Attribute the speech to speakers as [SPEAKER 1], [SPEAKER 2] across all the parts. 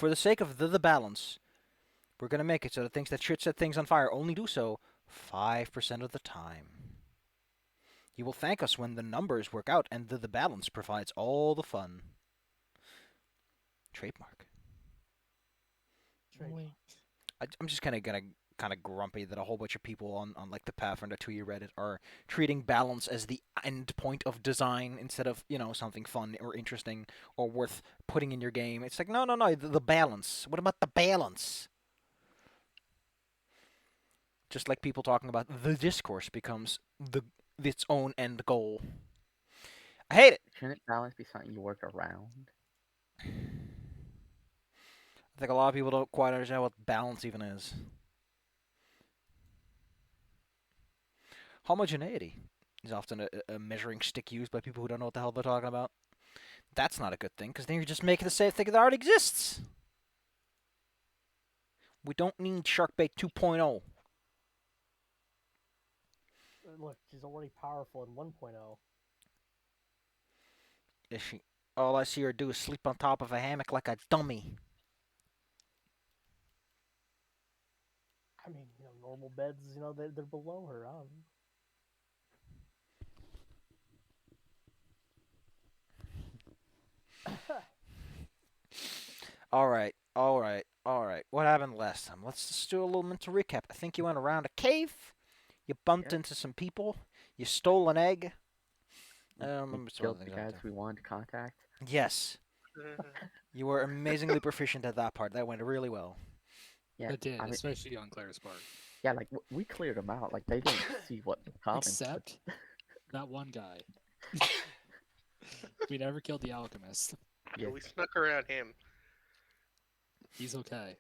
[SPEAKER 1] For the sake of the balance, we're going to make it so that things that should set things on fire only do so 5% of the time. You will thank us when the numbers work out and the balance provides all the fun. Trademark.
[SPEAKER 2] Wait.
[SPEAKER 1] I'm just kind of grumpy that a whole bunch of people on like the Pathfinder 2E Reddit are treating balance as the end point of design instead of, something fun or interesting or worth putting in your game. It's like, no, the balance. What about the balance? Just like people talking about the discourse becomes its own end goal. I hate it.
[SPEAKER 3] Shouldn't balance be something you work around?
[SPEAKER 1] I think a lot of people don't quite understand what balance even is. Homogeneity is often a measuring stick used by people who don't know what the hell they're talking about. That's not a good thing, because then you're just making the same thing that already exists. We don't need Sharkbait 2.0.
[SPEAKER 2] Look, she's already powerful in 1.0.
[SPEAKER 1] Is she? All I see her do is sleep on top of a hammock like a dummy.
[SPEAKER 2] I mean, normal beds, they're below her. I don't know.
[SPEAKER 1] All right. What happened last time? Let's just do a little mental recap. I think you went around a cave. You bumped into some people. You stole an egg.
[SPEAKER 3] We
[SPEAKER 1] Remember some
[SPEAKER 3] killed
[SPEAKER 1] other
[SPEAKER 3] the
[SPEAKER 1] things I
[SPEAKER 3] guys
[SPEAKER 1] did.
[SPEAKER 3] we wanted to contact.
[SPEAKER 1] Yes. You were amazingly proficient at that part. That went really well.
[SPEAKER 3] Yeah,
[SPEAKER 4] It did,
[SPEAKER 3] I mean,
[SPEAKER 4] especially on Claire's part.
[SPEAKER 3] yeah, like we cleared them out. Like they didn't see what was coming.
[SPEAKER 4] Except that one guy. We never killed the alchemist.
[SPEAKER 3] Yeah.
[SPEAKER 5] We snuck around him.
[SPEAKER 4] He's okay.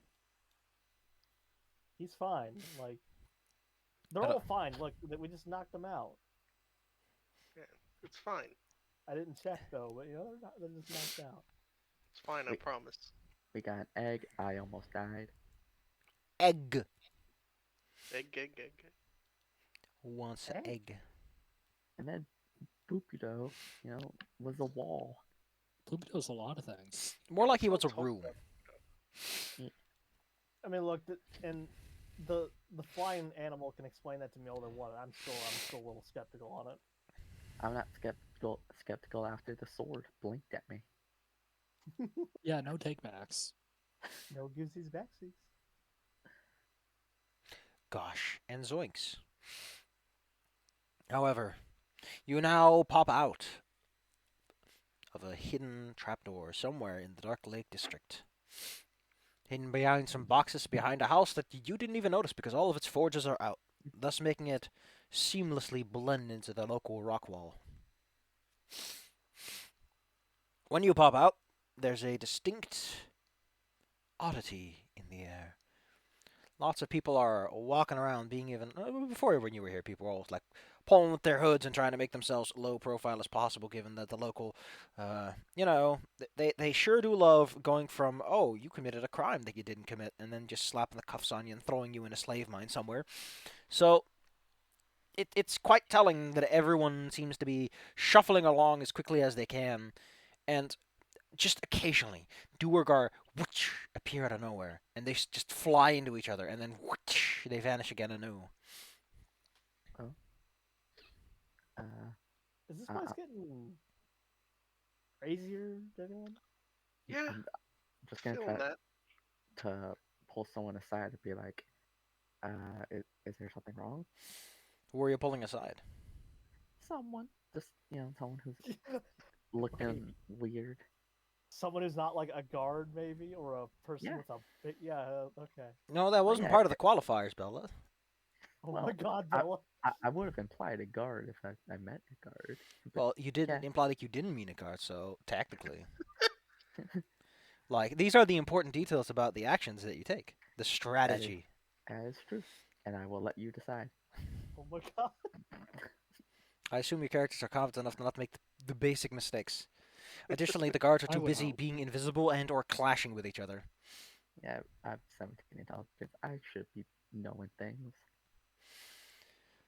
[SPEAKER 2] He's fine. Like, they're all fine. Look, we just knocked them out.
[SPEAKER 5] Yeah, it's fine.
[SPEAKER 2] I didn't check though, but they're just knocked out.
[SPEAKER 5] It's fine, I promise.
[SPEAKER 3] We got an egg. I almost died.
[SPEAKER 1] Egg.
[SPEAKER 5] Egg.
[SPEAKER 1] Who wants an egg?
[SPEAKER 3] And then Boopido, was a wall.
[SPEAKER 4] Pluto's a lot of things.
[SPEAKER 1] More like he was a room.
[SPEAKER 2] I mean, look, and the flying animal can explain that to me all they want. I'm still a little skeptical on it.
[SPEAKER 3] I'm not skeptical after the sword blinked at me.
[SPEAKER 4] Yeah, no takebacks.
[SPEAKER 2] No goosies backsies.
[SPEAKER 1] Gosh, and zoinks. However, you now pop out of a hidden trapdoor somewhere in the Dark Lake District. Hidden behind some boxes behind a house that you didn't even notice because all of its forges are out, thus making it seamlessly blend into the local rock wall. When you pop out, there's a distinct oddity in the air. Lots of people are walking around being even... before when you were here, people were always like pulling with their hoods and trying to make themselves low profile as possible, given that the local, they sure do love going from, oh, you committed a crime that you didn't commit, and then just slapping the cuffs on you and throwing you in a slave mine somewhere. So it's quite telling that everyone seems to be shuffling along as quickly as they can, and just occasionally, Duergar appear out of nowhere, and they just fly into each other, and then they vanish again anew.
[SPEAKER 2] Is this place getting crazier to everyone?
[SPEAKER 5] Yeah,
[SPEAKER 3] I'm just gonna
[SPEAKER 5] feeling
[SPEAKER 3] try
[SPEAKER 5] that.
[SPEAKER 3] to pull someone aside and be like, is there something wrong?
[SPEAKER 1] Who are you pulling aside?
[SPEAKER 3] Someone. Just, someone who's looking weird.
[SPEAKER 2] Someone who's not like a guard, maybe, or a person with a big... Yeah, okay.
[SPEAKER 1] No, that wasn't part of the qualifiers, Bella.
[SPEAKER 2] Oh
[SPEAKER 3] Well,
[SPEAKER 2] my god, Bella.
[SPEAKER 3] I would have implied a guard if I met a guard.
[SPEAKER 1] Well, you didn't imply that you didn't mean a guard, so technically. Like, these are the important details about the actions that you take. The strategy.
[SPEAKER 3] That is true. And I will let you decide.
[SPEAKER 2] Oh my god.
[SPEAKER 1] I assume your characters are confident enough to not make the basic mistakes. Additionally, the guards are too busy being invisible and or clashing with each other.
[SPEAKER 3] Yeah, I have 17 intelligence. I should be knowing things.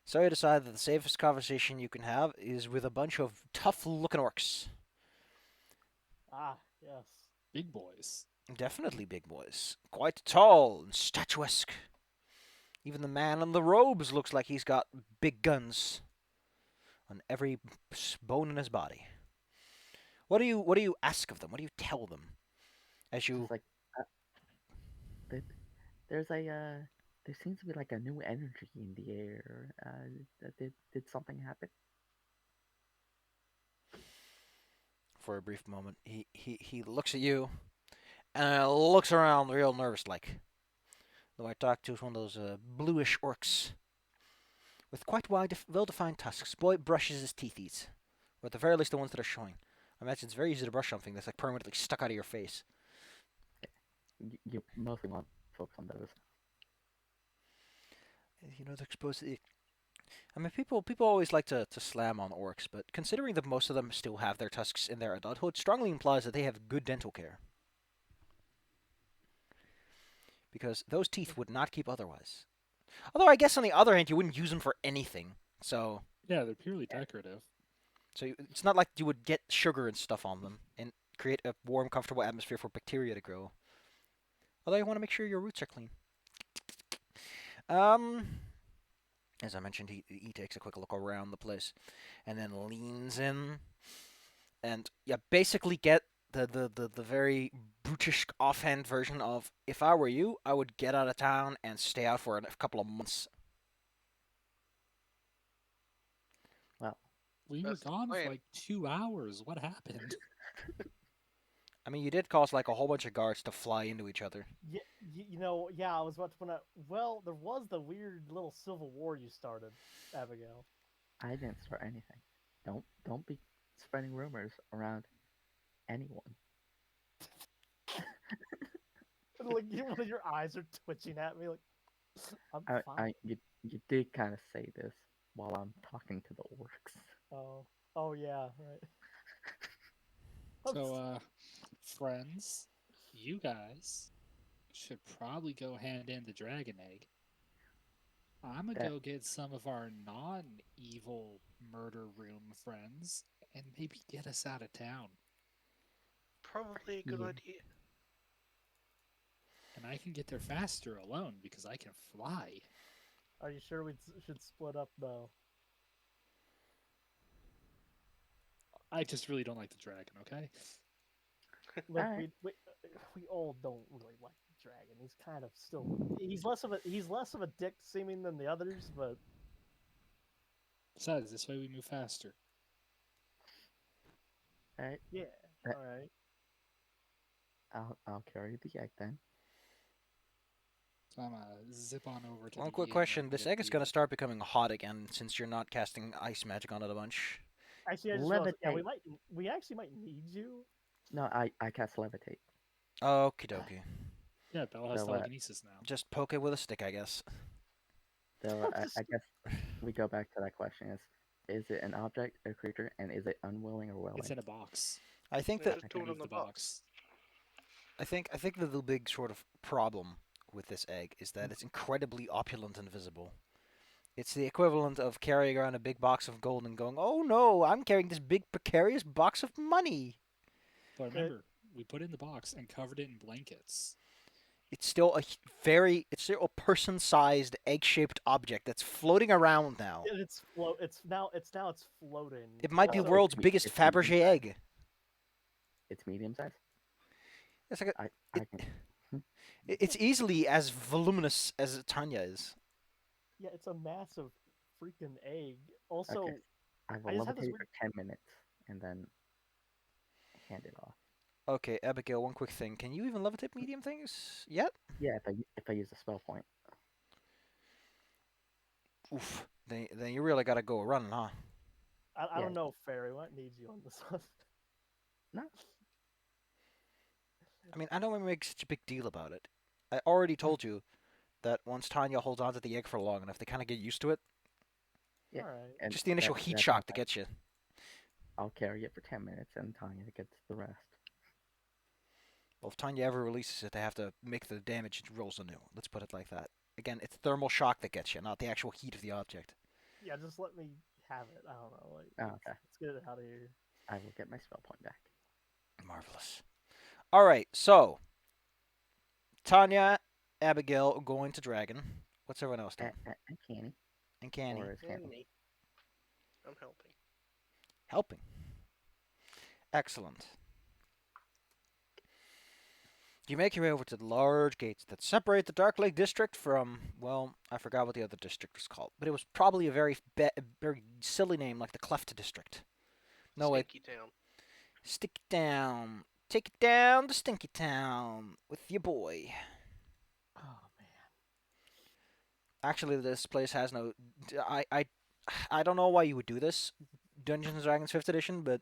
[SPEAKER 1] So you decide that the safest conversation you can have is with a bunch of tough-looking orcs.
[SPEAKER 2] Ah, yes.
[SPEAKER 4] Big boys.
[SPEAKER 1] Definitely big boys. Quite tall and statuesque. Even the man in the robes looks like he's got big guns on every bone in his body. What do you ask of them? What do you tell them as you
[SPEAKER 3] Just like uh, there, there's a there seems to be like a new energy in the air. Did something happen?
[SPEAKER 1] for a brief moment he looks at you and looks around real nervous like. Though I talked to one of those bluish orcs with quite wide, well-defined tusks. Boy brushes his teethies, or at the very least the ones that are showing. I imagine it's very easy to brush something that's like permanently stuck out of your face.
[SPEAKER 3] You mostly want to focus on those.
[SPEAKER 1] You know, they're supposed to. I mean, people always like to slam on orcs, but considering that most of them still have their tusks in their adulthood, strongly implies that they have good dental care. Because those teeth would not keep otherwise. Although I guess on the other hand, you wouldn't use them for anything. So
[SPEAKER 4] Yeah, they're purely decorative.
[SPEAKER 1] it's not like you would get sugar and stuff on them and create a warm, comfortable atmosphere for bacteria to grow. Although you want to make sure your roots are clean. Um, as I mentioned, he takes a quick look around the place, and then leans in, and yeah, basically get the very brutish offhand version of, if I were you, I would get out of town and stay out for a couple of months.
[SPEAKER 3] Well,
[SPEAKER 4] We were
[SPEAKER 5] That's the
[SPEAKER 4] gone for
[SPEAKER 5] plan.
[SPEAKER 4] like 2 hours. What happened?
[SPEAKER 1] I mean, you did cause like a whole bunch of guards to fly into each other.
[SPEAKER 2] Yeah, yeah. I was about to point out. Well, there was the weird little civil war you started, Abigail.
[SPEAKER 3] I didn't start anything. Don't be spreading rumors around anyone.
[SPEAKER 2] Like one of your eyes are twitching at me. Like I'm fine.
[SPEAKER 3] You did kind of say this while I'm talking to the orcs.
[SPEAKER 2] Oh yeah, right. I'm
[SPEAKER 4] So, friends, you guys should probably go hand in the dragon egg. I'm gonna
[SPEAKER 3] That
[SPEAKER 4] go get some of our non-evil murder room friends and maybe get us out of town.
[SPEAKER 5] Probably a good
[SPEAKER 3] Yeah.
[SPEAKER 5] idea.
[SPEAKER 4] And I can get there faster alone because I can fly.
[SPEAKER 2] Are you sure we should split up though?
[SPEAKER 4] I just really don't like the dragon, okay?
[SPEAKER 2] Look,
[SPEAKER 3] Alright.
[SPEAKER 2] we all don't really like the dragon. He's kind of still. He's less of a dick seeming than the others, but
[SPEAKER 4] Besides, this way we move faster.
[SPEAKER 3] alright.
[SPEAKER 2] yeah.
[SPEAKER 3] That-
[SPEAKER 2] All right.
[SPEAKER 3] I'll carry the egg then.
[SPEAKER 4] So I'm gonna zip on over to
[SPEAKER 1] One
[SPEAKER 4] the
[SPEAKER 1] quick
[SPEAKER 4] inn
[SPEAKER 1] question:
[SPEAKER 4] and
[SPEAKER 1] this
[SPEAKER 4] get
[SPEAKER 1] egg is
[SPEAKER 4] the,
[SPEAKER 1] gonna start becoming hot again since you're not casting ice magic on it a bunch.
[SPEAKER 2] Actually, I just realized, yeah,
[SPEAKER 3] Levitate.
[SPEAKER 2] we actually might need you.
[SPEAKER 3] No, I cast levitate.
[SPEAKER 1] Okie dokie.
[SPEAKER 4] Yeah, Bella has
[SPEAKER 3] So,
[SPEAKER 4] telekinesis now.
[SPEAKER 1] Just poke it with a stick, I guess.
[SPEAKER 3] So I guess we go back to that question: is it an object, a creature, and is it unwilling or willing?
[SPEAKER 4] It's in a box.
[SPEAKER 1] I think
[SPEAKER 5] Yeah,
[SPEAKER 1] that
[SPEAKER 5] just
[SPEAKER 4] I
[SPEAKER 5] do
[SPEAKER 4] can
[SPEAKER 5] it in
[SPEAKER 4] move
[SPEAKER 5] the box.
[SPEAKER 1] I think that the big sort of problem with this egg is that it's incredibly opulent and visible. It's the equivalent of carrying around a big box of gold and going, "Oh no, I'm carrying this big precarious box of money."
[SPEAKER 4] But remember, we put it in the box and covered it in blankets.
[SPEAKER 1] It's still it's still a person-sized egg-shaped object that's floating around now.
[SPEAKER 2] It's floating.
[SPEAKER 1] It might be
[SPEAKER 2] Also,
[SPEAKER 1] world's
[SPEAKER 3] me-
[SPEAKER 1] biggest
[SPEAKER 3] it's medium
[SPEAKER 1] Fabergé
[SPEAKER 3] size.
[SPEAKER 1] egg.
[SPEAKER 3] It's medium size.
[SPEAKER 1] It's like
[SPEAKER 3] I
[SPEAKER 1] it-
[SPEAKER 3] can.
[SPEAKER 1] it's easily as voluminous as Tanya is.
[SPEAKER 2] Yeah, it's a massive freaking egg. Also,
[SPEAKER 3] Okay. I will
[SPEAKER 2] I just have this
[SPEAKER 3] levitate for 10 minutes and then hand it off.
[SPEAKER 1] Okay, Abigail, one quick thing. Can you even levitate medium things yet?
[SPEAKER 3] Yeah, if I use a spell point.
[SPEAKER 1] Oof. Then you really gotta go running, huh?
[SPEAKER 2] I
[SPEAKER 3] Yeah.
[SPEAKER 2] don't know, Fairy. What needs you on this one?
[SPEAKER 3] No.
[SPEAKER 1] I mean, I don't want to make such a big deal about it. I already told you that once Tanya holds onto the egg for long enough, they kind of get used to it.
[SPEAKER 3] Yeah,
[SPEAKER 2] All right.
[SPEAKER 3] And
[SPEAKER 1] Just the initial heat
[SPEAKER 3] that's
[SPEAKER 1] shock that
[SPEAKER 3] fine.
[SPEAKER 1] gets you.
[SPEAKER 3] I'll carry it for 10 minutes and Tanya gets the rest.
[SPEAKER 1] Well, if Tanya ever releases it, they have to make the damage rolls anew. Let's put it like that. Again, it's thermal shock that gets you, not the actual heat of the object.
[SPEAKER 2] Yeah, just let me have it. I don't know. Like,
[SPEAKER 3] Oh, okay.
[SPEAKER 2] let's get it out of here.
[SPEAKER 3] I will get my spell point back.
[SPEAKER 1] Marvelous. All right, so Tanya, Abigail going to Dragon. What's everyone else doing?
[SPEAKER 3] And Canny.
[SPEAKER 1] And Canny
[SPEAKER 3] Or is
[SPEAKER 5] And
[SPEAKER 3] Canny?
[SPEAKER 5] me. I'm helping.
[SPEAKER 1] helping. Excellent. You make your way over to the large gates that separate the Dark Lake District from, well, I forgot what the other district was called, but it was probably a very silly name like the Cleft District. No, wait.
[SPEAKER 5] Stinky Town.
[SPEAKER 1] Stick it down. Take it down to Stinky Town with your boy.
[SPEAKER 2] Oh man.
[SPEAKER 1] Actually, this place has no. I don't know why you would do this, Dungeons and Dragons 5th Edition, but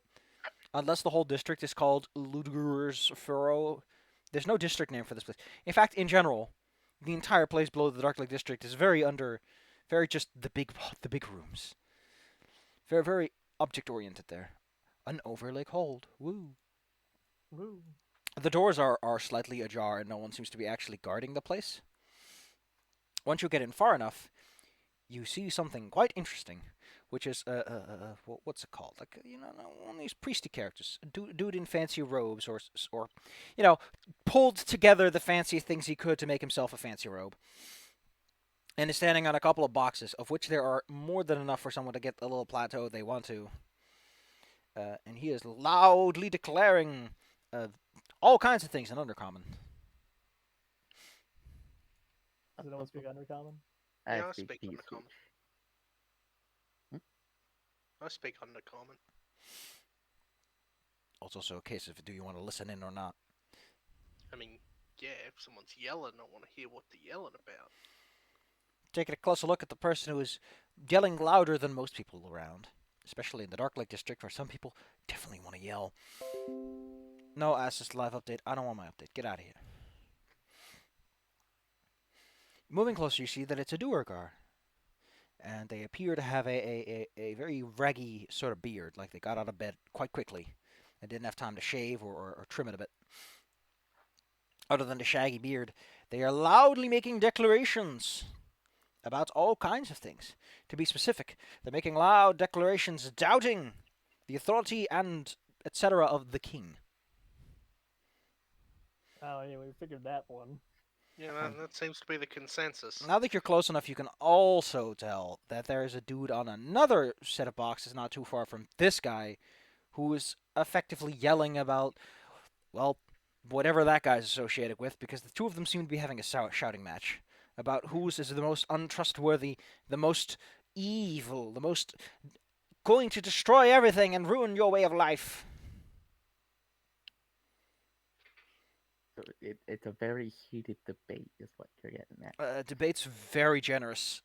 [SPEAKER 1] unless the whole district is called Ludger's Furrow, there's no district name for this place. In fact, in general, the entire place below the Dark Lake District is very just the big rooms. Very object oriented there. An Overlake Hold. Woo.
[SPEAKER 2] Woo.
[SPEAKER 1] The doors are slightly ajar and no one seems to be actually guarding the place. Once you get in far enough, you see something quite interesting, which is what's it called? Like one of these priesty characters, a dude in fancy robes, or pulled together the fancy things he could to make himself a fancy robe, and is standing on a couple of boxes, of which there are more than enough for someone to get the little plateau they want to. And he is loudly declaring all kinds of things in Undercommon.
[SPEAKER 2] Does anyone speak Undercommon?
[SPEAKER 5] Yeah, I
[SPEAKER 3] speak
[SPEAKER 5] speak
[SPEAKER 3] Peace
[SPEAKER 5] Undercommon.
[SPEAKER 3] Speech.
[SPEAKER 5] I speak Undercommon.
[SPEAKER 1] It's also a case of do you want to listen in or not.
[SPEAKER 5] I mean, yeah, if someone's yelling, I want to hear what they're yelling about.
[SPEAKER 1] Taking a closer look at the person who is yelling louder than most people around, especially in the Dark Lake District, where some people definitely want to yell. No, Assist Live update. I don't want my update. Get out of here. Moving closer, you see that it's a Duergar. And they appear to have a very raggy sort of beard, like they got out of bed quite quickly and didn't have time to shave or trim it a bit. Other than the shaggy beard, they are loudly making declarations about all kinds of things. To be specific, they're making loud declarations doubting the authority and etc. of the king.
[SPEAKER 2] Oh yeah, we figured that one.
[SPEAKER 5] Yeah, that seems to be the consensus.
[SPEAKER 1] Now that you're close enough, you can also tell that there is a dude on another set of boxes not too far from this guy who is effectively yelling about, well, whatever that guy's associated with, because the two of them seem to be having a shouting match about whose is the most untrustworthy, the most evil, the most going to destroy everything and ruin your way of life.
[SPEAKER 3] So it's a very heated debate, is what you're getting at.
[SPEAKER 1] Debate's very generous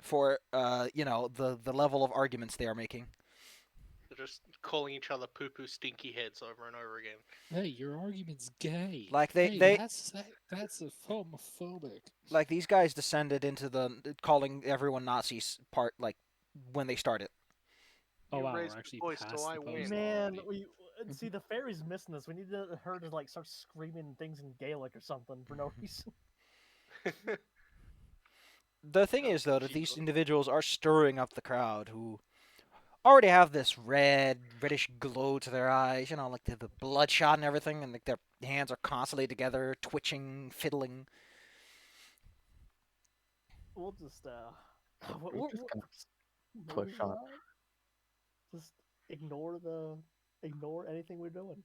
[SPEAKER 1] for the level of arguments they are making.
[SPEAKER 5] They're just calling each other poo-poo stinky heads over and over again.
[SPEAKER 4] Hey, your argument's gay.
[SPEAKER 1] Like
[SPEAKER 4] hey,
[SPEAKER 1] they
[SPEAKER 4] that's a homophobic.
[SPEAKER 1] like these guys descended into the calling everyone Nazis part like when they started.
[SPEAKER 4] Oh
[SPEAKER 5] You
[SPEAKER 4] wow, we're
[SPEAKER 5] raise the
[SPEAKER 4] actually
[SPEAKER 5] voice
[SPEAKER 4] past
[SPEAKER 5] till
[SPEAKER 4] the
[SPEAKER 5] I win.
[SPEAKER 4] post law
[SPEAKER 2] Man,
[SPEAKER 4] already.
[SPEAKER 2] see the fairy's missing this. We need her to like start screaming things in Gaelic or something for no reason.
[SPEAKER 1] The thing
[SPEAKER 5] Oh,
[SPEAKER 1] is though that these
[SPEAKER 5] Jesus.
[SPEAKER 1] individuals are stirring up the crowd who already have this reddish glow to their eyes, like the bloodshot and everything, and like their hands are constantly together, twitching, fiddling.
[SPEAKER 2] We'll just
[SPEAKER 3] We're just gonna push
[SPEAKER 2] move
[SPEAKER 3] on.
[SPEAKER 2] Just ignore anything we're doing.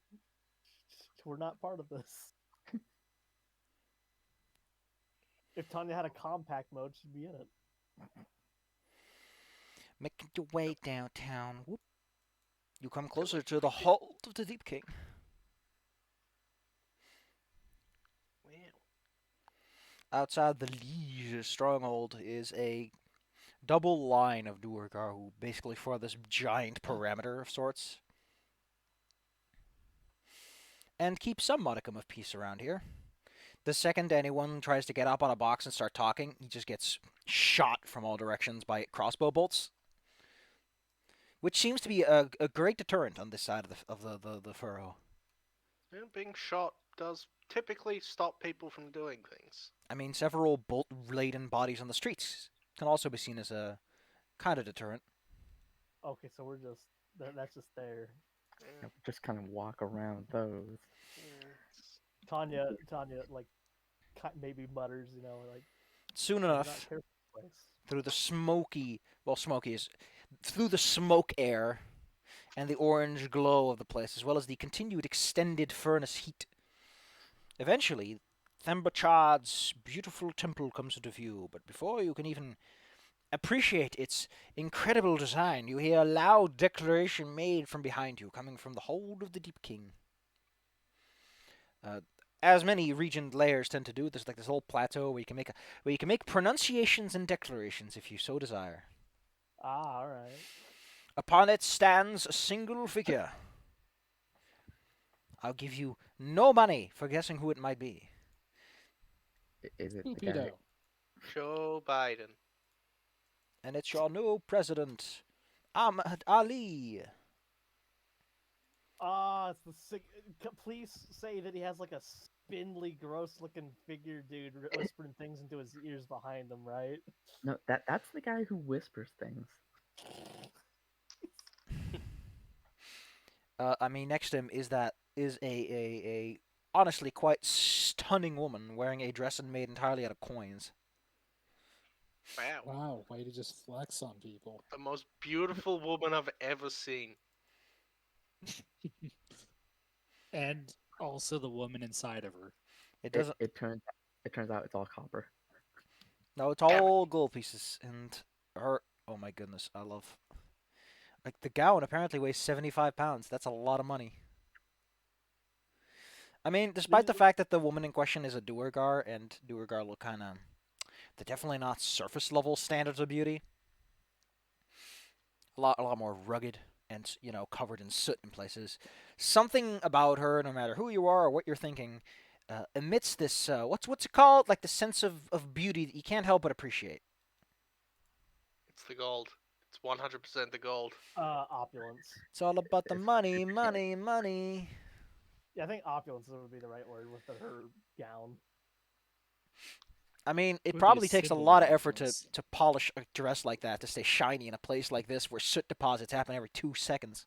[SPEAKER 2] We're not part of this. If Tanya had a compact mode, she'd be in it.
[SPEAKER 1] Making your way downtown. Whoop. You come closer to the hold of the Deep King.
[SPEAKER 5] Wow.
[SPEAKER 1] Outside the Liege stronghold is a double line of Duergar who basically form this giant perimeter of sorts. And keep some modicum of peace around here. The second anyone tries to get up on a box and start talking, he just gets shot from all directions by crossbow bolts. Which seems to be a great deterrent on this side of the furrow.
[SPEAKER 5] Yeah, being shot does typically stop people from doing things.
[SPEAKER 1] I mean, several bolt-laden bodies on the streets can also be seen as a kind of deterrent.
[SPEAKER 2] Okay, so we're just that's just there.
[SPEAKER 5] Yeah,
[SPEAKER 3] Just kind of walk around those.
[SPEAKER 5] yeah.
[SPEAKER 2] Tanya, like, maybe mutters, like,
[SPEAKER 1] Soon
[SPEAKER 2] "You're not
[SPEAKER 1] enough,
[SPEAKER 2] careful with this place."
[SPEAKER 1] through the smoky is through the smoke air and the orange glow of the place, as well as the continued extended furnace heat. Eventually, Thembachad's beautiful temple comes into view, but before you can even appreciate its incredible design, you hear a loud declaration made from behind you, coming from the hold of the Deep King. As many region layers tend to do, there's like this whole plateau where you can make pronunciations and declarations if you so desire.
[SPEAKER 2] Ah, all right.
[SPEAKER 1] Upon it stands a single figure. I'll give you no money for guessing who it might be.
[SPEAKER 3] Is it the guy?
[SPEAKER 4] Stupido.
[SPEAKER 5] Joe Biden.
[SPEAKER 1] And it's your new president, Ahmad Ali.
[SPEAKER 2] Ah, it's the sick. Please say that he has like a spindly, gross-looking figure, dude, whispering things into his ears behind him, right?
[SPEAKER 3] No, that's the guy who whispers things.
[SPEAKER 1] I mean, next to him is a honestly quite stunning woman wearing a dress made entirely out of coins.
[SPEAKER 5] Wow.
[SPEAKER 4] Wow, way to just flex on people.
[SPEAKER 5] The most beautiful woman I've ever seen.
[SPEAKER 4] And also the woman inside of her.
[SPEAKER 1] It doesn't.
[SPEAKER 3] It turns out it's all copper.
[SPEAKER 1] No, it's
[SPEAKER 5] Damn it.
[SPEAKER 1] all gold pieces, and her. Oh my goodness, I love. Like the gown apparently weighs 75 pounds. That's a lot of money. I mean, despite the fact that the woman in question is a Duergar, and Duergar look kind of. They're definitely not surface level standards of beauty. A lot more rugged and covered in soot in places. Something about her, no matter who you are or what you're thinking, emits this what's it called? Like the sense of beauty that you can't help but appreciate.
[SPEAKER 5] It's the gold. It's 100% the gold.
[SPEAKER 2] Opulence.
[SPEAKER 1] It's all about the money, money, money.
[SPEAKER 2] Yeah, I think opulence would be the right word with her gown.
[SPEAKER 1] I mean, it
[SPEAKER 4] Would be a
[SPEAKER 1] probably takes a
[SPEAKER 4] symbol
[SPEAKER 1] lot
[SPEAKER 4] of
[SPEAKER 1] of effort
[SPEAKER 4] opulence.
[SPEAKER 1] to polish a dress like that to stay shiny in a place like this where soot deposits happen every 2 seconds.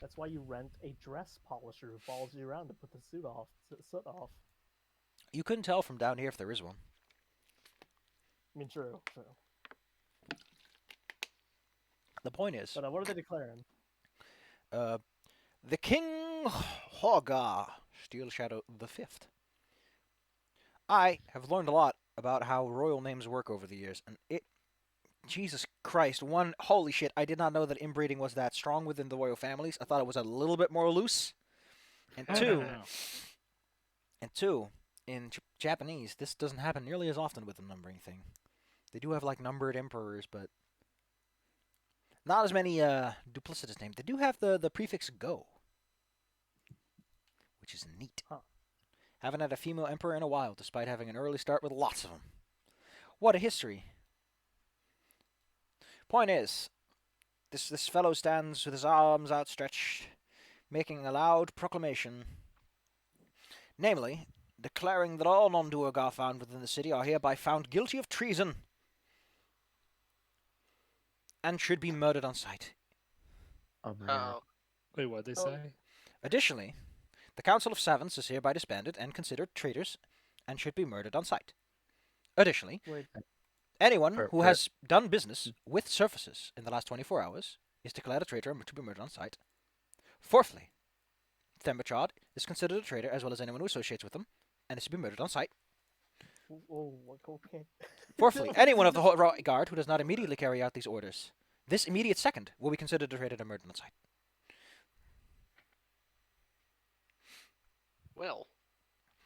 [SPEAKER 2] That's why you rent a dress polisher who follows you around to put the soot off.
[SPEAKER 1] You couldn't tell from down here if there is one.
[SPEAKER 2] I mean, true.
[SPEAKER 1] The point is,
[SPEAKER 2] But what are they declaring?
[SPEAKER 1] the King Hoga, Steel Shadow the Fifth. I have learned a lot about how royal names work over the years, and Jesus Christ, holy shit, I did not know that inbreeding was that strong within the royal families. I thought it was a little bit more loose. And
[SPEAKER 4] Oh, no.
[SPEAKER 1] two, in Japanese, this doesn't happen nearly as often with the numbering thing. They do have like numbered emperors, but not as many duplicitous names. They do have the prefix go, which is neat.
[SPEAKER 2] Huh.
[SPEAKER 1] Haven't had a female emperor in a while, despite having an early start with lots of them. What a history. Point is, this fellow stands with his arms outstretched, making a loud proclamation, namely, declaring that all non-Duergar found within the city are hereby found guilty of treason and should be murdered on sight.
[SPEAKER 3] Oh my god.
[SPEAKER 5] Oh.
[SPEAKER 4] Wait, what'd they say?
[SPEAKER 1] Additionally, the Council of Savants is hereby disbanded and considered traitors and should be murdered on sight. Additionally,
[SPEAKER 2] Wait,
[SPEAKER 1] anyone
[SPEAKER 3] For-
[SPEAKER 1] who
[SPEAKER 3] for-
[SPEAKER 1] has done business with surfaces in the last 24 hours is declared a traitor and to be murdered on sight. Fourthly, Thembachad is considered a traitor as well as anyone who associates with them and is to be murdered on sight.
[SPEAKER 2] okay.
[SPEAKER 1] Fourthly, anyone of the Royal Guard who does not immediately carry out these orders, this immediate second, will be considered a traitor and murdered on sight.
[SPEAKER 5] Well,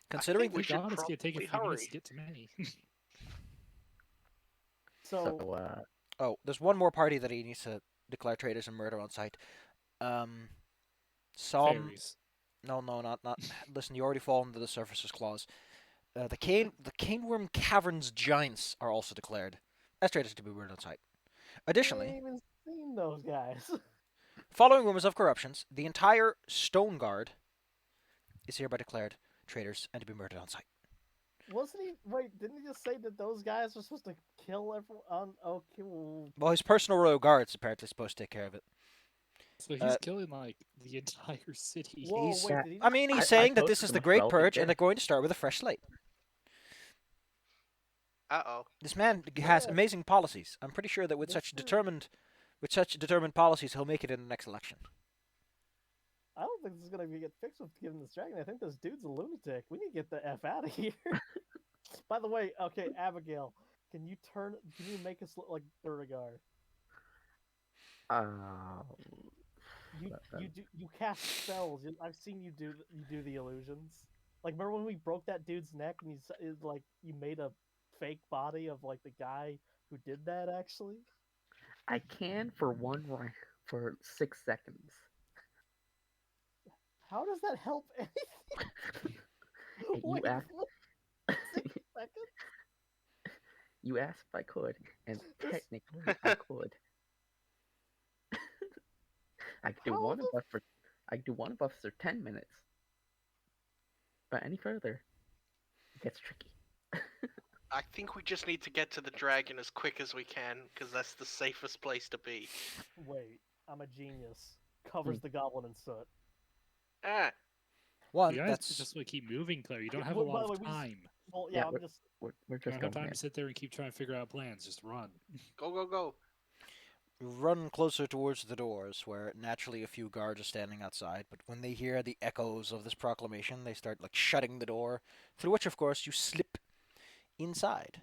[SPEAKER 1] Considering
[SPEAKER 5] think we
[SPEAKER 4] Thank
[SPEAKER 5] should
[SPEAKER 4] God it's gonna take a few
[SPEAKER 5] probably
[SPEAKER 4] minutes
[SPEAKER 5] hurry.
[SPEAKER 4] to get to me.
[SPEAKER 2] So,
[SPEAKER 3] So
[SPEAKER 1] Oh, there's one more party that he needs to declare traitors and murder on sight. Some
[SPEAKER 4] Fairies.
[SPEAKER 1] no, not. Listen, you already fall under the surfaces clause. The Caneworm Caverns Giants are also declared as traitors to be murdered on sight.
[SPEAKER 2] I
[SPEAKER 1] Additionally,
[SPEAKER 2] ain't even seen those guys.
[SPEAKER 1] following rumors of corruptions, the entire Stone Guard is hereby declared traitors and to be murdered on sight.
[SPEAKER 2] Wasn't he? Wait, didn't he just say that those guys were supposed to kill everyone? Okay, well,
[SPEAKER 1] Well, his personal royal guard's apparently supposed to take care of it.
[SPEAKER 4] So he's
[SPEAKER 1] Uh,
[SPEAKER 4] killing like the entire city.
[SPEAKER 2] Whoa,
[SPEAKER 1] He's,
[SPEAKER 2] wait,
[SPEAKER 3] Yeah,
[SPEAKER 2] did he
[SPEAKER 1] I
[SPEAKER 2] just...
[SPEAKER 1] mean, he's
[SPEAKER 3] I
[SPEAKER 1] saying that this
[SPEAKER 3] posted
[SPEAKER 1] is
[SPEAKER 3] him
[SPEAKER 1] the
[SPEAKER 3] as
[SPEAKER 1] Great
[SPEAKER 3] well.
[SPEAKER 1] Purge, and they're going to start with a fresh slate.
[SPEAKER 5] Uh-oh.
[SPEAKER 1] This man has
[SPEAKER 2] Yeah.
[SPEAKER 1] amazing policies. I'm pretty sure that with such
[SPEAKER 2] Mr.
[SPEAKER 1] determined policies, he'll make it in the next election.
[SPEAKER 2] I don't think this is gonna get fixed with giving this dragon. I think this dude's a lunatic. We need to get the F out of here. By the way, okay, Abigail, can you make us look like Duragar? You cast spells. I've seen you do the illusions. Like, remember when we broke that dude's neck and you made a fake body of like the guy who did that actually?
[SPEAKER 3] I can for for 6 seconds.
[SPEAKER 2] How does that help anything?
[SPEAKER 3] You
[SPEAKER 2] Wait,
[SPEAKER 3] asked.
[SPEAKER 2] what? 6 seconds?
[SPEAKER 3] You asked if I could, and
[SPEAKER 2] This-
[SPEAKER 3] technically I could. I could do
[SPEAKER 2] How
[SPEAKER 3] one
[SPEAKER 2] the
[SPEAKER 3] buff for 10 minutes. But any further, it gets tricky.
[SPEAKER 5] I think we just need to get to the dragon as quick as we can, because that's the safest place to be.
[SPEAKER 2] Wait, I'm a genius. Covers the goblin in soot.
[SPEAKER 5] Ah,
[SPEAKER 1] One,
[SPEAKER 4] You guys
[SPEAKER 1] that's
[SPEAKER 4] just want to keep moving, Claire. You don't have a
[SPEAKER 2] Well, by
[SPEAKER 4] lot
[SPEAKER 2] the
[SPEAKER 4] of
[SPEAKER 2] way, we just-
[SPEAKER 4] time.
[SPEAKER 2] Well,
[SPEAKER 3] Yeah,
[SPEAKER 2] yeah, I'm just...
[SPEAKER 3] We're
[SPEAKER 4] You
[SPEAKER 3] just
[SPEAKER 4] don't have
[SPEAKER 3] going
[SPEAKER 4] time
[SPEAKER 3] there.
[SPEAKER 4] to sit there and keep trying to figure out plans. Just run.
[SPEAKER 5] go, go, go.
[SPEAKER 1] run closer towards the doors, where naturally a few guards are standing outside. But when they hear the echoes of this proclamation, they start like shutting the door, through which, of course, you slip inside.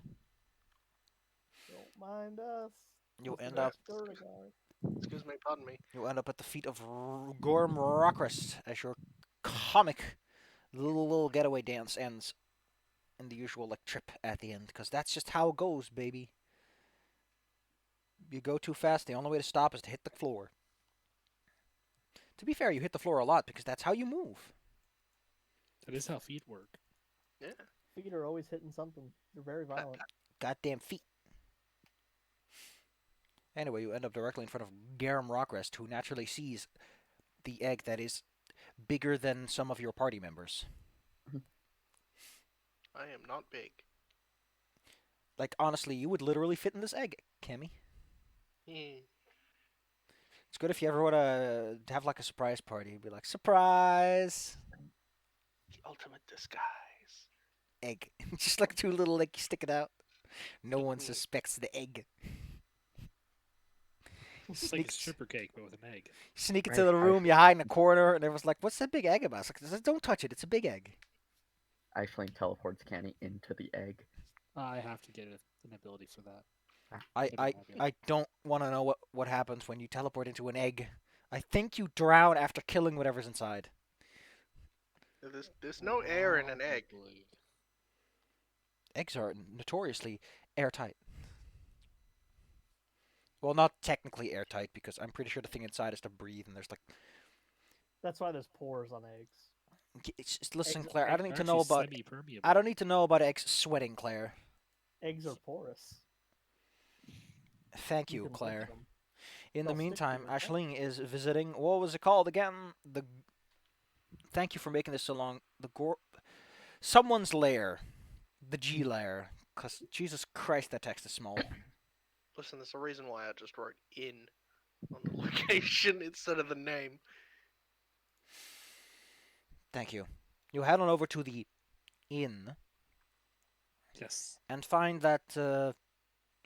[SPEAKER 2] Don't mind us.
[SPEAKER 1] You'll
[SPEAKER 2] This is
[SPEAKER 1] end up
[SPEAKER 2] Duragar.
[SPEAKER 5] Excuse me, pardon me.
[SPEAKER 1] You'll end up at the feet of Gorm Rockrest as your comic little getaway dance ends in the usual like trip at the end, because that's just how it goes, baby. You go too fast, the only way to stop is to hit the floor. To be fair, you hit the floor a lot because that's how you move.
[SPEAKER 4] That is how feet work.
[SPEAKER 5] Yeah.
[SPEAKER 2] Feet are always hitting something. They're very violent.
[SPEAKER 1] Goddamn feet. Anyway, you end up directly in front of Garum Rockrest, who naturally sees the egg that is bigger than some of your party members.
[SPEAKER 5] I am not big.
[SPEAKER 1] Like, honestly, you would literally fit in this egg, Cammy.
[SPEAKER 5] Hmm.
[SPEAKER 1] It's good if you ever want to have like a surprise party. Be like, surprise!
[SPEAKER 5] The ultimate disguise.
[SPEAKER 1] Egg. Just like two little eggs sticking out. No one
[SPEAKER 5] Mhm.
[SPEAKER 1] suspects the egg.
[SPEAKER 4] It's like a
[SPEAKER 1] Sneaks-
[SPEAKER 4] stripper cake, but with an egg.
[SPEAKER 1] Sneak into
[SPEAKER 3] Right,
[SPEAKER 1] the room, you hide in a corner, and everyone's like, what's that big egg about? It's like, don't touch it, it's a big egg.
[SPEAKER 3] I flame teleports Canny into the egg.
[SPEAKER 4] I have to get an ability for that.
[SPEAKER 1] I,
[SPEAKER 4] Maybe
[SPEAKER 1] I,
[SPEAKER 4] I'll be able-
[SPEAKER 1] I don't want to know what happens when you teleport into an egg. I think you drown after killing whatever's inside.
[SPEAKER 5] There's no air in an egg.
[SPEAKER 4] Probably.
[SPEAKER 1] Eggs are notoriously airtight. Well, not technically airtight, because I'm pretty sure the thing inside is to breathe, and there's like...
[SPEAKER 2] That's why there's pores on eggs.
[SPEAKER 1] Listen,
[SPEAKER 2] Eggs-
[SPEAKER 1] Claire, I
[SPEAKER 2] eggs
[SPEAKER 1] don't need
[SPEAKER 4] They're
[SPEAKER 1] to know
[SPEAKER 4] actually
[SPEAKER 1] about...
[SPEAKER 4] semi-permeable.
[SPEAKER 1] I don't need to know about eggs sweating, Claire.
[SPEAKER 2] Eggs are porous.
[SPEAKER 1] Thank you,
[SPEAKER 2] can touch
[SPEAKER 1] Claire.
[SPEAKER 2] them.
[SPEAKER 1] In the
[SPEAKER 2] They'll stick to
[SPEAKER 1] meantime,
[SPEAKER 2] your tongue.
[SPEAKER 1] Aisling is visiting. What was it called again? Thank you for making this so long. Someone's lair, the G lair. Cause Jesus Christ, that text is small.
[SPEAKER 5] Listen, there's a reason why I just wrote in on the location instead of the name.
[SPEAKER 1] Thank you. You head on over to the inn
[SPEAKER 4] Yes.
[SPEAKER 1] and find that,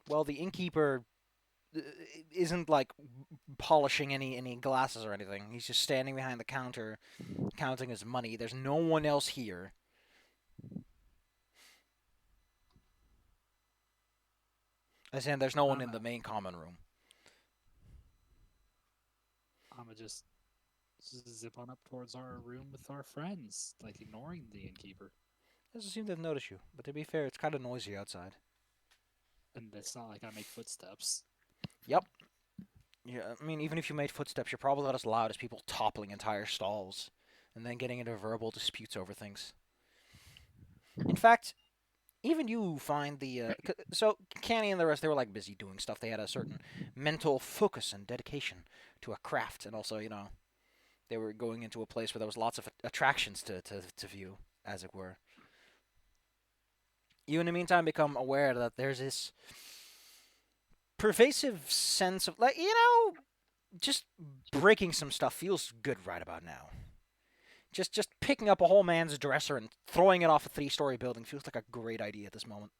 [SPEAKER 1] well, the innkeeper isn't like polishing any glasses or anything. He's just standing behind the counter, counting his money. There's no one else here. As in, there's no one in the main common room.
[SPEAKER 4] I'ma just zip on up towards our room with our friends, like ignoring the innkeeper.
[SPEAKER 1] Doesn't seem to have noticed you, but to be fair, it's kind of noisy outside.
[SPEAKER 4] And it's not like I make footsteps.
[SPEAKER 1] Yep. Yeah, I mean, even if you made footsteps, you're probably not as loud as people toppling entire stalls and then getting into verbal disputes over things. In fact, even you find the... so, Canny and the rest, they were like busy doing stuff. They had a certain mental focus and dedication to a craft, and also, you know, they were going into a place where there was lots of attractions to view, as it were. You, in the meantime, become aware that there's this pervasive sense of, like, you know, just breaking some stuff feels good right about now. Just picking up a whole man's dresser and throwing it off a 3-story building feels like a great idea at this moment.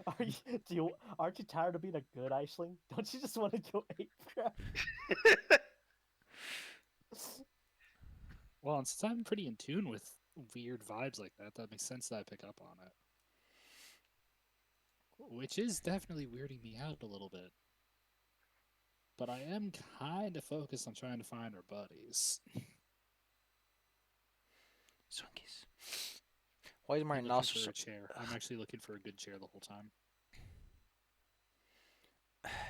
[SPEAKER 2] Aren't you tired of being a good Aisling? Don't you just want to go ape crap?
[SPEAKER 4] Well, and since I'm pretty in tune with weird vibes like that, that makes sense that I pick up on it. Which is definitely weirding me out a little bit. But I am kind of focused on trying to find our buddies.
[SPEAKER 1] Swinkies. Why is my
[SPEAKER 4] I'm looking
[SPEAKER 1] nostrils
[SPEAKER 4] for a chair. I'm actually looking for a good chair the whole time.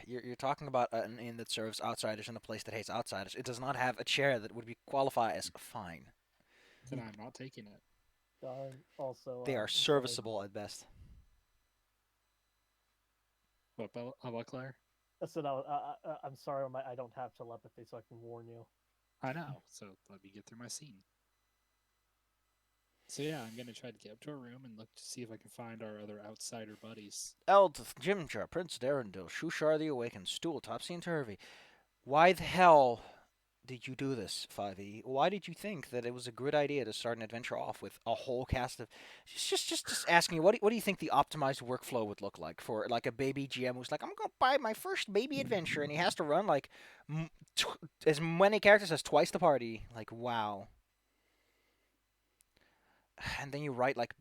[SPEAKER 1] You're talking about an inn that serves outsiders in a place that hates outsiders. It does not have a chair that would be qualify as fine.
[SPEAKER 4] Then I'm not taking it.
[SPEAKER 2] Darn. Also,
[SPEAKER 1] They are
[SPEAKER 2] I'm sorry.
[SPEAKER 1] serviceable at best.
[SPEAKER 4] What, Claire?
[SPEAKER 2] Listen, I'm sorry, I don't have telepathy, so I can warn you.
[SPEAKER 4] I know. So let me get through my scene. So yeah, I'm gonna try to get up to a room and look to see if I can find our other outsider buddies.
[SPEAKER 1] Eldith, Jimjar, Prince Darendil, Shushar the Awakened, Stool, Topsy and Turvy. Why the hell did you do this, 5e? Why did you think that it was a good idea to start an adventure off with a whole cast of... Just asking you, what do you think the optimized workflow would look like for like a baby GM who's like, I'm going to buy my first baby adventure, and he has to run like as many characters as twice the party. Like, wow. And then you write like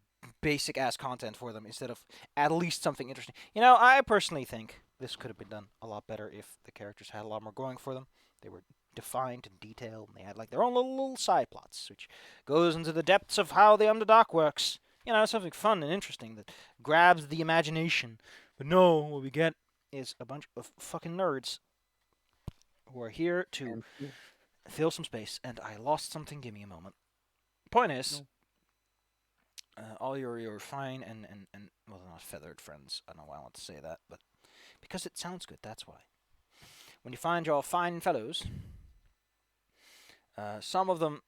[SPEAKER 1] basic ass content for them instead of at least something interesting. You know, I personally think this could have been done a lot better if the characters had a lot more going for them. They were defined and detailed, and they had like their own little side plots, which goes into the depths of how the Underdark works. You know, something fun and interesting that grabs the imagination. But no, what we get is a bunch of fucking nerds who are here to fill some space. And I lost something. Give me a moment. Point is, all your fine and well, not feathered friends. I don't know why I want to say that, but because it sounds good, that's why. When you find your fine fellows, some of them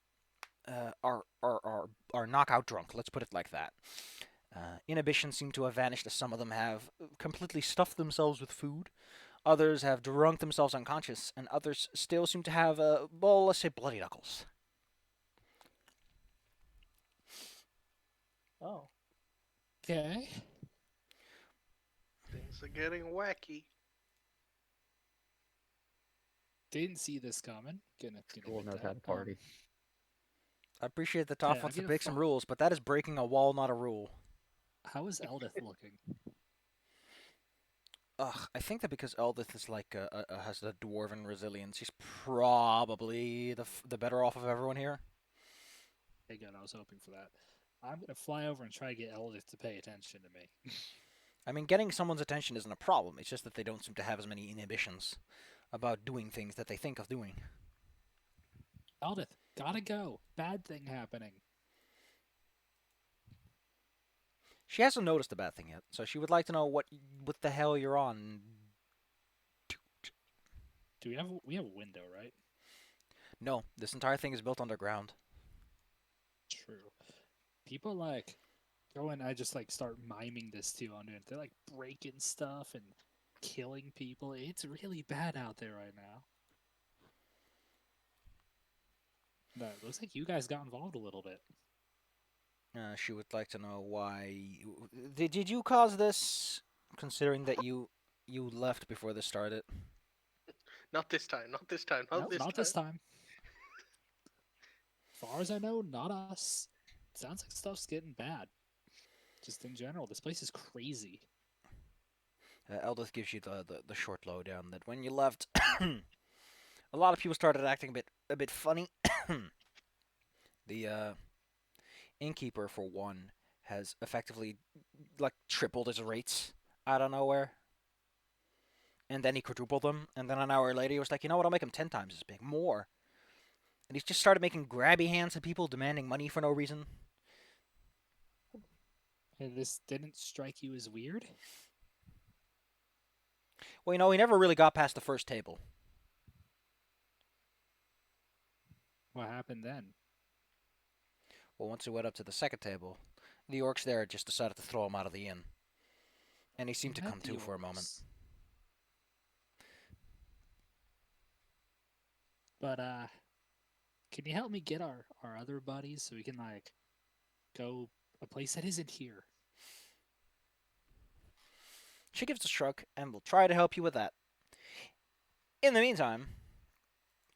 [SPEAKER 1] are knockout drunk. Let's put it like that. Inhibitions seem to have vanished, as some of them have completely stuffed themselves with food. Others have drunk themselves unconscious, and others still seem to have, well, let's say bloody knuckles.
[SPEAKER 2] Oh.
[SPEAKER 4] Okay.
[SPEAKER 5] Things are getting wacky.
[SPEAKER 4] Didn't see this coming. Gonna
[SPEAKER 3] School
[SPEAKER 4] admit
[SPEAKER 3] knows
[SPEAKER 4] that.
[SPEAKER 3] how to party.
[SPEAKER 1] I appreciate the top
[SPEAKER 4] I
[SPEAKER 1] wants to
[SPEAKER 4] get a
[SPEAKER 1] break some
[SPEAKER 4] fu-
[SPEAKER 1] rules, but that is breaking a wall, not a rule.
[SPEAKER 4] How is Eldith looking?
[SPEAKER 1] Ugh, I think that because Eldith is like has the dwarven resilience, he's probably the better off of everyone here.
[SPEAKER 4] Hey, good. I was hoping for that. I'm gonna fly over and try to get Eldith to pay attention to me.
[SPEAKER 1] I mean, getting someone's attention isn't a problem. It's just that they don't seem to have as many inhibitions about doing things that they think of doing.
[SPEAKER 4] Eldith, gotta go. Bad thing happening.
[SPEAKER 1] She hasn't noticed the bad thing yet, so she would like to know what the hell you're on.
[SPEAKER 4] Do we have a window, right?
[SPEAKER 1] No, this entire thing is built underground.
[SPEAKER 4] True. People like go and I just like start miming this too on it. They're like breaking stuff and killing people. It's really bad out there right now. But it looks like you guys got involved a little bit.
[SPEAKER 1] She would like to know why. Did you cause this? Considering that you left before this started.
[SPEAKER 5] Not this time. Not this time.
[SPEAKER 4] Nope, not this time. Far as I know, not us. Sounds like stuff's getting bad. Just in general, this place is crazy.
[SPEAKER 1] Eldith gives you the short lowdown that when you left, a lot of people started acting a bit funny. The innkeeper, for one, has effectively like tripled his rates out of nowhere, and then he quadrupled them, and then an hour later he was like, you know what, I'll make him 10 times as big, more. And he's just started making grabby hands at people, demanding money for no reason.
[SPEAKER 4] And this didn't strike you as weird?
[SPEAKER 1] Well, you know, he never really got past the first table.
[SPEAKER 4] What happened then?
[SPEAKER 1] Well, once he went up to the second table, the orcs there just decided to throw him out of the inn. And he seemed to
[SPEAKER 4] Not
[SPEAKER 1] come
[SPEAKER 4] the
[SPEAKER 1] to for a moment.
[SPEAKER 4] orcs. But can you help me get our other buddies so we can like go a place that isn't here?
[SPEAKER 1] She gives a shrug and will try to help you with that. In the meantime,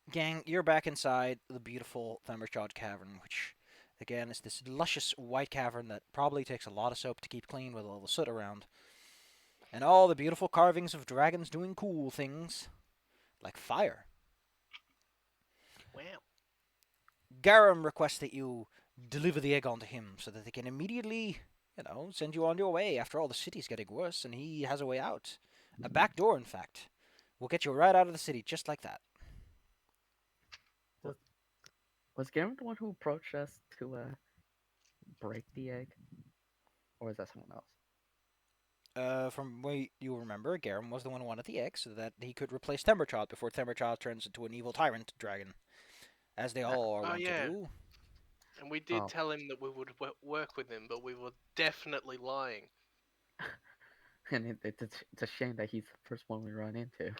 [SPEAKER 1] gang, you're back inside the beautiful Thundershot Cavern, which, again, is this luscious white cavern that probably takes a lot of soap to keep clean with all the soot around. And all the beautiful carvings of dragons doing cool things, like fire.
[SPEAKER 5] Wow.
[SPEAKER 1] Garum requests that you deliver the egg onto him so that they can immediately, send you on your way after all the city's getting worse and he has a way out. A back door, in fact. We'll get you right out of the city just like that.
[SPEAKER 3] Was Garen the one who approached us to break the egg, or is that someone else?
[SPEAKER 1] From what you remember, Garum was the one who wanted the egg so that he could replace Timberchild before Timberchild turns into an evil tyrant dragon. As they all are
[SPEAKER 5] Oh,
[SPEAKER 1] wont
[SPEAKER 5] yeah.
[SPEAKER 1] to do.
[SPEAKER 5] And we did
[SPEAKER 3] Oh.
[SPEAKER 5] tell him that we would work with him, but we were definitely lying.
[SPEAKER 3] And it's a shame that he's the first one we run into.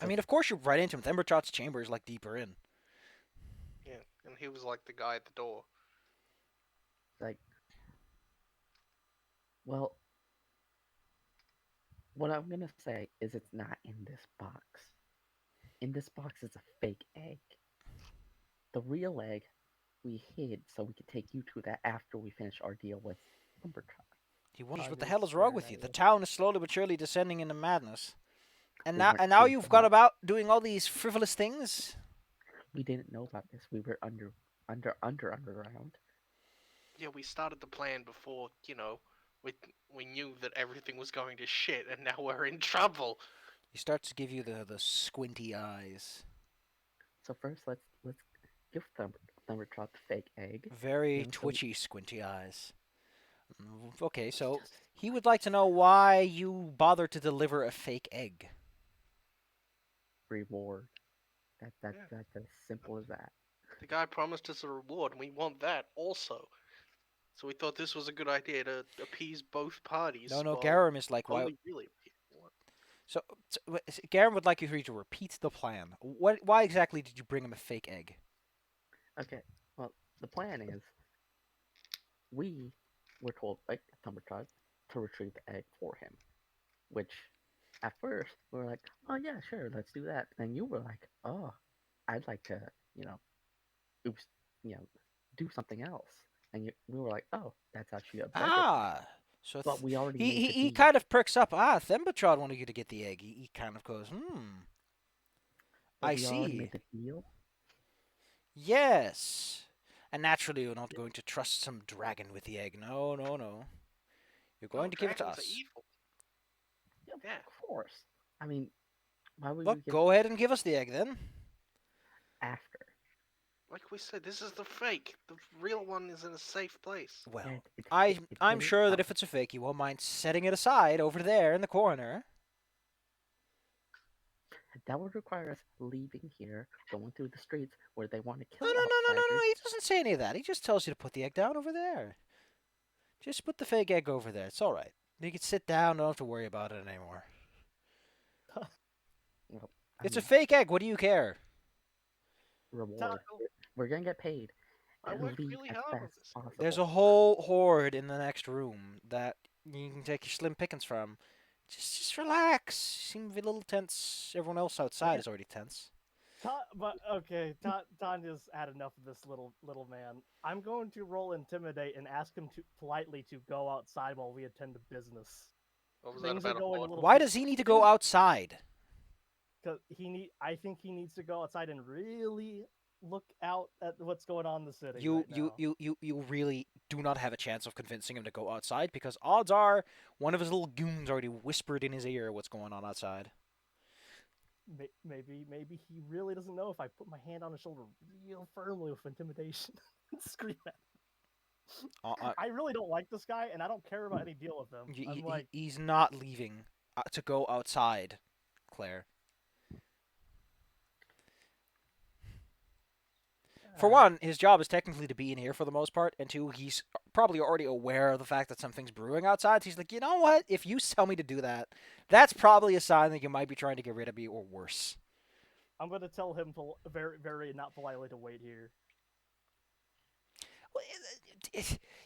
[SPEAKER 1] I mean, of course you run into him. Timberchild's chamber is like deeper in.
[SPEAKER 5] Yeah, and he was like the guy at the door.
[SPEAKER 3] Like, well, what I'm gonna say is it's not in this box. In this box is a fake egg. The real egg we hid so we could take you to that after we finish our deal with Lumbertron.
[SPEAKER 1] He wonders
[SPEAKER 2] I
[SPEAKER 1] what the
[SPEAKER 2] just
[SPEAKER 1] hell is wrong
[SPEAKER 2] stared
[SPEAKER 1] with
[SPEAKER 2] at
[SPEAKER 1] you. The
[SPEAKER 2] you.
[SPEAKER 1] town is slowly but surely descending into madness. And
[SPEAKER 3] We
[SPEAKER 1] now,
[SPEAKER 3] weren't
[SPEAKER 1] and now
[SPEAKER 3] here
[SPEAKER 1] you've
[SPEAKER 3] for
[SPEAKER 1] gone
[SPEAKER 3] that.
[SPEAKER 1] about doing all these frivolous things.
[SPEAKER 3] We didn't know about this. We were underground.
[SPEAKER 5] Yeah, we started the plan before, we knew that everything was going to shit, and now we're in trouble.
[SPEAKER 1] He starts to give you the squinty eyes.
[SPEAKER 3] So first, let's give Thundertrot the fake egg.
[SPEAKER 1] Very
[SPEAKER 3] Yeah, so-
[SPEAKER 1] twitchy, squinty eyes. Okay, so he would like to know why you bothered to deliver a fake egg.
[SPEAKER 3] Reward. That's
[SPEAKER 5] Yeah.
[SPEAKER 3] as simple as that.
[SPEAKER 5] The guy promised us a reward, and we want that also. So we thought this was a good idea to appease both parties.
[SPEAKER 1] No,
[SPEAKER 5] while
[SPEAKER 1] Garum is like, why?
[SPEAKER 5] only really appeasing one.
[SPEAKER 1] So, Garum would like you to repeat the plan. Why exactly did you bring him a fake egg?
[SPEAKER 3] Okay. Well, the plan is we were told by Thundertrot to retrieve the egg for him, which at first we were like, oh yeah, sure, let's do that. And you were like, oh, I'd like to, do, do something else. And we were like, oh, that's actually a better plan.
[SPEAKER 1] So
[SPEAKER 3] But we already
[SPEAKER 1] he
[SPEAKER 3] made the
[SPEAKER 1] he
[SPEAKER 3] deal.
[SPEAKER 1] kind of perks up. Thembertrod wanted you to get the egg. He kind of goes,
[SPEAKER 3] But
[SPEAKER 1] I
[SPEAKER 3] we already
[SPEAKER 1] see.
[SPEAKER 3] made the deal.
[SPEAKER 1] Yes. And naturally, you're not going to trust some dragon with the egg. No, no, no. You're going
[SPEAKER 5] No,
[SPEAKER 1] to give it to
[SPEAKER 5] dragons are
[SPEAKER 1] us.
[SPEAKER 5] evil.
[SPEAKER 3] Yeah,
[SPEAKER 5] Yeah.
[SPEAKER 3] of course. I mean, why would we
[SPEAKER 1] Look,
[SPEAKER 3] give
[SPEAKER 1] go ahead and give us the egg then.
[SPEAKER 3] after?
[SPEAKER 5] Like we said, this is the fake. The real one is in a safe place.
[SPEAKER 1] Well,
[SPEAKER 3] And it's
[SPEAKER 1] I'm
[SPEAKER 3] hidden
[SPEAKER 1] sure that
[SPEAKER 3] out.
[SPEAKER 1] if it's a fake, you won't mind setting it aside over there in the corner.
[SPEAKER 3] That would require us leaving here, going through the streets where they want to
[SPEAKER 1] No,
[SPEAKER 3] kill
[SPEAKER 1] no, no, no, no, no.
[SPEAKER 3] outsiders.
[SPEAKER 1] He doesn't say any of that. He just tells you to put the egg down over there. Just put the fake egg over there. It's all right. You can sit down. Don't have to worry about it anymore.
[SPEAKER 3] Well,
[SPEAKER 1] It's a
[SPEAKER 3] mean,
[SPEAKER 1] fake egg. What do you care?
[SPEAKER 3] reward.
[SPEAKER 2] Taco,
[SPEAKER 3] We're gonna get paid.
[SPEAKER 5] I
[SPEAKER 3] and
[SPEAKER 5] worked
[SPEAKER 3] leave
[SPEAKER 5] really
[SPEAKER 3] as
[SPEAKER 5] hard on
[SPEAKER 3] fast
[SPEAKER 5] this.
[SPEAKER 3] as possible.
[SPEAKER 1] There's a whole horde in the next room that you can take your slim pickings from. Just relax. You seem to be a little tense. Everyone else outside is already tense.
[SPEAKER 2] But okay, Tanya's had enough of this little man. I'm going to roll intimidate and ask him to politely to go outside while we attend to business.
[SPEAKER 5] What was that
[SPEAKER 2] Things are
[SPEAKER 5] about a
[SPEAKER 2] going a
[SPEAKER 5] horde?
[SPEAKER 2] little.
[SPEAKER 1] Why does he need to go outside?
[SPEAKER 2] Because I think he needs to go outside and really look out at what's going on in the city.
[SPEAKER 1] You
[SPEAKER 2] right now.
[SPEAKER 1] you really do not have a chance of convincing him to go outside because odds are one of his little goons already whispered in his ear what's going on outside.
[SPEAKER 2] Maybe he really doesn't know if I put my hand on his shoulder real firmly with intimidation and scream at him. I really don't like this guy, and I don't care about any deal with him. I'm like,
[SPEAKER 1] He's not leaving to go outside, Claire. For one, his job is technically to be in here for the most part, and two, he's probably already aware of the fact that something's brewing outside. So he's like, you know what? If you tell me to do that, that's probably a sign that you might be trying to get rid of me or worse.
[SPEAKER 2] I'm gonna tell him very, very not politely to wait here.
[SPEAKER 1] Well,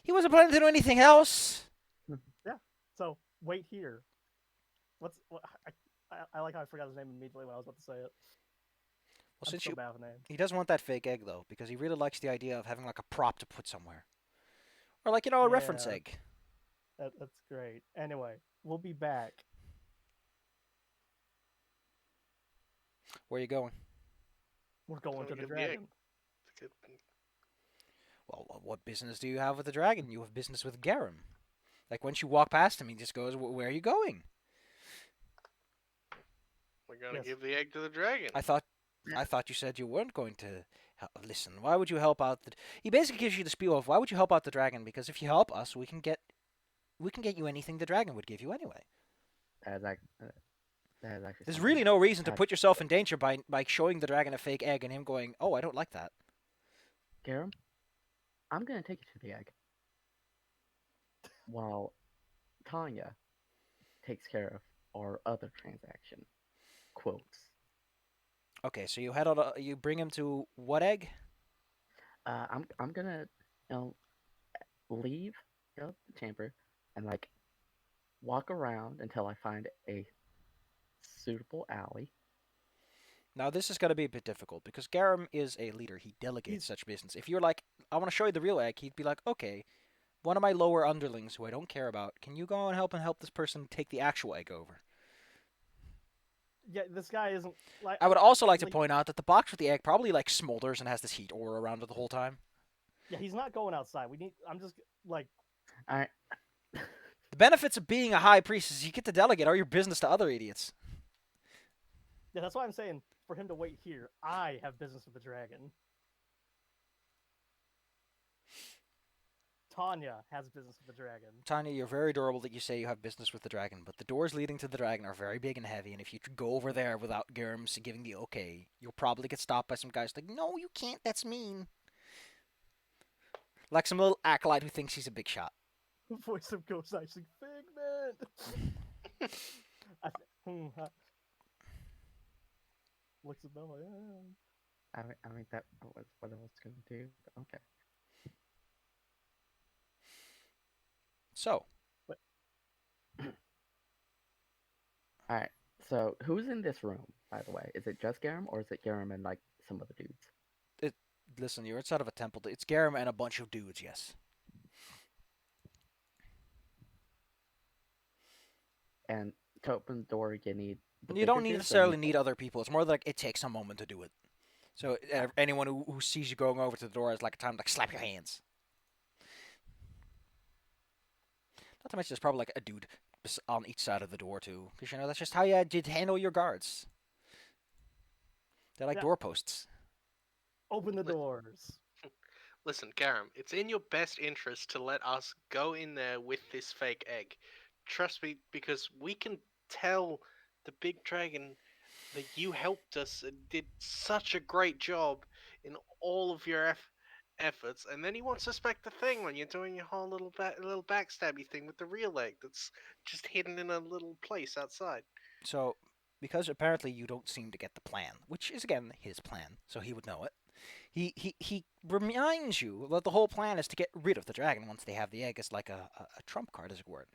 [SPEAKER 1] he wasn't planning to do anything else.
[SPEAKER 2] Yeah. So wait here. What? I like how I forgot his name immediately when I was about to say it.
[SPEAKER 1] Well,
[SPEAKER 2] I'm
[SPEAKER 1] since
[SPEAKER 2] so
[SPEAKER 1] you,
[SPEAKER 2] bad with names.
[SPEAKER 1] he doesn't want that fake egg though, because he really likes the idea of having like a prop to put somewhere, or like a reference
[SPEAKER 2] Yeah.
[SPEAKER 1] egg.
[SPEAKER 2] That's great. Anyway, we'll be back.
[SPEAKER 1] Where are you going?
[SPEAKER 2] We're going
[SPEAKER 5] Gonna
[SPEAKER 2] to the
[SPEAKER 5] get the egg.
[SPEAKER 2] dragon.
[SPEAKER 1] Well, what business do you have with the dragon? You have business with Garum. Like once you walk past him, he just goes, "Where are you going?"
[SPEAKER 5] We're gonna
[SPEAKER 2] Yes.
[SPEAKER 5] give the egg to the dragon.
[SPEAKER 1] I thought you said you weren't going to listen. Why would you help out? He basically gives you the spiel of why would you help out the dragon? Because if you help us, we can get you anything the dragon would give you anyway.
[SPEAKER 3] That is actually
[SPEAKER 1] There's
[SPEAKER 3] something
[SPEAKER 1] really no reason to
[SPEAKER 3] that
[SPEAKER 1] put yourself in danger by showing the dragon a fake egg and him going, "Oh, I don't like that."
[SPEAKER 3] Garum, I'm gonna take you to the egg. While Tanya takes care of our other transaction. Quotes.
[SPEAKER 1] Okay, so you you bring him to what egg?
[SPEAKER 3] I'm gonna leave the chamber and like walk around until I find a suitable alley.
[SPEAKER 1] Now this is going to be a bit difficult because Garum is a leader. He delegates
[SPEAKER 2] He's-
[SPEAKER 1] such business. If you're like, "I want to show you the real egg," he'd be like, "Okay, one of my lower underlings who I don't care about, can you go and help this person take the actual egg over?"
[SPEAKER 2] Yeah, this guy isn't like.
[SPEAKER 1] I would also like to point out that the box with the egg probably like smolders and has this heat aura around it the whole time.
[SPEAKER 2] Yeah, he's not going outside. I'm just like.
[SPEAKER 3] I
[SPEAKER 1] The benefits of being a high priest is you get to delegate all your business to other idiots.
[SPEAKER 2] Yeah, that's why I'm saying for him to wait here. I have business with the dragon. Tanya has business with the dragon.
[SPEAKER 1] Tanya, you're very adorable that you say you have business with the dragon, but the doors leading to the dragon are very big and heavy, and if you go over there without Germs giving the okay, you'll probably get stopped by some guys like, "No, you can't, that's mean." Like some little acolyte who thinks he's a big shot.
[SPEAKER 2] Voice of Ghost Icing Figment. Looks at Bella. Yeah.
[SPEAKER 3] I think that was what I was gonna do. Okay.
[SPEAKER 1] So,
[SPEAKER 3] All right. So who's in this room, by the way? Is it just Garum, or is it Garum and like some other dudes?
[SPEAKER 1] listen, you're inside of a temple. It's Garum and a bunch of dudes, yes.
[SPEAKER 3] And to open the door, you need. The
[SPEAKER 1] You don't
[SPEAKER 3] bigger dudes, or
[SPEAKER 1] necessarily
[SPEAKER 3] you-
[SPEAKER 1] need other people. It's more like it takes a moment to do it. So anyone who sees you going over to the door has like a time to like, slap your hands. Not to mention there's probably like a dude on each side of the door too, because that's just how you did handle your guards. They're like
[SPEAKER 2] Yeah.
[SPEAKER 1] doorposts.
[SPEAKER 2] Open the
[SPEAKER 5] Li-
[SPEAKER 2] doors.
[SPEAKER 5] Listen, Garum, it's in your best interest to let us go in there with this fake egg. Trust me, because we can tell the big dragon that you helped us and did such a great job in all of your efforts, and then he won't suspect a thing when you're doing your whole little backstabby thing with the real egg that's just hidden in a little place outside.
[SPEAKER 1] So, because apparently you don't seem to get the plan, which is again his plan, so he would know it. He reminds you that the whole plan is to get rid of the dragon once they have the egg as like a trump card, as it were.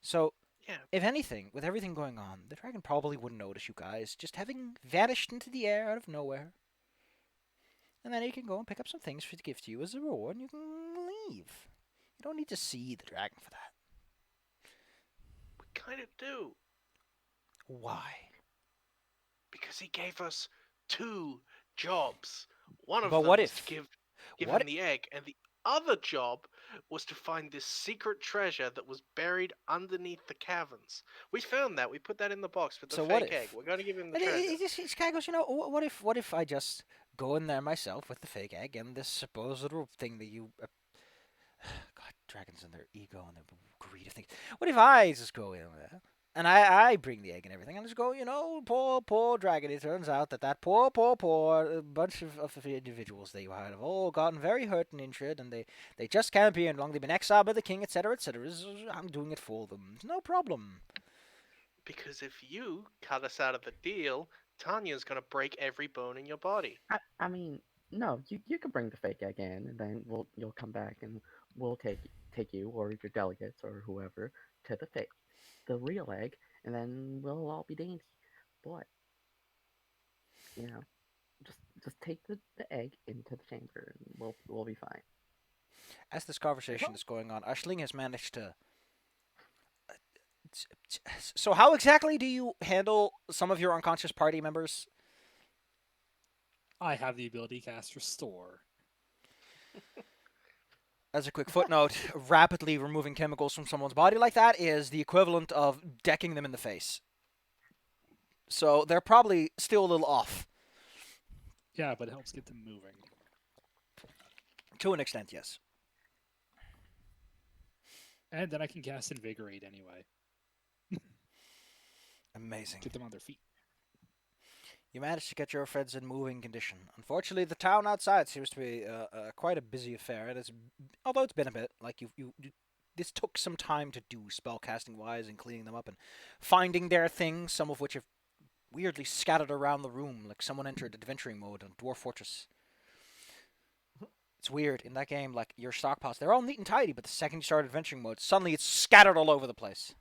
[SPEAKER 1] So,
[SPEAKER 5] Yeah,
[SPEAKER 1] if anything, with everything going on, the dragon probably wouldn't notice you guys just having vanished into the air out of nowhere. And then you can go and pick up some things to give to you as a reward, and you can leave. You don't need to see the dragon for that.
[SPEAKER 5] we kind of do.
[SPEAKER 1] Why?
[SPEAKER 5] Because he gave us 2 jobs. One of
[SPEAKER 1] But
[SPEAKER 5] them
[SPEAKER 1] what
[SPEAKER 5] was
[SPEAKER 1] if-
[SPEAKER 5] to give
[SPEAKER 1] what
[SPEAKER 5] him the egg, and the other job was to find this secret treasure that was buried underneath the caverns. We found that. We put that in the box with the
[SPEAKER 1] So what
[SPEAKER 5] fake
[SPEAKER 1] if-
[SPEAKER 5] egg. We're going to give him the
[SPEAKER 1] And
[SPEAKER 5] treasure.
[SPEAKER 1] he just kind of goes, what if I just go in there myself with the fake egg and this supposed little thing that you... God, dragons and their ego and their greed of things. What if I just go in there and I bring the egg and everything and just go, poor dragon. It turns out that poor bunch of individuals that you had have all gotten very hurt and injured and they just can't be any longer. They've been exiled by the king, etc., etc. I'm doing it for them. No problem.
[SPEAKER 5] Because if you cut us out of the deal, Tanya's gonna break every bone in your body.
[SPEAKER 3] I mean, no, you can bring the fake egg in, and then you'll come back, and we'll take you or your delegates or whoever to the real egg, and then we'll all be dainty. But you know, just take the egg into the chamber, and we'll be fine.
[SPEAKER 1] As this conversation is going on, Ashling has managed to. So, how exactly do you handle some of your unconscious party members?
[SPEAKER 4] I have the ability to cast Restore.
[SPEAKER 1] As a quick footnote, rapidly removing chemicals from someone's body like that is the equivalent of decking them in the face. So they're probably still a little off.
[SPEAKER 4] Yeah, but it helps get them moving.
[SPEAKER 1] To an extent, yes.
[SPEAKER 4] And then I can cast Invigorate anyway.
[SPEAKER 1] Amazing.
[SPEAKER 4] Get them on their feet.
[SPEAKER 1] You managed to get your friends in moving condition. Unfortunately, the town outside seems to be quite a busy affair. Although it's been a bit, like this took some time to do spellcasting wise and cleaning them up and finding their things, some of which have weirdly scattered around the room, like someone entered adventuring mode on Dwarf Fortress. It's weird in that game, like your stockpiles, they're all neat and tidy, but the second you start adventuring mode, suddenly it's scattered all over the place.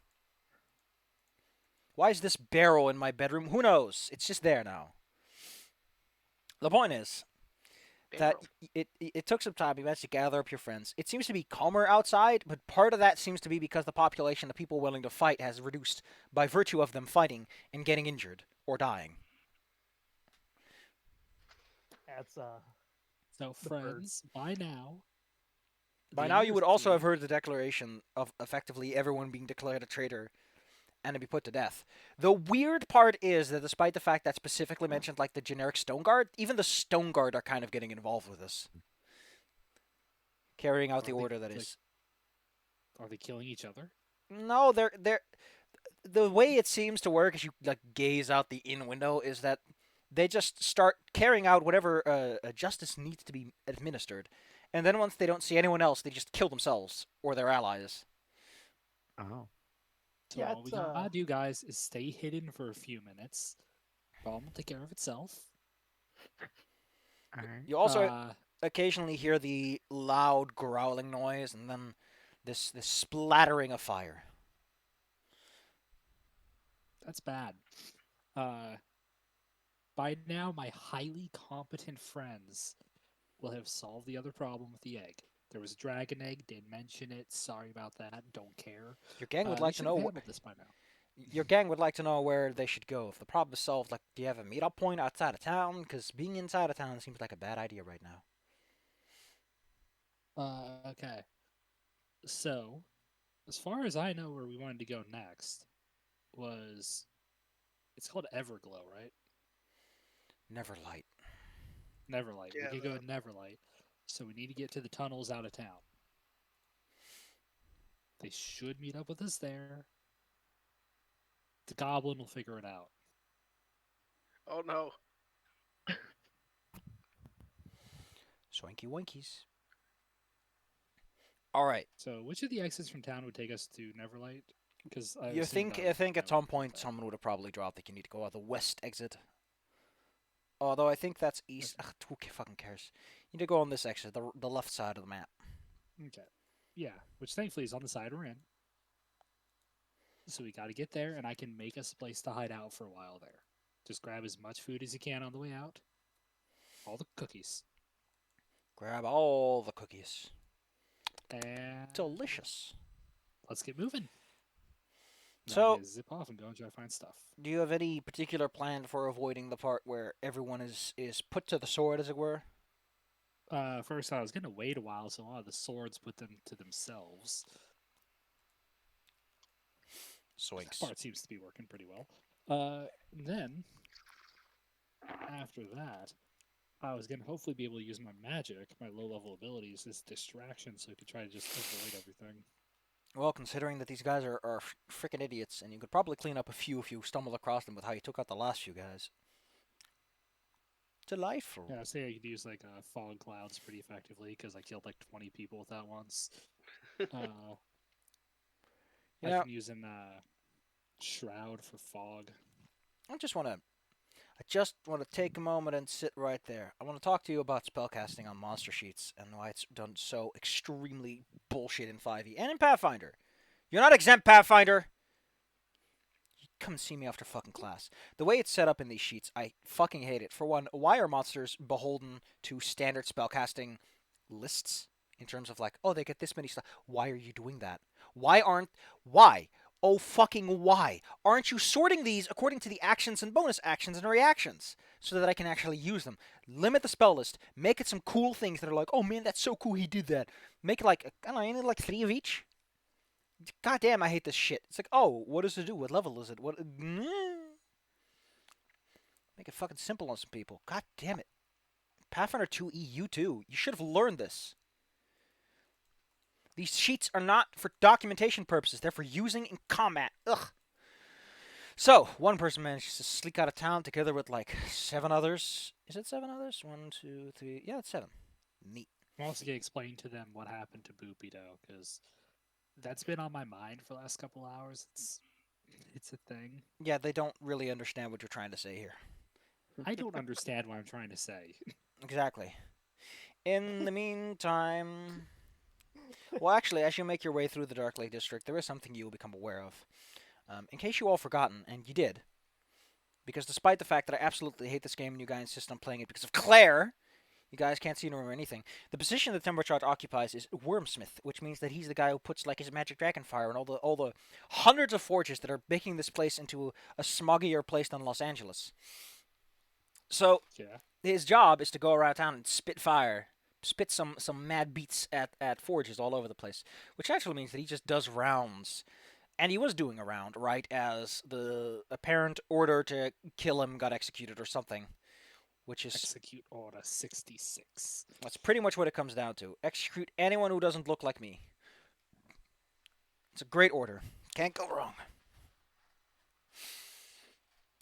[SPEAKER 1] Why is this barrel in my bedroom? Who knows? It's just there now. The point is that
[SPEAKER 5] Barrel.
[SPEAKER 1] it took some time. You managed to gather up your friends. It seems to be calmer outside, but part of that seems to be because the population of people willing to fight has reduced by virtue of them fighting and getting injured or dying.
[SPEAKER 2] That's
[SPEAKER 4] So,
[SPEAKER 2] The bird.
[SPEAKER 4] friends, by now.
[SPEAKER 1] By
[SPEAKER 4] the
[SPEAKER 1] now, you would also have
[SPEAKER 4] industry-
[SPEAKER 1] heard the declaration of effectively everyone being declared a traitor and to be put to death. The weird part is that despite the fact that specifically mentioned like the generic Stone Guard, even the Stone Guard are kind of getting involved with this. Carrying out
[SPEAKER 4] Are
[SPEAKER 1] the
[SPEAKER 4] they,
[SPEAKER 1] order that
[SPEAKER 4] like-
[SPEAKER 1] is.
[SPEAKER 4] Are they killing each other?
[SPEAKER 1] No, they're the way it seems to work as you like gaze out the inn window is that they just start carrying out whatever justice needs to be administered, and then once they don't see anyone else, they just kill themselves or their allies.
[SPEAKER 3] Oh,
[SPEAKER 4] So
[SPEAKER 2] Yeah,
[SPEAKER 4] all we
[SPEAKER 2] it's,
[SPEAKER 4] gotta do, guys, is stay hidden for a few minutes. Problem will take care of itself.
[SPEAKER 3] all right.
[SPEAKER 1] You also
[SPEAKER 4] Uh,
[SPEAKER 1] occasionally hear the loud growling noise, and then this splattering of fire.
[SPEAKER 4] that's bad. By now, my highly competent friends will have solved the other problem with the egg. There was a dragon egg. Didn't mention it. Sorry about that. Don't care.
[SPEAKER 1] Your gang would
[SPEAKER 4] They
[SPEAKER 1] like to
[SPEAKER 4] should
[SPEAKER 1] know.
[SPEAKER 4] have handled this by now.
[SPEAKER 1] Your gang would like to know where they should go if the problem is solved. Like, do you have a meetup point outside of town? Because being inside of town seems like a bad idea right now.
[SPEAKER 4] Okay. So, as far as I know, where we wanted to go next was, it's called Everglow, right?
[SPEAKER 1] Neverlight.
[SPEAKER 4] Neverlight.
[SPEAKER 5] Yeah,
[SPEAKER 4] We could go to Neverlight. So we need to get to the tunnels out of town. They should meet up with us there. The goblin will figure it out.
[SPEAKER 5] Oh no.
[SPEAKER 1] Swanky winkies. All right.
[SPEAKER 4] So, which of the exits from town would take us to Neverlight? Because
[SPEAKER 1] I think at some point someone would have probably dropped that you need to go out the west exit. Although I think that's east. Ugh, who fucking cares? You need to go on this exit, the left side of the map.
[SPEAKER 4] Okay. Yeah, which thankfully is on the side we're in. So we got to get there, and I can make us a place to hide out for a while there. Just grab as much food as you can on the way out. All the cookies.
[SPEAKER 1] Grab all the cookies.
[SPEAKER 4] And
[SPEAKER 1] Delicious.
[SPEAKER 4] let's get moving.
[SPEAKER 1] So-
[SPEAKER 4] Now, zip off and go and try to find stuff.
[SPEAKER 1] Do you have any particular plan for avoiding the part where everyone is put to the sword, as it were?
[SPEAKER 4] First, I was going to wait a while, so a lot of the swords put them to themselves. That
[SPEAKER 1] Swinks.
[SPEAKER 4] part seems to be working pretty well. Then, after that, I was going to hopefully be able to use my magic, my low-level abilities, as distraction, so I could try to just avoid everything.
[SPEAKER 1] Well, considering that these guys are freaking idiots, and you could probably clean up a few if you stumbled across them with how you took out the last few guys. Delightful.
[SPEAKER 4] Yeah, I say I could use like fog clouds pretty effectively because I killed like 20 people with that once. I
[SPEAKER 1] Yeah.
[SPEAKER 4] can use an shroud for fog.
[SPEAKER 1] I just want to I just want to take a moment and sit right there. I want to talk to you about spellcasting on monster sheets and why it's done so extremely bullshit in 5e and in Pathfinder. You're not exempt, Pathfinder! Come and see me after fucking class. The way it's set up in these sheets, I fucking hate it. For one, why are monsters beholden to standard spellcasting lists? In terms of like, oh, they get this many stuff. Why are you doing that? Why? Oh, fucking why? Aren't you sorting these according to the actions and bonus actions and reactions so that I can actually use them? Limit the spell list. Make it some cool things that are like, oh man, that's so cool he did that. Make it like, I don't know, you need like 3 of each? God damn, I hate this shit. It's like, oh, what does it do? What level is it? What? Make it fucking simple on some people. God damn it. Pathfinder 2E, you too. You should have learned this. These sheets are not for documentation purposes. They're for using in combat. Ugh. So, one person manages to sneak out of town together with like 7 others. Is it 7 others? 1, 2, 3. Yeah, it's 7. Neat.
[SPEAKER 4] Once again, explain to them what happened to Boopy though, because that's been on my mind for the last couple hours. It's a thing.
[SPEAKER 1] Yeah, they don't really understand what you're trying to say here.
[SPEAKER 4] I don't understand what I'm trying to say.
[SPEAKER 1] Exactly. In the meantime... Well, actually, as you make your way through the Dark Lake District, there is something you will become aware of. In case you all forgotten, and you did, because despite the fact that I absolutely hate this game and you guys insist on playing it because of Claire, you guys can't see nor remember anything. The position that Timbercharge occupies is Wormsmith, which means that he's the guy who puts like his magic dragon fire and all the hundreds of forges that are making this place into a smoggier place than Los Angeles. So
[SPEAKER 4] Yeah.
[SPEAKER 1] his job is to go around town and spit fire, spit some mad beats at forges all over the place, which actually means that he just does rounds. And he was doing a round right as the apparent order to kill him got executed or something, which is
[SPEAKER 4] Execute Order 66.
[SPEAKER 1] that's pretty much what it comes down to. Execute anyone who doesn't look like me. It's a great order. Can't go wrong.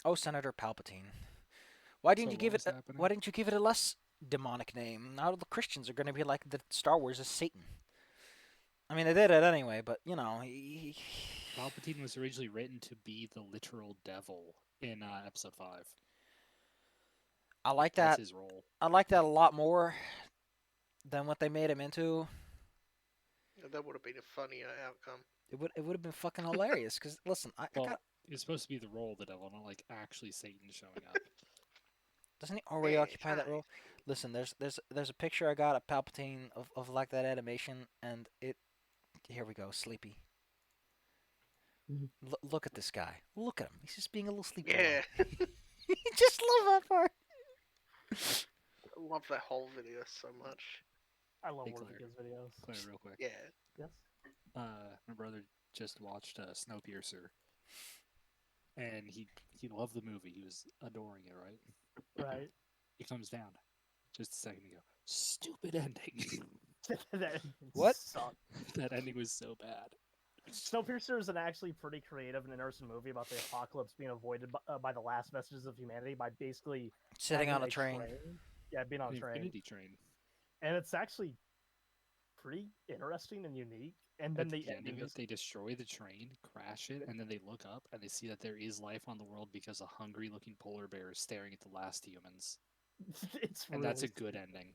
[SPEAKER 1] Oh, Senator Palpatine. Why didn't
[SPEAKER 4] So
[SPEAKER 1] you give
[SPEAKER 4] what
[SPEAKER 1] it?
[SPEAKER 4] was happening?
[SPEAKER 1] Why didn't you give it a less demonic name? Now the Christians are going to be like the Star Wars is Satan. I mean, they did it anyway, but you know,
[SPEAKER 4] Palpatine was originally written to be the literal devil in Episode 5.
[SPEAKER 1] I like
[SPEAKER 4] That's
[SPEAKER 1] that.
[SPEAKER 4] his role.
[SPEAKER 1] I like that a lot more than what they made him into.
[SPEAKER 5] That would have been a funnier outcome.
[SPEAKER 1] It would have been fucking hilarious. Because listen, I
[SPEAKER 4] Well,
[SPEAKER 1] got,
[SPEAKER 4] it's supposed to be the role of the devil, not like actually Satan showing up.
[SPEAKER 1] doesn't he already
[SPEAKER 5] Yeah,
[SPEAKER 1] occupy that
[SPEAKER 5] try.
[SPEAKER 1] role? Listen, there's a picture I got of Palpatine of like that animation, and it. Here we go, sleepy.
[SPEAKER 3] Mhm.
[SPEAKER 1] Look at this guy. Look at him. He's just being a little sleepy.
[SPEAKER 5] Yeah,
[SPEAKER 1] Just love that part.
[SPEAKER 5] I love that whole video so much.
[SPEAKER 2] I love
[SPEAKER 4] Hey,
[SPEAKER 2] Warwick's videos.
[SPEAKER 4] Claire, real quick.
[SPEAKER 5] Yeah.
[SPEAKER 2] Yes.
[SPEAKER 4] My brother just watched Snowpiercer, and he loved the movie. He was adoring it, right?
[SPEAKER 2] Right.
[SPEAKER 4] He comes down just a second ago. Stupid ending.
[SPEAKER 2] That
[SPEAKER 1] What?
[SPEAKER 2] sucked.
[SPEAKER 4] That ending was so bad.
[SPEAKER 2] Snowpiercer is an actually pretty creative and interesting movie about the apocalypse being avoided by the last vestiges of humanity by basically
[SPEAKER 1] Sitting
[SPEAKER 2] having
[SPEAKER 1] on a train.
[SPEAKER 2] Yeah, being on
[SPEAKER 4] An
[SPEAKER 2] a train.
[SPEAKER 4] Infinity Train.
[SPEAKER 2] And it's actually pretty interesting and unique. And then
[SPEAKER 4] At
[SPEAKER 2] the
[SPEAKER 4] the end
[SPEAKER 2] ending
[SPEAKER 4] of it,
[SPEAKER 2] is
[SPEAKER 4] they destroy the train, crash it, and then they look up and they see that there is life on the world because a hungry-looking polar bear is staring at the last humans.
[SPEAKER 2] it's
[SPEAKER 4] And
[SPEAKER 2] really,
[SPEAKER 4] that's a good ending.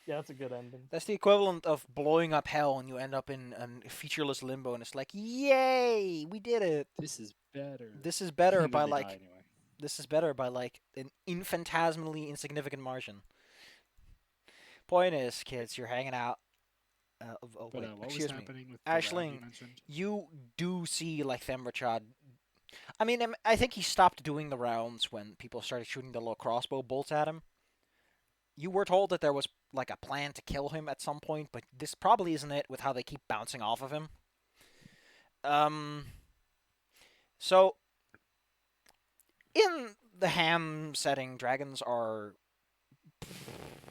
[SPEAKER 2] yeah, that's a good ending.
[SPEAKER 1] That's the equivalent of blowing up hell and you end up in a featureless limbo and it's like, yay, we did it.
[SPEAKER 4] This is better.
[SPEAKER 1] This is better
[SPEAKER 4] And then
[SPEAKER 1] by
[SPEAKER 4] they
[SPEAKER 1] like
[SPEAKER 4] die anyway.
[SPEAKER 1] this is better by like an infinitesimally insignificant margin. Point is, kids, you're hanging out.
[SPEAKER 4] But
[SPEAKER 1] Wait,
[SPEAKER 4] what was
[SPEAKER 1] excuse me.
[SPEAKER 4] happening with the round
[SPEAKER 1] Aisling,
[SPEAKER 4] you mentioned?
[SPEAKER 1] You do see like Themrachad. I mean, I think he stopped doing the rounds when people started shooting the little crossbow bolts at him. You were told that there was like a plan to kill him at some point, but this probably isn't it with how they keep bouncing off of him. So in the ham setting, dragons are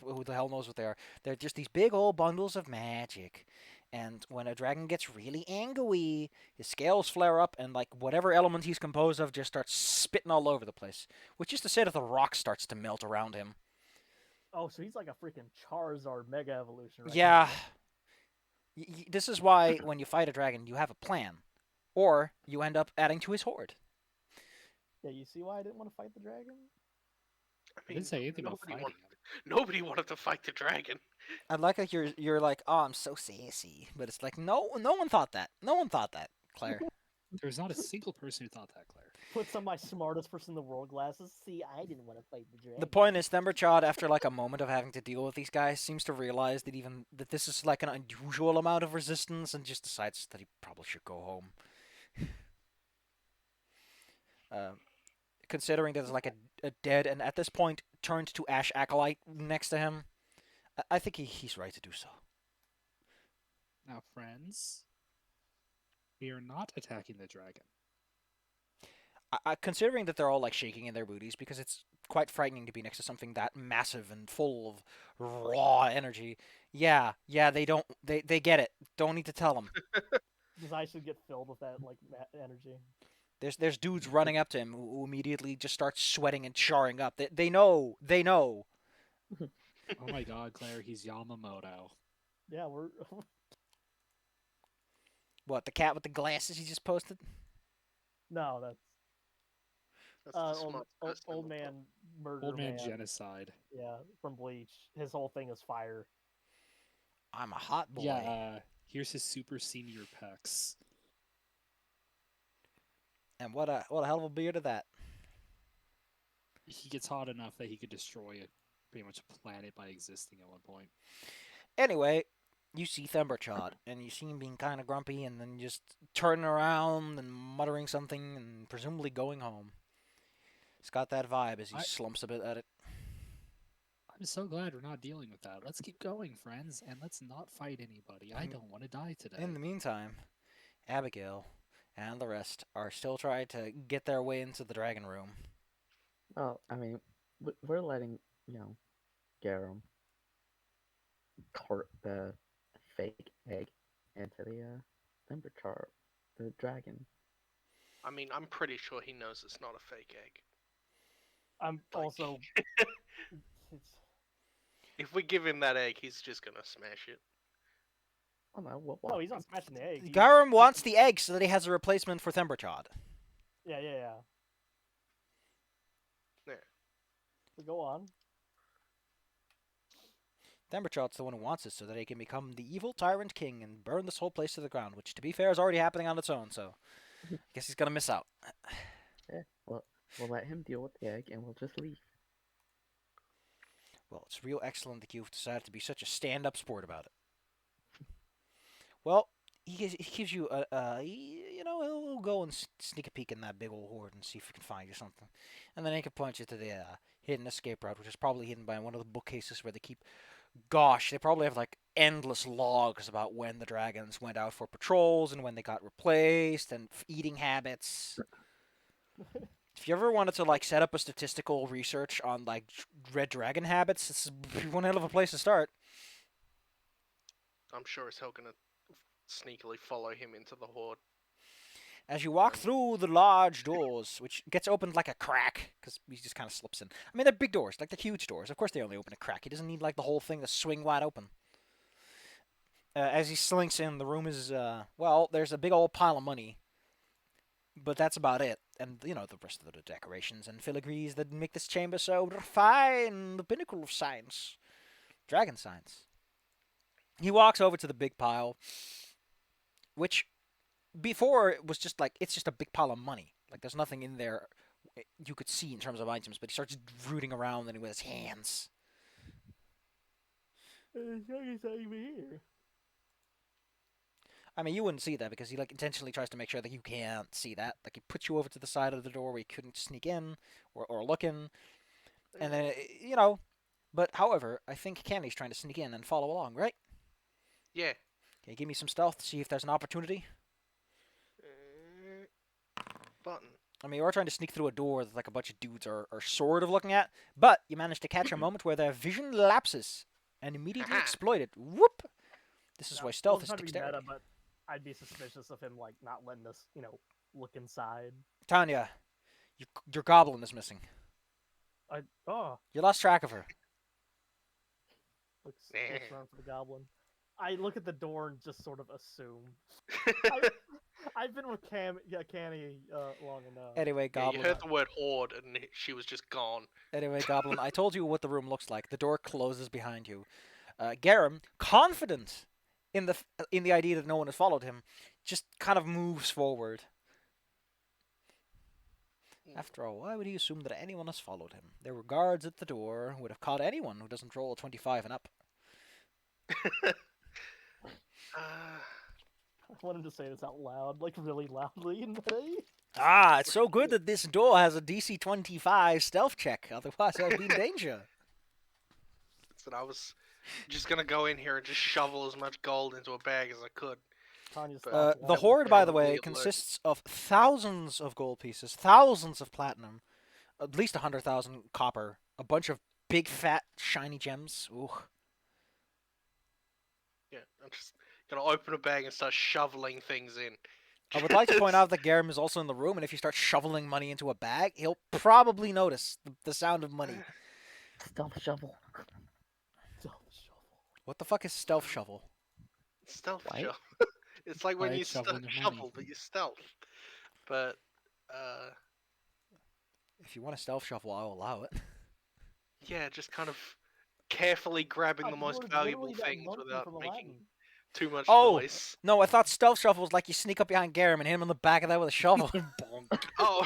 [SPEAKER 1] who the hell knows what they are. They're just these big old bundles of magic. And when a dragon gets really angry, his scales flare up, and like whatever element he's composed of just starts spitting all over the place. Which is to say that the rock starts to melt around him.
[SPEAKER 2] Oh, so he's like a freaking Charizard Mega Evolution, right?
[SPEAKER 1] Yeah. This is why when you fight a dragon, you have a plan, or you end up adding to his horde.
[SPEAKER 2] Yeah, you see why I didn't want to fight the dragon?
[SPEAKER 5] I
[SPEAKER 4] I didn't say anything about
[SPEAKER 5] nobody
[SPEAKER 4] fighting
[SPEAKER 5] wanted,
[SPEAKER 4] him.
[SPEAKER 5] nobody wanted to fight the dragon.
[SPEAKER 1] I like that you're like, oh, I'm so sassy, but it's like, no one thought that. No one thought that, Claire.
[SPEAKER 4] There's not a single person who thought that, Claire.
[SPEAKER 2] Puts on my smartest person in the world glasses. See, I didn't want to fight the dragon.
[SPEAKER 1] The point is, Themberchod, after like a moment of having to deal with these guys, seems to realize that this is like an unusual amount of resistance, and just decides that he probably should go home. Considering there's like a dead and at this point turned to ash acolyte next to him, I think he's right to do so.
[SPEAKER 4] Now, friends, we are not attacking the dragon.
[SPEAKER 1] Considering that they're all like shaking in their booties, because it's quite frightening to be next to something that massive and full of raw energy. Yeah, they get it. Don't need to tell them.
[SPEAKER 2] His eyes should get filled with that like energy.
[SPEAKER 1] There's dudes running up to him who immediately just start sweating and charring up. They know.
[SPEAKER 4] Oh my god, Claire, he's Yamamoto.
[SPEAKER 2] Yeah, we're
[SPEAKER 1] What, the cat with the glasses he just posted?
[SPEAKER 2] no, that's
[SPEAKER 5] That's the
[SPEAKER 2] old,
[SPEAKER 5] smartest
[SPEAKER 2] old,
[SPEAKER 5] person in
[SPEAKER 2] old
[SPEAKER 5] the
[SPEAKER 2] man
[SPEAKER 5] world.
[SPEAKER 2] murder
[SPEAKER 4] Old man
[SPEAKER 2] man.
[SPEAKER 4] genocide.
[SPEAKER 2] Yeah, from Bleach. His whole thing is fire.
[SPEAKER 1] I'm a hot boy.
[SPEAKER 4] Yeah, here's his super senior pecs.
[SPEAKER 1] And what a hell of a beard of that.
[SPEAKER 4] He gets hot enough that he could destroy pretty much a planet by existing at one point.
[SPEAKER 1] Anyway, you see Themberchod, and you see him being kind of grumpy, and then just turning around and muttering something, and presumably going home. It's got that vibe as he slumps a bit at it.
[SPEAKER 4] I'm so glad we're not dealing with that. Let's keep going, friends, and let's not fight anybody. I don't want to die today.
[SPEAKER 1] In the meantime, Abigail and the rest are still trying to get their way into the dragon room.
[SPEAKER 3] Well, I mean, we're letting, Garum cart the fake egg into the Themberchar, the dragon.
[SPEAKER 5] I mean, I'm pretty sure he knows it's not a fake egg.
[SPEAKER 2] I'm
[SPEAKER 5] Like-
[SPEAKER 2] also.
[SPEAKER 5] If we give him that egg, he's just gonna smash it.
[SPEAKER 3] Oh no,
[SPEAKER 2] No, he's not smashing the egg.
[SPEAKER 1] Garum wants the egg so that he has a replacement for Themberchod.
[SPEAKER 2] Yeah.
[SPEAKER 5] Yeah.
[SPEAKER 2] So go on.
[SPEAKER 1] Themberchod's the one who wants it so that he can become the evil tyrant king and burn this whole place to the ground, which, to be fair, is already happening on its own, so I guess he's gonna miss out.
[SPEAKER 3] Yeah, well, we'll let him deal with the egg and we'll just leave.
[SPEAKER 1] Well, it's real excellent that you've decided to be such a stand-up sport about it. Well, he gives you he'll go and sneak a peek in that big old hoard and see if he can find you something. And then he can point you to the hidden escape route, which is probably hidden by one of the bookcases where they keep... Gosh, they probably have like endless logs about when the dragons went out for patrols and when they got replaced and eating habits. If you ever wanted to like set up a statistical research on like red dragon habits, this is one hell of a place to start.
[SPEAKER 5] I'm sure as hell gonna sneakily follow him into the horde.
[SPEAKER 1] As you walk through the large doors, which gets opened like a crack, because he just kind of slips in. I mean, they're big doors, like they're huge doors. Of course they only open a crack. He doesn't need like the whole thing to swing wide open. As he slinks in, the room is, there's a big old pile of money. But that's about it. And, the rest of the decorations and filigrees that make this chamber so fine, the pinnacle of science. Dragon science. He walks over to the big pile, which before it was just like, it's just a big pile of money. Like, there's nothing in there you could see in terms of items, but he starts rooting around in it with his hands.
[SPEAKER 2] He's not even here.
[SPEAKER 1] I mean, you wouldn't see that because he like intentionally tries to make sure that you can't see that. Like he puts you over to the side of the door where you couldn't sneak in or look in, and then But however, I think Candy's trying to sneak in and follow along, right?
[SPEAKER 5] Yeah.
[SPEAKER 1] Can you give me some stealth to see if there's an opportunity?
[SPEAKER 5] Button.
[SPEAKER 1] I mean, you are trying to sneak through a door that like a bunch of dudes are sort of looking at, but you manage to catch a moment where their vision lapses and immediately exploit it. Whoop! This is why stealth is dexterity.
[SPEAKER 2] But I'd be suspicious of him like not letting us, look inside.
[SPEAKER 1] Tanya, your goblin is missing. You lost track of her.
[SPEAKER 2] Looks around for the goblin. I look at the door and just sort of assume. I've been with Canny long enough.
[SPEAKER 1] Anyway,
[SPEAKER 5] Yeah, you
[SPEAKER 1] Goblin.
[SPEAKER 5] heard the word horde, and she was just gone.
[SPEAKER 1] Anyway, Goblin, I told you what the room looks like. The door closes behind you. Garum, confident in the idea that no one has followed him, just kind of moves forward. After all, why would he assume that anyone has followed him? There were guards at the door who would have caught anyone who doesn't roll a 25 and up.
[SPEAKER 2] I wanted to say this out loud, like really loudly in May.
[SPEAKER 1] Ah, it's so good that this door has a DC 25 stealth check. Otherwise, I'd be in danger.
[SPEAKER 5] So I was just gonna go in here and just shovel as much gold into a bag as I could.
[SPEAKER 2] Tanya
[SPEAKER 5] The
[SPEAKER 2] stopped
[SPEAKER 1] The
[SPEAKER 2] walking.
[SPEAKER 1] Horde, by the
[SPEAKER 5] terribly
[SPEAKER 1] way,
[SPEAKER 5] alert.
[SPEAKER 1] consists of thousands of gold pieces, thousands of platinum, at least 100,000 copper, a bunch of big, fat, shiny gems. Ooh.
[SPEAKER 5] Yeah, I'm just gonna open a bag and start shoveling things in.
[SPEAKER 1] I would like to point out that Garum is also in the room, and if you start shoveling money into a bag, he'll probably notice the sound of money.
[SPEAKER 3] Stealth shovel.
[SPEAKER 2] Stealth shovel.
[SPEAKER 1] What the fuck is stealth shovel?
[SPEAKER 5] Stealth
[SPEAKER 3] What?
[SPEAKER 5] shovel. It's like when
[SPEAKER 4] Quiet
[SPEAKER 5] you
[SPEAKER 4] shoveling of money.
[SPEAKER 5] shovel, but you stealth. But
[SPEAKER 1] If you want a stealth shovel, I'll allow it.
[SPEAKER 5] yeah, just kind of carefully grabbing
[SPEAKER 2] Oh,
[SPEAKER 5] the
[SPEAKER 2] you
[SPEAKER 5] most
[SPEAKER 2] were
[SPEAKER 5] valuable
[SPEAKER 2] literally that
[SPEAKER 5] things
[SPEAKER 2] monkey
[SPEAKER 5] without
[SPEAKER 2] from
[SPEAKER 5] making
[SPEAKER 2] Aladdin.
[SPEAKER 5] too much
[SPEAKER 1] Oh!
[SPEAKER 5] noise.
[SPEAKER 1] No, I thought stealth shovel was like you sneak up behind Garum and hit him in the back of the head with a shovel.
[SPEAKER 4] Bonk.
[SPEAKER 5] Oh,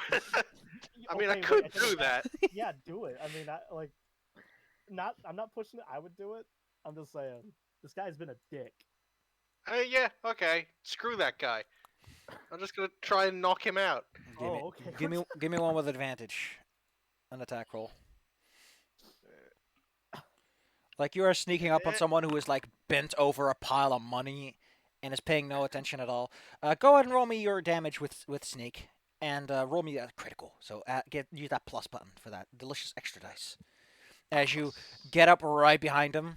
[SPEAKER 5] I mean, I
[SPEAKER 2] Okay,
[SPEAKER 5] could
[SPEAKER 2] wait, take
[SPEAKER 5] do
[SPEAKER 2] it back.
[SPEAKER 5] that.
[SPEAKER 2] Yeah, do it. I mean, I'm not pushing it. I would do it. I'm just saying, this guy's been a dick.
[SPEAKER 5] Yeah, okay. Screw that guy. I'm just gonna try and knock him out.
[SPEAKER 2] Okay.
[SPEAKER 1] Give me one with advantage. An attack roll. Like you are sneaking up on someone who is like bent over a pile of money and is paying no attention at all. Go ahead and roll me your damage with sneak, and roll me a critical. So use that plus button for that delicious extra dice. As you get up right behind him,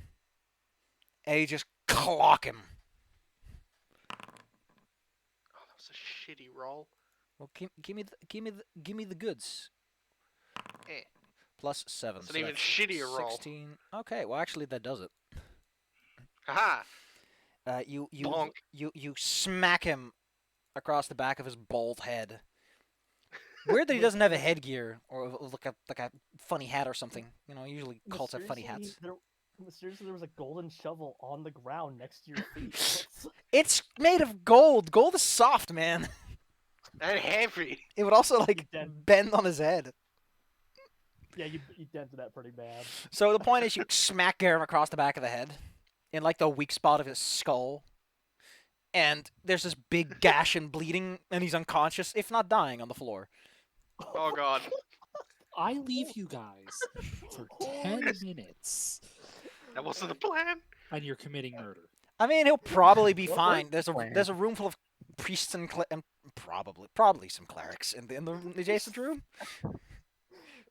[SPEAKER 1] and you just clock him.
[SPEAKER 5] Oh, that was a shitty roll.
[SPEAKER 1] Well, give me the goods.
[SPEAKER 5] Eh.
[SPEAKER 1] Plus 7.
[SPEAKER 5] It's an even shittier roll.
[SPEAKER 1] 16. Okay, well actually that does it.
[SPEAKER 5] Haha!
[SPEAKER 1] You smack him across the back of his bald head. Weird that he doesn't have a headgear or like a funny hat or something. You know, usually cults have funny hats.
[SPEAKER 2] Mysteriously, there was a golden shovel on the ground next to your feet.
[SPEAKER 1] It's made of gold. Gold is soft, man.
[SPEAKER 5] And heavy.
[SPEAKER 1] It would also like bend on his head.
[SPEAKER 2] Yeah, you dented that pretty bad.
[SPEAKER 1] So the point is, you smack Garum across the back of the head, in like the weak spot of his skull, and there's this big gash and bleeding, and he's unconscious, if not dying, on the floor.
[SPEAKER 5] Oh god.
[SPEAKER 4] I leave you guys for 10 minutes,
[SPEAKER 5] That wasn't the plan.
[SPEAKER 4] and you're committing murder.
[SPEAKER 1] I mean, he'll probably be
[SPEAKER 3] What
[SPEAKER 1] fine.
[SPEAKER 3] was the
[SPEAKER 1] There's a room full of priests and probably some clerics in the adjacent room.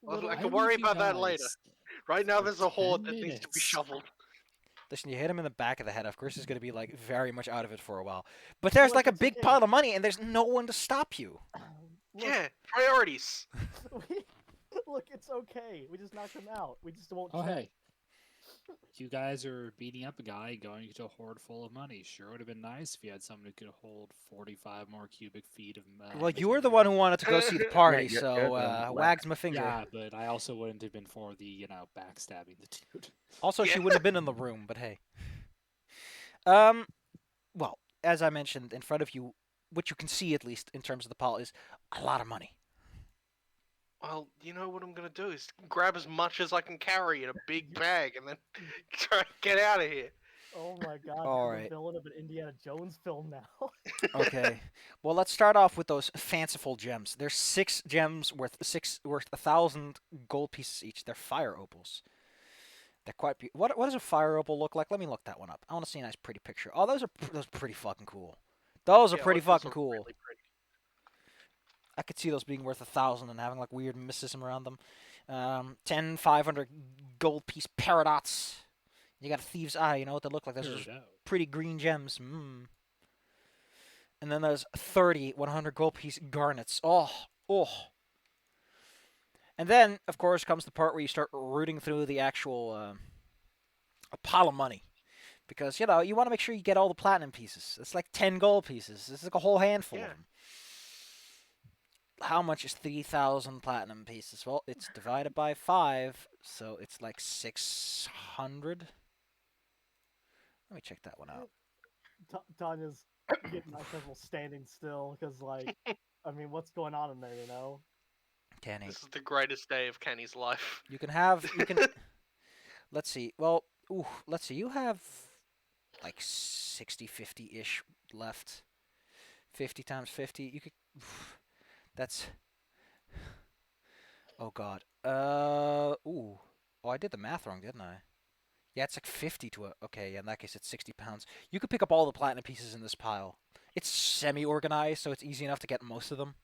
[SPEAKER 5] Well, I
[SPEAKER 4] I
[SPEAKER 5] can
[SPEAKER 4] leave
[SPEAKER 5] worry
[SPEAKER 4] you
[SPEAKER 5] about that later.
[SPEAKER 4] guys
[SPEAKER 5] Right now,
[SPEAKER 4] for
[SPEAKER 5] there's a horde
[SPEAKER 4] 10
[SPEAKER 5] that needs to be
[SPEAKER 4] minutes.
[SPEAKER 5] shoveled.
[SPEAKER 1] Listen, you hit him in the back of the head. Of course, he's going to be like very much out of it for a while. But there's
[SPEAKER 2] Look,
[SPEAKER 1] like a
[SPEAKER 2] it's
[SPEAKER 1] big
[SPEAKER 2] okay.
[SPEAKER 1] pile of money, and there's no one to stop you.
[SPEAKER 2] Look,
[SPEAKER 5] Yeah, priorities.
[SPEAKER 2] look, it's okay. We just knocked him out. We just won't.
[SPEAKER 4] Oh,
[SPEAKER 2] check.
[SPEAKER 4] hey. You guys are beating up a guy going into a horde full of money. Sure would have been nice if you had someone who could hold 45 more cubic feet of
[SPEAKER 1] Well, you were the one who wanted to go see the party,
[SPEAKER 3] you're
[SPEAKER 1] so
[SPEAKER 3] the one.
[SPEAKER 1] wags my finger.
[SPEAKER 4] Yeah, but I also wouldn't have been for the, backstabbing the dude.
[SPEAKER 1] Also, she
[SPEAKER 5] Yeah.
[SPEAKER 1] wouldn't have been in the room, but hey. Well, as I mentioned, in front of you, what you can see at least in terms of the pile is a lot of money.
[SPEAKER 5] Well, you know what I'm gonna do is grab as much as I can carry in a big bag and then try and get out of here.
[SPEAKER 2] Oh my god,
[SPEAKER 1] All
[SPEAKER 2] you're
[SPEAKER 1] right.
[SPEAKER 2] the villain of an Indiana Jones film now.
[SPEAKER 1] Okay. Well, let's start off with those fanciful gems. There's 6 gems worth 1,000 gold pieces each. They're fire opals. They're quite what does a fire opal look like? Let me look that one up. I want to see a nice pretty picture. Oh, those are pretty fucking cool. Those are
[SPEAKER 5] Yeah,
[SPEAKER 1] pretty
[SPEAKER 5] those
[SPEAKER 1] fucking
[SPEAKER 5] are
[SPEAKER 1] cool.
[SPEAKER 5] really pretty.
[SPEAKER 1] I could see those being worth 1,000 and having like weird mysticism around them. 10, 500 gold piece paradots. You got a thieves' eye. You know what they look like? Those are just
[SPEAKER 4] Weirdo.
[SPEAKER 1] pretty green gems. And then there's 30 100 gold piece garnets. Oh. And then, of course, comes the part where you start rooting through the actual a pile of money. because you want to make sure you get all the platinum pieces. It's like 10 gold pieces. It's like a whole handful
[SPEAKER 5] Yeah.
[SPEAKER 1] of them. How much is 3,000 platinum pieces? Well, it's divided by 5, so it's like 600. Let me check that one out.
[SPEAKER 2] Tanya's getting uncomfortable standing still because, like, I mean, what's going on in there, you know?
[SPEAKER 1] Kenny,
[SPEAKER 5] This is the greatest day of Kenny's life.
[SPEAKER 1] you can. Let's see. Well, let's see. You have like 60, 50-ish left. 50 times 50. You could. That's. Oh God. Ooh. Oh, I did the math wrong, didn't I? Yeah, it's like 50 to a. Okay, yeah, in that case, it's 60 pounds. You could pick up all the platinum pieces in this pile. It's semi-organized, so it's easy enough to get most of them.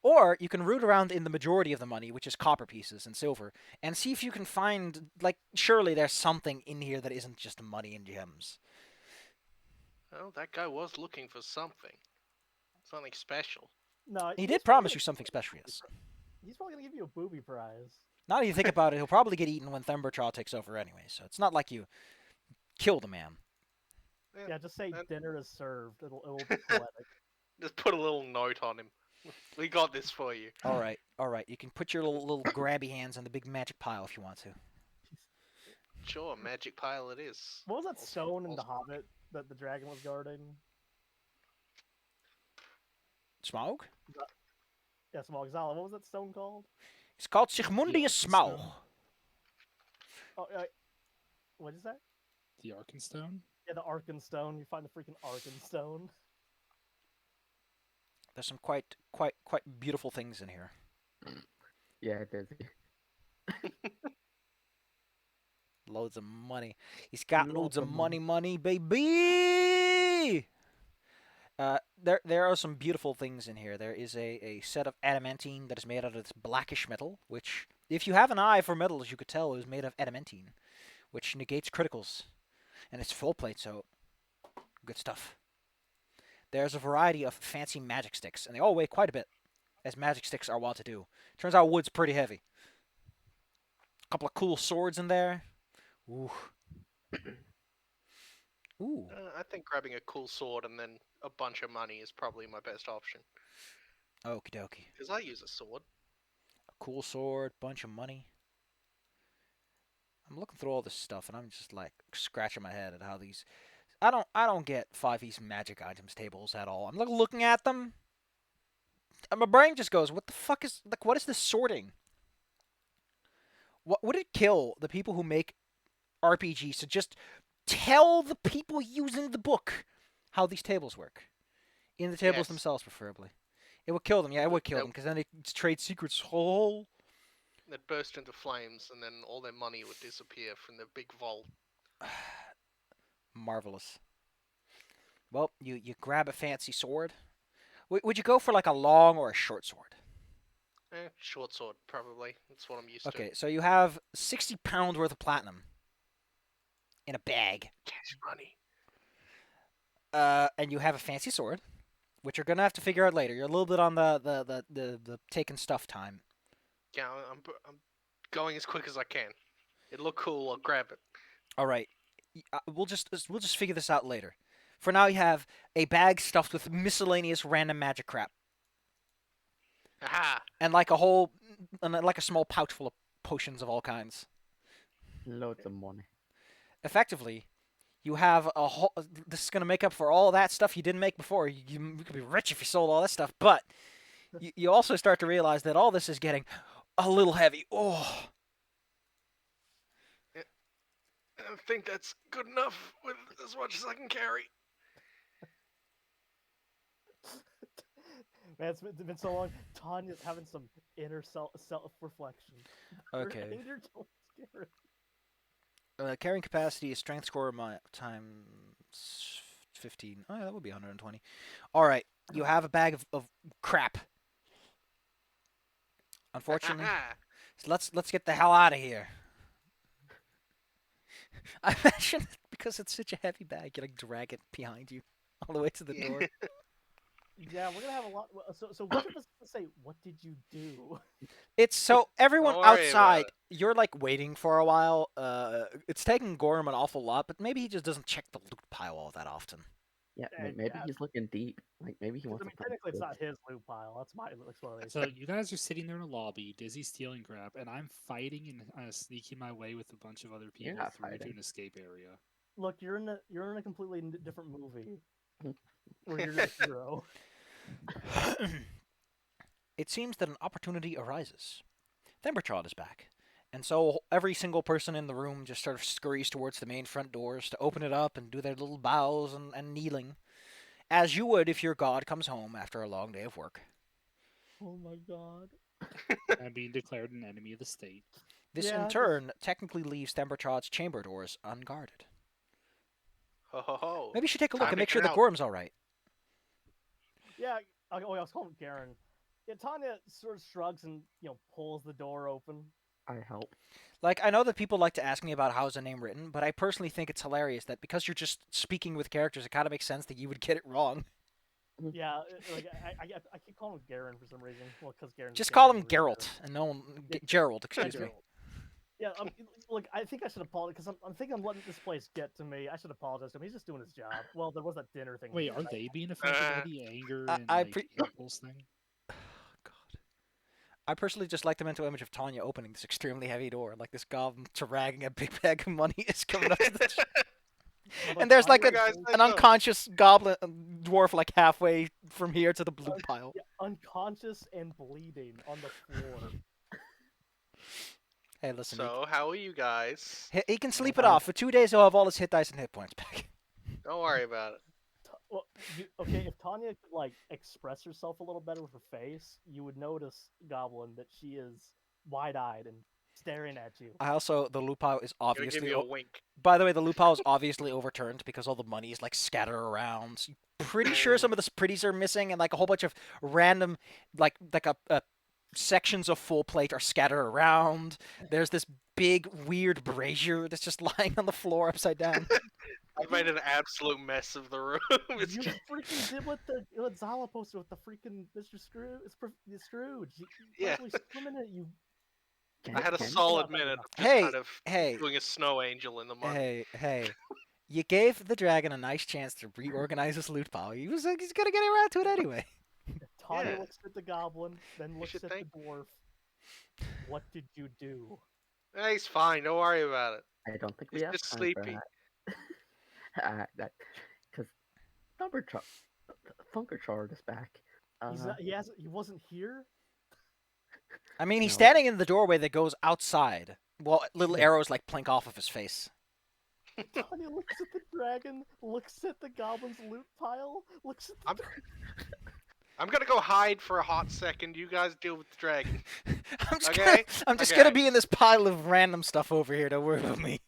[SPEAKER 1] Or you can root around in the majority of the money, which is copper pieces and silver, and see if you can find, like, surely there's something in here that isn't just money and gems.
[SPEAKER 5] Well, that guy was looking for something. Something special.
[SPEAKER 2] No,
[SPEAKER 1] He
[SPEAKER 2] he's
[SPEAKER 1] did
[SPEAKER 2] probably
[SPEAKER 1] promise
[SPEAKER 2] gonna-
[SPEAKER 1] you something special, yes.
[SPEAKER 2] He's probably gonna give you a booby prize.
[SPEAKER 1] Now that you think about it, he'll probably get eaten when Thembertraw takes over anyway, so it's not like you kill the man.
[SPEAKER 2] Yeah, just say
[SPEAKER 5] that-
[SPEAKER 2] dinner is served. It'll be poetic.
[SPEAKER 5] Just put a little note on him. We got this for you.
[SPEAKER 1] All right. You can put your little grabby hands on the big magic pile if you want to.
[SPEAKER 5] Sure, magic pile it is.
[SPEAKER 2] What was that
[SPEAKER 5] Also-
[SPEAKER 2] stone in the
[SPEAKER 5] also-
[SPEAKER 2] Hobbit that the dragon was guarding?
[SPEAKER 1] Smaug?
[SPEAKER 2] Yeah, Smogzala. What was that stone called?
[SPEAKER 1] It's called Sigmundius Smaug.
[SPEAKER 2] Oh, what is that?
[SPEAKER 4] The Arkenstone?
[SPEAKER 2] Yeah, the Arkenstone. You find the freaking Arkenstone.
[SPEAKER 1] There's some quite beautiful things in here.
[SPEAKER 3] Yeah, it is.
[SPEAKER 1] Loads of money. He's got loads
[SPEAKER 2] Loads
[SPEAKER 1] of
[SPEAKER 2] of
[SPEAKER 1] money, baby. There are some beautiful things in here. There is a set of adamantine that is made out of this blackish metal, which, if you have an eye for metals, you could tell it was made of adamantine, which negates criticals, and it's full plate, so good stuff. There's a variety of fancy magic sticks, and they all weigh quite a bit, as magic sticks are wont to do. Turns out wood's pretty heavy. A couple of cool swords in there. Ooh. Ooh.
[SPEAKER 5] I think grabbing a cool sword and then a bunch of money is probably my best option.
[SPEAKER 1] Okie dokie.
[SPEAKER 5] Because I use a sword.
[SPEAKER 1] A cool sword, bunch of money. I'm looking through all this stuff, and I'm just like scratching my head at how these. I don't get 5e's magic items tables at all. I'm looking at them, and my brain just goes, "What the fuck is like? What is this sorting? What would it kill the people who make RPGs to just tell the people using the book how these tables work in the tables
[SPEAKER 5] Yes.
[SPEAKER 1] themselves, preferably? It would kill them. Yeah, it would kill them because then they trade secrets. Oh,
[SPEAKER 5] They'd burst into flames and then all their money would disappear from the big vault.
[SPEAKER 1] marvelous. Well, you grab a fancy sword. Would you go for like a long or a short sword?
[SPEAKER 5] Short sword, probably. That's what I'm used
[SPEAKER 1] Okay,
[SPEAKER 5] to.
[SPEAKER 1] so you have 60 pounds worth of platinum in a bag,
[SPEAKER 5] Cash money.
[SPEAKER 1] and you have a fancy sword, which you're gonna have to figure out later. You're a little bit on the taking stuff time.
[SPEAKER 5] Yeah, I'm going as quick as I can. It look cool, I'll grab it.
[SPEAKER 1] All right, we'll just figure this out later. For now, you have a bag stuffed with miscellaneous random magic crap,
[SPEAKER 5] Haha!
[SPEAKER 1] and like a small pouch full of potions of all kinds.
[SPEAKER 3] Loads of money.
[SPEAKER 1] Effectively, you have a whole. This is gonna make up for all that stuff you didn't make before. You could be rich if you sold all that stuff, but you also start to realize that all this is getting a little heavy. Oh,
[SPEAKER 5] I think that's good enough with as much as I can carry.
[SPEAKER 2] Man, it's been so long. Tanya's having some inner self-reflection.
[SPEAKER 1] okay.
[SPEAKER 2] You're so scared.
[SPEAKER 1] Carrying capacity is strength score times 15. Oh, yeah, that would be 120. All right, you have a bag of crap. Unfortunately,
[SPEAKER 5] Haha.
[SPEAKER 1] so let's get the hell out of here. I imagine because it's such a heavy bag, you like drag it behind you all the way to the door.
[SPEAKER 2] Yeah, we're gonna have a lot. So which of us is gonna say, "What did you do?"
[SPEAKER 1] It's so everyone
[SPEAKER 5] Don't worry about
[SPEAKER 1] outside, you're like waiting for a while. It's taking Gorham an awful lot, but maybe he just doesn't check the loot pile all that often.
[SPEAKER 3] Yeah,
[SPEAKER 2] And
[SPEAKER 3] maybe
[SPEAKER 2] yeah,
[SPEAKER 3] he's looking deep. Like maybe he
[SPEAKER 2] 'cause,
[SPEAKER 3] wants
[SPEAKER 2] I
[SPEAKER 3] to
[SPEAKER 2] mean,
[SPEAKER 3] find
[SPEAKER 2] technically, it's
[SPEAKER 3] good.
[SPEAKER 2] not his loot pile. That's my explanation.
[SPEAKER 4] So you guys are sitting there in a lobby, Dizzy stealing crap, and I'm fighting and sneaking my way with a bunch of other
[SPEAKER 3] You're
[SPEAKER 4] people
[SPEAKER 3] not
[SPEAKER 4] through to
[SPEAKER 3] fighting.
[SPEAKER 4] an escape area.
[SPEAKER 2] Look, you're in a completely different movie
[SPEAKER 3] Mhm.
[SPEAKER 2] where you're the hero.
[SPEAKER 1] It seems that an opportunity arises. Thembertrod is back. And so every single person in the room just sort of scurries towards the main front doors to open it up and do their little bows and kneeling, as you would if your god comes home after a long day of work.
[SPEAKER 2] Oh my god.
[SPEAKER 4] I'm being declared an enemy of the state.
[SPEAKER 1] This in
[SPEAKER 2] Yeah,
[SPEAKER 1] turn technically leaves Thembertrod's chamber doors unguarded.
[SPEAKER 5] Ho ho ho.
[SPEAKER 1] Maybe you should take a look
[SPEAKER 5] Time
[SPEAKER 1] and
[SPEAKER 5] to
[SPEAKER 1] make sure
[SPEAKER 5] get
[SPEAKER 1] the
[SPEAKER 5] out.
[SPEAKER 1] Gorham's alright.
[SPEAKER 2] yeah. I was calling Garen. Yeah, Tanya sort of shrugs and pulls the door open.
[SPEAKER 3] I help.
[SPEAKER 1] Like, I know that people like to ask me about how's a name written, but I personally think it's hilarious that because you're just speaking with characters, it kind of makes sense that you would get it wrong.
[SPEAKER 2] Yeah, like I keep calling him Garen for some reason. Well, because Garen's
[SPEAKER 1] Just
[SPEAKER 2] the
[SPEAKER 1] call
[SPEAKER 2] name
[SPEAKER 1] him
[SPEAKER 2] of the reader.
[SPEAKER 1] Geralt, and no one...
[SPEAKER 2] Yeah,
[SPEAKER 1] Gerald,
[SPEAKER 2] Yeah,
[SPEAKER 1] excuse me.
[SPEAKER 2] Geralt. Yeah, look, I think I should apologize because I'm thinking I'm letting this place get to me. I should apologize to him. He's just doing his job. Well, there was that dinner thing.
[SPEAKER 4] Wait, are they being affected by the anger and
[SPEAKER 1] I
[SPEAKER 4] like impulse thing?
[SPEAKER 1] God. I personally just like the mental image of Tanya opening this extremely heavy door, like this goblin dragging a big bag of money is coming up to the... And there's like
[SPEAKER 5] Guys, let's
[SPEAKER 1] an
[SPEAKER 5] go.
[SPEAKER 1] unconscious goblin dwarf like halfway from here to the blue pile.
[SPEAKER 2] Yeah, unconscious and bleeding on the floor.
[SPEAKER 1] Hey, listen,
[SPEAKER 5] So, how are you guys?
[SPEAKER 1] he can sleep it off. For 2 days, he'll have all his hit dice and hit points back.
[SPEAKER 5] Don't worry about it.
[SPEAKER 2] Well, okay, if Tanya could like express herself a little better with her face, you would notice, Goblin, that she is wide-eyed and staring at you.
[SPEAKER 1] I also, the loot pile is
[SPEAKER 5] I'm gonna give
[SPEAKER 1] obviously...
[SPEAKER 5] you a wink.
[SPEAKER 1] By the way, the loot pile is obviously overturned because all the money is like scattered around. So pretty sure some of the pretties are missing, and like a whole bunch of random, like a sections of full plate are scattered around. There's this big weird brazier that's just lying on the floor upside down.
[SPEAKER 5] I've made an absolute mess of the room. It's
[SPEAKER 2] You
[SPEAKER 5] just,
[SPEAKER 2] freaking did what Zala posted with the freaking Mr. Scrooge. It's Scrooge. You
[SPEAKER 5] Yeah.
[SPEAKER 2] probably swimming it. You.
[SPEAKER 5] I had a
[SPEAKER 3] Can-
[SPEAKER 5] solid minute of just
[SPEAKER 1] Hey,
[SPEAKER 5] kind of
[SPEAKER 1] hey,
[SPEAKER 5] doing a snow angel in the mud.
[SPEAKER 1] hey. You gave the dragon a nice chance to reorganize his loot pile. He's gonna get around to it anyway.
[SPEAKER 2] Tanya
[SPEAKER 5] Yeah.
[SPEAKER 2] looks at the goblin, then looks
[SPEAKER 5] should
[SPEAKER 2] at
[SPEAKER 5] thank-
[SPEAKER 2] the dwarf. What did you do?
[SPEAKER 5] He's fine. Don't worry about it.
[SPEAKER 3] I don't think we
[SPEAKER 5] He's
[SPEAKER 3] have
[SPEAKER 5] just
[SPEAKER 3] time
[SPEAKER 5] sleepy.
[SPEAKER 3] for that. Because Thunkerchard is back.
[SPEAKER 2] He's not, he wasn't here.
[SPEAKER 1] I mean, he's
[SPEAKER 3] No.
[SPEAKER 1] standing in the doorway that goes outside. Well, little
[SPEAKER 3] Yeah.
[SPEAKER 1] arrows like plink off of his face.
[SPEAKER 2] Tanya looks at the dragon, looks at the goblin's loot pile, looks at the
[SPEAKER 5] I'm- I'm gonna go hide for a hot second. You guys deal with the dragon.
[SPEAKER 1] I'm just
[SPEAKER 5] Okay,
[SPEAKER 1] gonna
[SPEAKER 5] okay.
[SPEAKER 1] be in this pile of random stuff over here. Don't worry about me.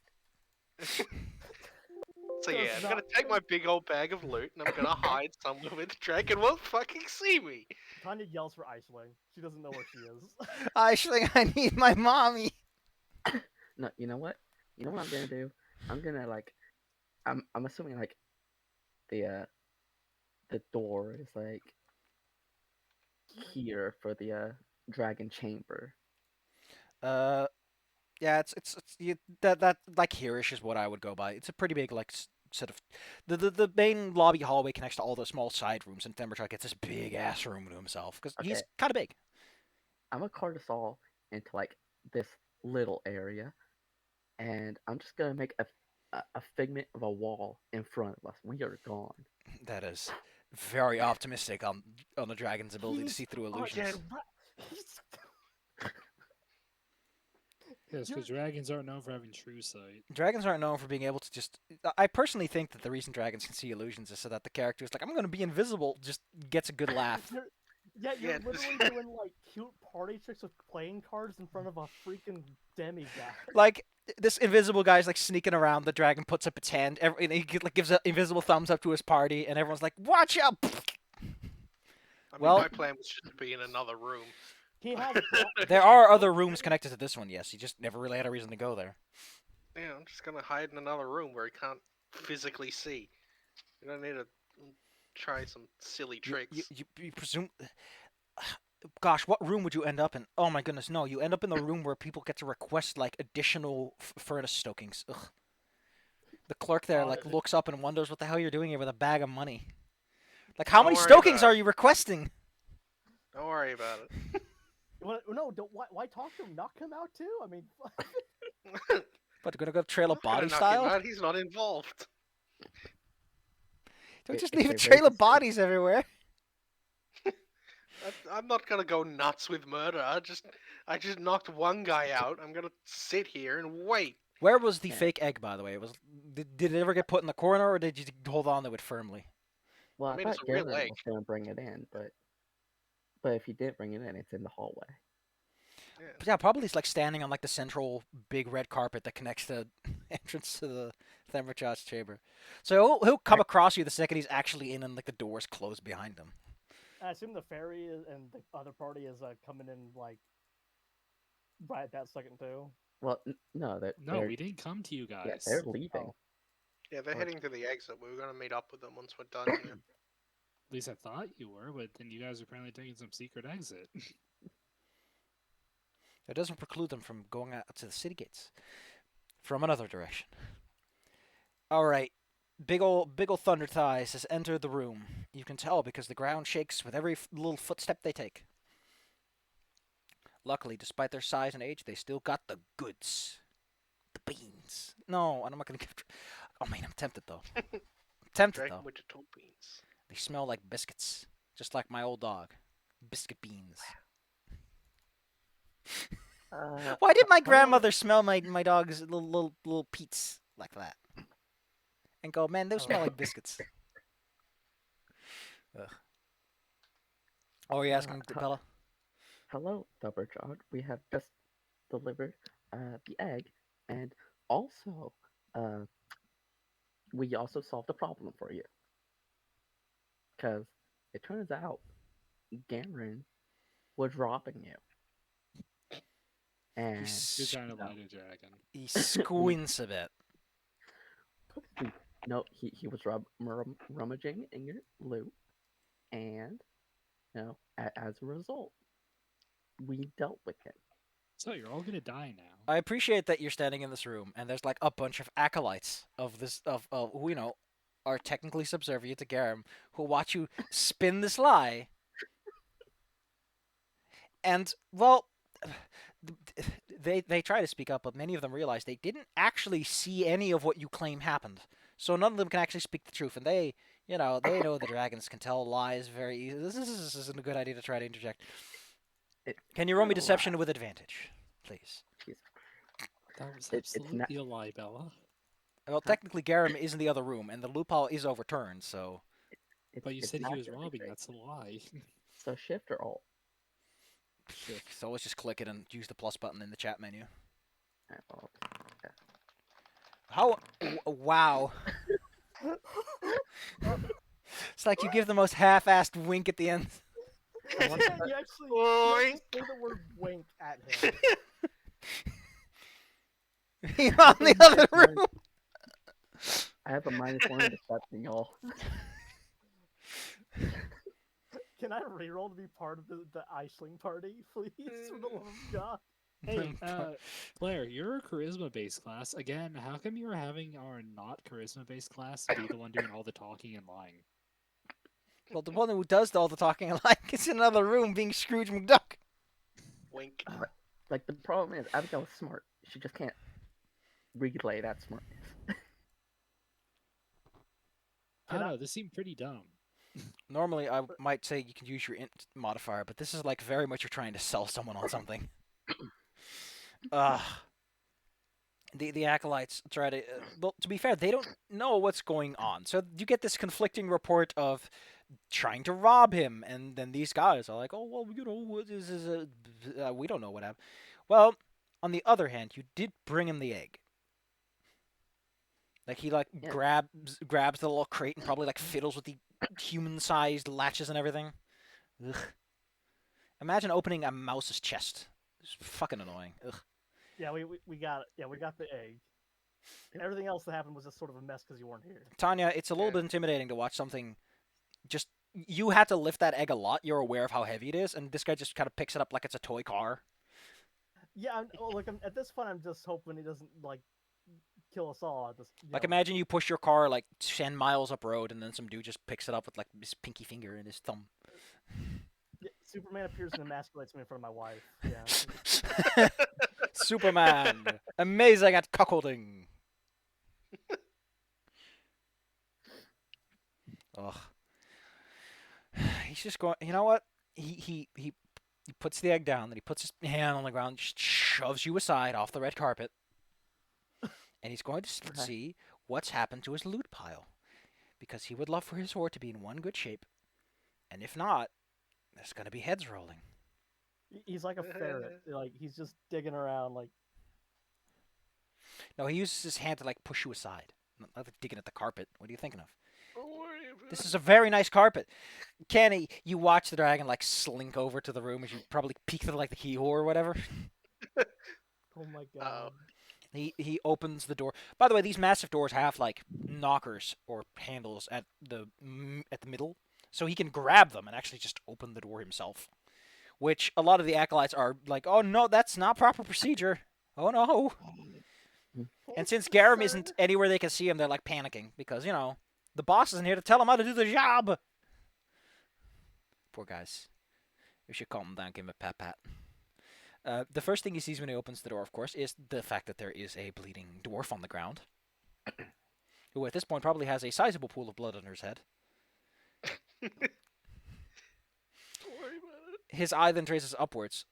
[SPEAKER 5] So yeah,
[SPEAKER 2] Does
[SPEAKER 5] I'm gonna
[SPEAKER 2] not-
[SPEAKER 5] take my big old bag of loot and I'm gonna hide somewhere where the dragon won't fucking see me.
[SPEAKER 2] Tanya yells for Icewing. She doesn't know where she is.
[SPEAKER 1] Actually, I need my mommy.
[SPEAKER 3] No, you know what? You know what I'm gonna do? I'm gonna I'm assuming like the door is like here for the dragon chamber.
[SPEAKER 1] Yeah, that like here-ish is what I would go by. It's a pretty big like sort of the main lobby hallway connects to all the small side rooms, and Thembertrod gets this big ass room to himself because he's
[SPEAKER 3] Okay.
[SPEAKER 1] kind of big.
[SPEAKER 3] I'm gonna cart us all into like this little area, and I'm just gonna make a figment of a wall in front of us. We are gone.
[SPEAKER 1] That is very optimistic on the dragon's ability to
[SPEAKER 2] He's
[SPEAKER 1] see through
[SPEAKER 2] Oh,
[SPEAKER 1] illusions.
[SPEAKER 2] yeah, he's-
[SPEAKER 4] Yes, because
[SPEAKER 2] You're-
[SPEAKER 4] dragons aren't known for having true sight.
[SPEAKER 1] Dragons aren't known for being able to just. I personally think that the reason dragons can see illusions is so that the character is like, I'm going to be invisible, just gets a good laugh.
[SPEAKER 2] You're
[SPEAKER 5] Yeah,
[SPEAKER 2] literally doing like cute party tricks with playing cards in front of a freaking demigod.
[SPEAKER 1] Like this invisible guy's like sneaking around. The dragon puts up its hand. And he like gives an invisible thumbs up to his party, and everyone's like, "Watch out!"
[SPEAKER 5] I mean,
[SPEAKER 1] Well-
[SPEAKER 5] my plan was just to be in another room.
[SPEAKER 2] He has.
[SPEAKER 1] There are other rooms connected to this one. Yes, he just never really had a reason to go there.
[SPEAKER 5] Yeah, I'm just gonna hide in another room where he can't physically see. You don't need to try some silly
[SPEAKER 1] You,
[SPEAKER 5] tricks.
[SPEAKER 1] you presume. Gosh, what room would you end up in? Oh my goodness, no! You end up in the room where people get to request like additional furnace stokings. Ugh. The clerk there like looks up and wonders what the hell you're doing here with a bag of money. Like, how
[SPEAKER 5] Don't
[SPEAKER 1] many
[SPEAKER 5] worry
[SPEAKER 1] stokings
[SPEAKER 5] about
[SPEAKER 1] are
[SPEAKER 5] it.
[SPEAKER 1] you requesting?
[SPEAKER 5] Don't worry about it.
[SPEAKER 2] No, don't. Why talk to him? Knock him out too. I mean,
[SPEAKER 1] What, gonna go trail a
[SPEAKER 5] I'm not gonna
[SPEAKER 1] body
[SPEAKER 5] knock him
[SPEAKER 1] style?
[SPEAKER 5] out. He's not involved.
[SPEAKER 1] Don't just
[SPEAKER 3] If
[SPEAKER 1] leave a
[SPEAKER 3] they
[SPEAKER 1] trail
[SPEAKER 3] raise
[SPEAKER 1] of
[SPEAKER 3] the
[SPEAKER 1] bodies everywhere.
[SPEAKER 5] I'm not gonna go nuts with murder. I just knocked one guy out. I'm gonna sit here and wait.
[SPEAKER 1] Where was the
[SPEAKER 3] Yeah.
[SPEAKER 1] fake egg, by the way? Did it ever get put in the corner, or did you hold on to it firmly?
[SPEAKER 3] Well,
[SPEAKER 5] I
[SPEAKER 3] I
[SPEAKER 5] mean, it's
[SPEAKER 3] thought
[SPEAKER 5] a real
[SPEAKER 3] Garen
[SPEAKER 5] egg.
[SPEAKER 3] was gonna bring it in, but if he did bring it in, it's in the hallway.
[SPEAKER 5] Yeah.
[SPEAKER 1] But yeah, probably it's like standing on like the central big red carpet that connects the entrance to the Thermocharge chamber. So he'll come across you the second he's actually in, and like the doors close behind him.
[SPEAKER 2] I assume the fairy and the other party is coming in like right that second too.
[SPEAKER 3] Well, no,
[SPEAKER 4] No, we didn't come to you
[SPEAKER 3] yeah,
[SPEAKER 4] guys.
[SPEAKER 3] they're leaving.
[SPEAKER 2] Oh.
[SPEAKER 5] Yeah, they're
[SPEAKER 3] Or-
[SPEAKER 5] heading to the exit. We were gonna meet up with them once we're done here.
[SPEAKER 4] At least I thought you were, but then you guys are apparently taking some secret exit.
[SPEAKER 1] That doesn't preclude them from going out to the city gates from another direction. All right, big ol' Thunder Thighs has entered the room. You can tell because the ground shakes with every little footstep they take. Luckily, despite their size and age, they still got the goods. The beans. No, I'm not gonna give. Oh man, I'm tempted though. I'm tempted
[SPEAKER 5] Dragon
[SPEAKER 1] though.
[SPEAKER 5] with the top beans.
[SPEAKER 1] They smell like biscuits, just like my old dog. Biscuit beans. Why did my grandmother smell my dog's little peats like that? And go, man, those smell like biscuits. Ugh. Oh, are you asking, Bella?
[SPEAKER 3] Hello, Double-Jawed. We have just delivered the egg, and also, we also solved a problem for you. Because it turns out Garen was robbing you. And
[SPEAKER 4] You're trying to
[SPEAKER 3] no,
[SPEAKER 4] light a dragon.
[SPEAKER 1] He squints a bit.
[SPEAKER 3] no, he was rummaging in your loot, and as a result, we dealt with him.
[SPEAKER 4] So you're all gonna die now.
[SPEAKER 1] I appreciate that you're standing in this room, and there's like a bunch of acolytes of this who are technically subservient to Garum, who watch you spin this lie. And well, they try to speak up, but many of them realize they didn't actually see any of what you claim happened. So none of them can actually speak the truth, and they know the dragons can tell lies very easily. This isn't a good idea to try to interject. Can you roll me deception with advantage, please?
[SPEAKER 3] Jeez.
[SPEAKER 4] That was
[SPEAKER 3] It's not-
[SPEAKER 4] absolutely a lie, Bella.
[SPEAKER 1] Well, technically, Garum is in the other room, and the loophole is overturned, so...
[SPEAKER 4] But you
[SPEAKER 3] it's
[SPEAKER 4] said he
[SPEAKER 3] not
[SPEAKER 4] was
[SPEAKER 3] gonna be
[SPEAKER 4] robbing.
[SPEAKER 3] great.
[SPEAKER 4] That's a lie.
[SPEAKER 3] So shift or alt?
[SPEAKER 1] So let's just click it and use the plus button in the chat menu.
[SPEAKER 3] Alt.
[SPEAKER 1] How... Wow. It's like you give the most half-assed wink at the end.
[SPEAKER 2] you actually
[SPEAKER 5] Boing.
[SPEAKER 2] say the word wink at him.
[SPEAKER 1] He's on the other room.
[SPEAKER 3] I have a -1 deception, y'all.
[SPEAKER 2] Can I reroll to be part of the Aisling party, please? For the love of God.
[SPEAKER 4] Hey, Blair, you're a charisma-based class. Again, how come you're having our not charisma-based class be the one doing all the talking and lying?
[SPEAKER 1] Well, the one who does all the talking alike is in another room being Scrooge McDuck.
[SPEAKER 5] Wink.
[SPEAKER 3] Like, the problem is, Abigail's smart. She just can't relay that smartness.
[SPEAKER 4] I don't know, this seemed pretty dumb.
[SPEAKER 1] Normally, I might say you can use your int modifier, but this is like very much you're trying to sell someone on something. The acolytes try to... well, to be fair, they don't know what's going on. So you get this conflicting report of trying to rob him, and then these guys are like, oh, well, this is we don't know what happened. Well, on the other hand, you did bring him the egg. Like, he, like,
[SPEAKER 3] Yeah.
[SPEAKER 1] grabs the little crate and probably, like, fiddles with the human-sized latches and everything. Ugh. Imagine opening a mouse's chest. It's fucking annoying. Ugh.
[SPEAKER 2] Yeah, we got it. Yeah, we got the egg. And everything else that happened was just sort of a mess because you weren't here.
[SPEAKER 1] Tanya, it's a little
[SPEAKER 5] Yeah.
[SPEAKER 1] bit intimidating to watch something just you had to lift that egg a lot. You're aware of how heavy it is, and this guy just kind of picks it up like it's a toy car.
[SPEAKER 2] Yeah, at this point, I'm just hoping he doesn't like kill us all. At this,
[SPEAKER 1] Like imagine you push your car like 10 miles up road, and then some dude just picks it up with like his pinky finger and his thumb.
[SPEAKER 2] Yeah, Superman appears and emasculates me in front of my wife. Yeah.
[SPEAKER 1] Superman, amazing at cuckolding. Ugh. He's just going. You know what? He puts the egg down, then he puts his hand on the ground, just shoves you aside off the red carpet, and he's going to see what's happened to his loot pile, because he would love for his hoard to be in one good shape, and if not, there's going to be heads rolling.
[SPEAKER 2] He's like a ferret. Like he's just digging around. Like
[SPEAKER 1] No, he uses his hand to like push you aside, not like digging at the carpet. What are you thinking of?
[SPEAKER 5] Don't worry about
[SPEAKER 1] This is a very nice carpet. Kenny, you watch the dragon like slink over to the room as you probably peek through like the keyhole or whatever.
[SPEAKER 2] oh my god.
[SPEAKER 1] He opens the door. By the way, these massive doors have like knockers or handles at the middle, so he can grab them and actually just open the door himself. Which a lot of the acolytes are like, "Oh no, that's not proper procedure. Oh no." And since Garum isn't anywhere they can see him, they're like panicking because the boss isn't here to tell them how to do the job. Poor guys. We should calm them down, give him a pat pat. The first thing he sees when he opens the door, of course, is the fact that there is a bleeding dwarf on the ground, who at this point probably has a sizable pool of blood under his head.
[SPEAKER 5] Don't worry about it.
[SPEAKER 1] His eye then traces upwards.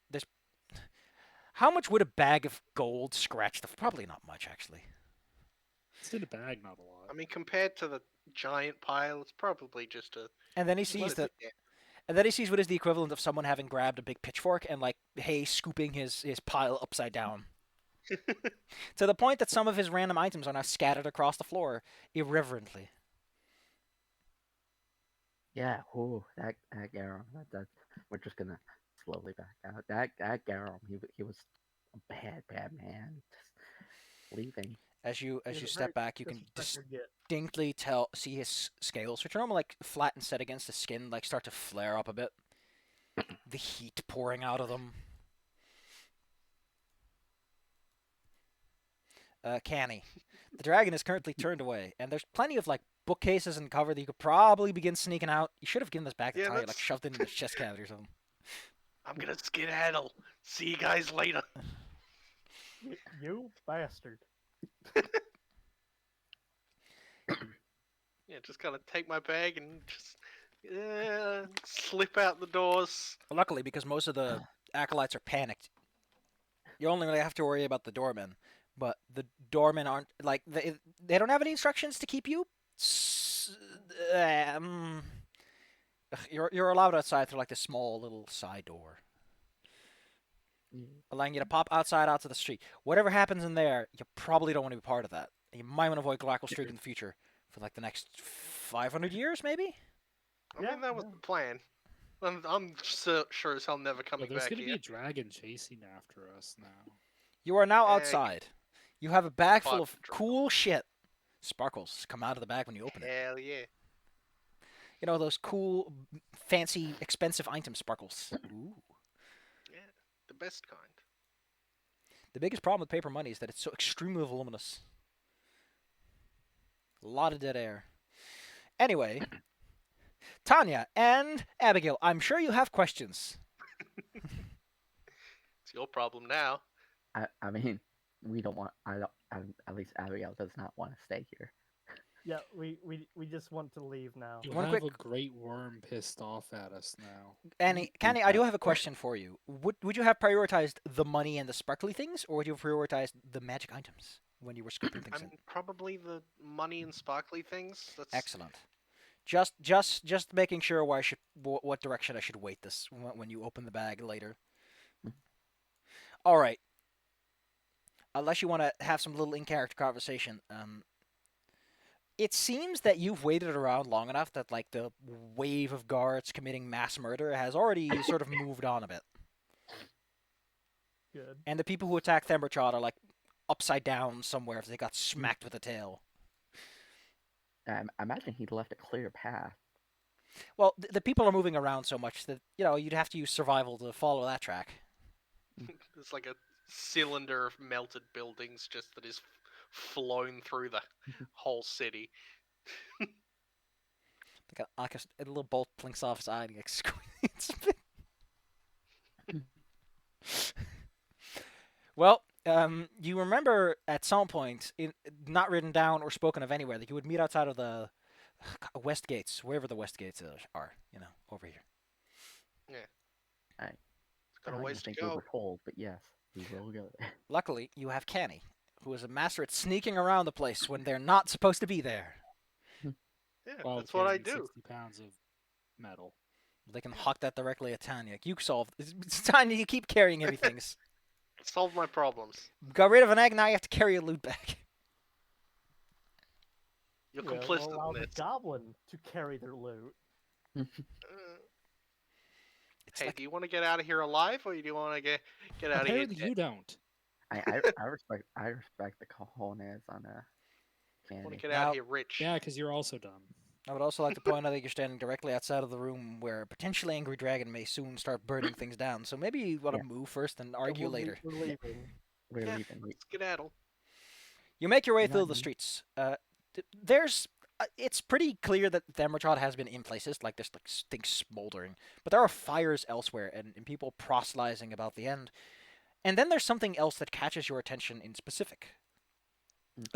[SPEAKER 1] How much would a bag of gold scratch the? Probably not much, actually.
[SPEAKER 4] It's in a bag, not a lot.
[SPEAKER 5] I mean, compared to the giant pile, it's probably just a.
[SPEAKER 1] And then he sees that. And then he sees what is the equivalent of someone having grabbed a big pitchfork and like scooping his pile upside down. To the point that some of his random items are now scattered across the floor irreverently.
[SPEAKER 3] Yeah, that Garum, we're just gonna slowly back out. That Garum, he was a bad man. Just leaving.
[SPEAKER 1] As you
[SPEAKER 2] He's a
[SPEAKER 1] step
[SPEAKER 2] very
[SPEAKER 1] back, you can
[SPEAKER 2] disrespected git.
[SPEAKER 1] distinctly see his scales, which are normally like flat and set against the skin, like start to flare up a bit. The heat pouring out of them. Canny. The dragon is currently turned away, and there's plenty of like bookcases and cover that you could probably begin sneaking out. You should have given this back to Tanya, like shoved it in the chest cavity or something.
[SPEAKER 5] I'm gonna skedaddle. See you guys later.
[SPEAKER 2] You bastard.
[SPEAKER 5] Yeah, just kind of take my bag and just slip out the doors.
[SPEAKER 1] Luckily, because most of the acolytes are panicked, you only really have to worry about the doormen. But the doormen aren't like they don't have any instructions to keep you. You're allowed outside through like this small little side door, allowing you to pop outside out to the street. Whatever happens in there, you probably don't want to be part of that. You might want to avoid Glackle Street in the future for like the next 500 years, maybe.
[SPEAKER 5] I mean, that was the plan. I'm sure as hell never coming
[SPEAKER 4] There's
[SPEAKER 5] back
[SPEAKER 4] gonna
[SPEAKER 5] here.
[SPEAKER 4] be a dragon chasing after us now.
[SPEAKER 1] You are now outside. You have a bag full of
[SPEAKER 5] Paw
[SPEAKER 1] cool shit. Sparkles come out of the bag when you open it.
[SPEAKER 5] Hell yeah.
[SPEAKER 1] You know, those cool, fancy, expensive item sparkles. Ooh.
[SPEAKER 5] Yeah, the best kind.
[SPEAKER 1] The biggest problem with paper money is that it's so extremely voluminous. A lot of dead air. Anyway, Tanya and Abigail, I'm sure you have questions.
[SPEAKER 5] It's your problem now.
[SPEAKER 3] I mean, we don't want. At least Abigail does not want to stay here.
[SPEAKER 2] Yeah, we just want to leave now.
[SPEAKER 4] You
[SPEAKER 1] One
[SPEAKER 4] have
[SPEAKER 1] quick-
[SPEAKER 4] a great worm pissed off at us now.
[SPEAKER 1] Kenny, I do have a question for you. Would you have prioritized the money and the sparkly things, or would you have prioritized the magic items when you were scooping things
[SPEAKER 5] I
[SPEAKER 1] in?
[SPEAKER 5] mean, probably the money and sparkly things. That's
[SPEAKER 1] Excellent. Just making sure what direction I should weight this when you open the bag later. All right. Unless you want to have some little in-character conversation, it seems that you've waited around long enough that like the wave of guards committing mass murder has already sort of moved on a bit,
[SPEAKER 2] Good.
[SPEAKER 1] and the people who attacked Themberchod are like upside down somewhere if they got smacked with a tail.
[SPEAKER 3] I imagine he left a clear path.
[SPEAKER 1] Well, the people are moving around so much that you'd have to use survival to follow that track.
[SPEAKER 5] It's like a cylinder of melted buildings just that is flown through the whole city.
[SPEAKER 1] Like a little bolt blinks off his eye and he Well, you remember at some point, not written down or spoken of anywhere, that you would meet outside of the West Gates, wherever the West Gates are, over here.
[SPEAKER 5] Yeah.
[SPEAKER 3] I
[SPEAKER 5] It's got
[SPEAKER 3] I
[SPEAKER 5] a
[SPEAKER 3] don't
[SPEAKER 5] ways
[SPEAKER 3] even
[SPEAKER 5] to
[SPEAKER 3] think we
[SPEAKER 5] go.
[SPEAKER 3] were told, but yes, we will go there.
[SPEAKER 1] Luckily, you have Canny, who is a master at sneaking around the place when they're not supposed to be there.
[SPEAKER 5] Yeah,
[SPEAKER 4] While
[SPEAKER 5] that's what I
[SPEAKER 4] carrying
[SPEAKER 5] do.
[SPEAKER 4] 60 pounds of metal.
[SPEAKER 1] They can huck that directly at Tanya. You solve. Tanya, you keep carrying everything.
[SPEAKER 5] Solve my problems.
[SPEAKER 1] Got rid of an egg, now you have to carry a loot bag.
[SPEAKER 5] You're
[SPEAKER 2] Yeah,
[SPEAKER 5] complicit
[SPEAKER 2] we'll allow
[SPEAKER 5] in
[SPEAKER 2] the
[SPEAKER 5] it.
[SPEAKER 2] goblin to carry their loot.
[SPEAKER 5] Uh, hey, do you want to get out of here alive, or do you want to get out of here
[SPEAKER 4] Apparently
[SPEAKER 5] dead?
[SPEAKER 4] you don't.
[SPEAKER 3] I respect the cojones on
[SPEAKER 5] Want to
[SPEAKER 3] Candy.
[SPEAKER 5] get out
[SPEAKER 1] Now-
[SPEAKER 5] of here rich?
[SPEAKER 4] Yeah, because you're also dumb.
[SPEAKER 1] I would also like to point out that you're standing directly outside of the room where a potentially angry dragon may soon start burning things down. So maybe you want to move first and argue
[SPEAKER 2] We're
[SPEAKER 1] later.
[SPEAKER 2] We're leaving.
[SPEAKER 3] We're
[SPEAKER 5] Yeah.
[SPEAKER 3] leaving.
[SPEAKER 5] Skedaddle.
[SPEAKER 1] You make your way
[SPEAKER 3] Not
[SPEAKER 1] through the
[SPEAKER 3] me.
[SPEAKER 1] streets. There's. It's pretty clear that Thermotrod has been in places, like there's like things smoldering, but there are fires elsewhere and people proselytizing about the end. And then there's something else that catches your attention in specific.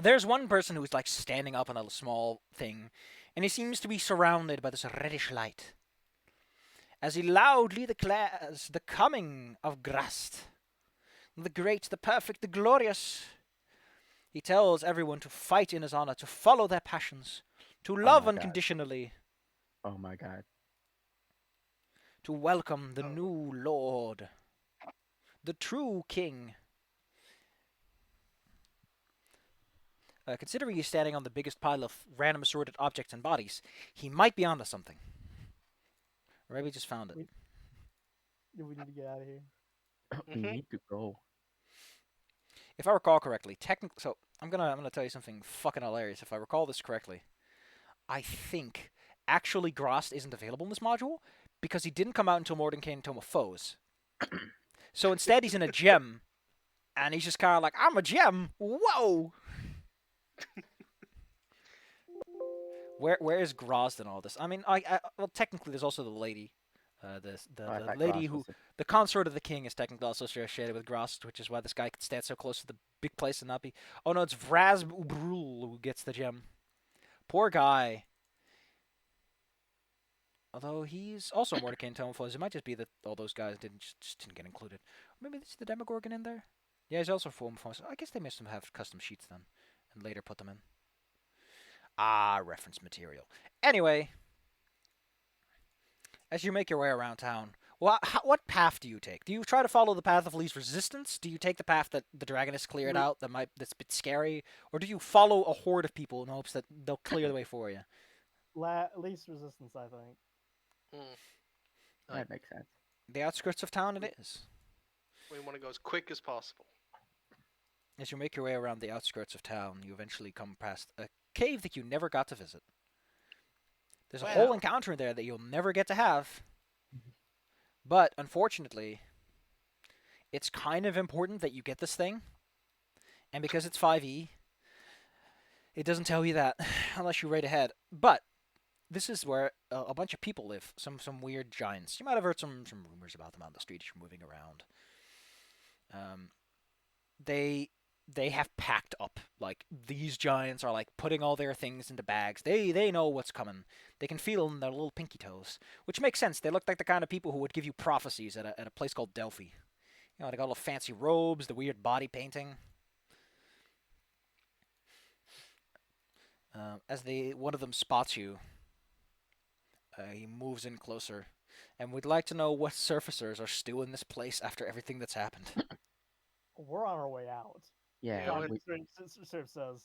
[SPEAKER 1] There's one person who's like standing up on a small thing, and he seems to be surrounded by this reddish light. As he loudly declares the coming of Grast, the great, the perfect, the glorious. He tells everyone to fight in his honor, to follow their passions, to love
[SPEAKER 3] my God.
[SPEAKER 1] unconditionally,
[SPEAKER 3] Oh my god.
[SPEAKER 1] to welcome the new lord, the true king. Considering he's standing on the biggest pile of random assorted objects and bodies, he might be onto something. Or maybe he just found it.
[SPEAKER 2] We need to get out of here.
[SPEAKER 3] We
[SPEAKER 5] Mhm.
[SPEAKER 3] need to go.
[SPEAKER 1] If I recall correctly, so I'm gonna tell you something fucking hilarious. If I recall this correctly, I think actually Grost isn't available in this module because he didn't come out until Mordenkainen Tome of Foes. So instead, he's in a gem, and he's just kind of like, "I'm a gem. Whoa." Where is Grost in all this? I mean, well, technically, there's also the lady, the
[SPEAKER 3] I thought
[SPEAKER 1] lady
[SPEAKER 3] Gross
[SPEAKER 1] who
[SPEAKER 3] was
[SPEAKER 1] the consort of the king is technically also associated with Grost, which is why this guy can stand so close to the big place and not be. Oh no, it's Vraz Ubrul who gets the gem. Poor guy. Although he's also Mordecai and Tomophones, it might just be that all those guys just didn't get included. Maybe there's the Demogorgon in there. Yeah, he's also Tomophones. I guess they must have custom sheets then, and later put them in. Ah, reference material. Anyway, as you make your way around town, what path do you take? Do you try to follow the path of least resistance? Do you take the path that the dragon has cleared out that's a bit scary, or do you follow a horde of people in hopes that they'll clear the way for you?
[SPEAKER 2] Least resistance, I think.
[SPEAKER 3] That makes sense.
[SPEAKER 1] The outskirts of town it is.
[SPEAKER 5] We want to go as quick as possible.
[SPEAKER 1] As you make your way around the outskirts of town, you eventually come past a cave that you never got to visit. There's a whole
[SPEAKER 5] Wow.
[SPEAKER 1] encounter in there that you'll never get to have. But, unfortunately, it's kind of important that you get this thing. And because it's 5e, it doesn't tell you that unless you read ahead. But, this is where a bunch of people live. Some weird giants. You might have heard some rumors about them on the street as you're moving around. They have packed up. Like, these giants are like putting all their things into bags. They know what's coming. They can feel in their little pinky toes, which makes sense. They look like the kind of people who would give you prophecies at a place called Delphi. You know, they got all the fancy robes, the weird body painting. As one of them spots you, he moves in closer, and would like to know what surfacers are still in this place after everything that's happened.
[SPEAKER 2] We're on our way out.
[SPEAKER 3] Yeah,
[SPEAKER 5] Yeah,
[SPEAKER 3] we,
[SPEAKER 2] Sort of says.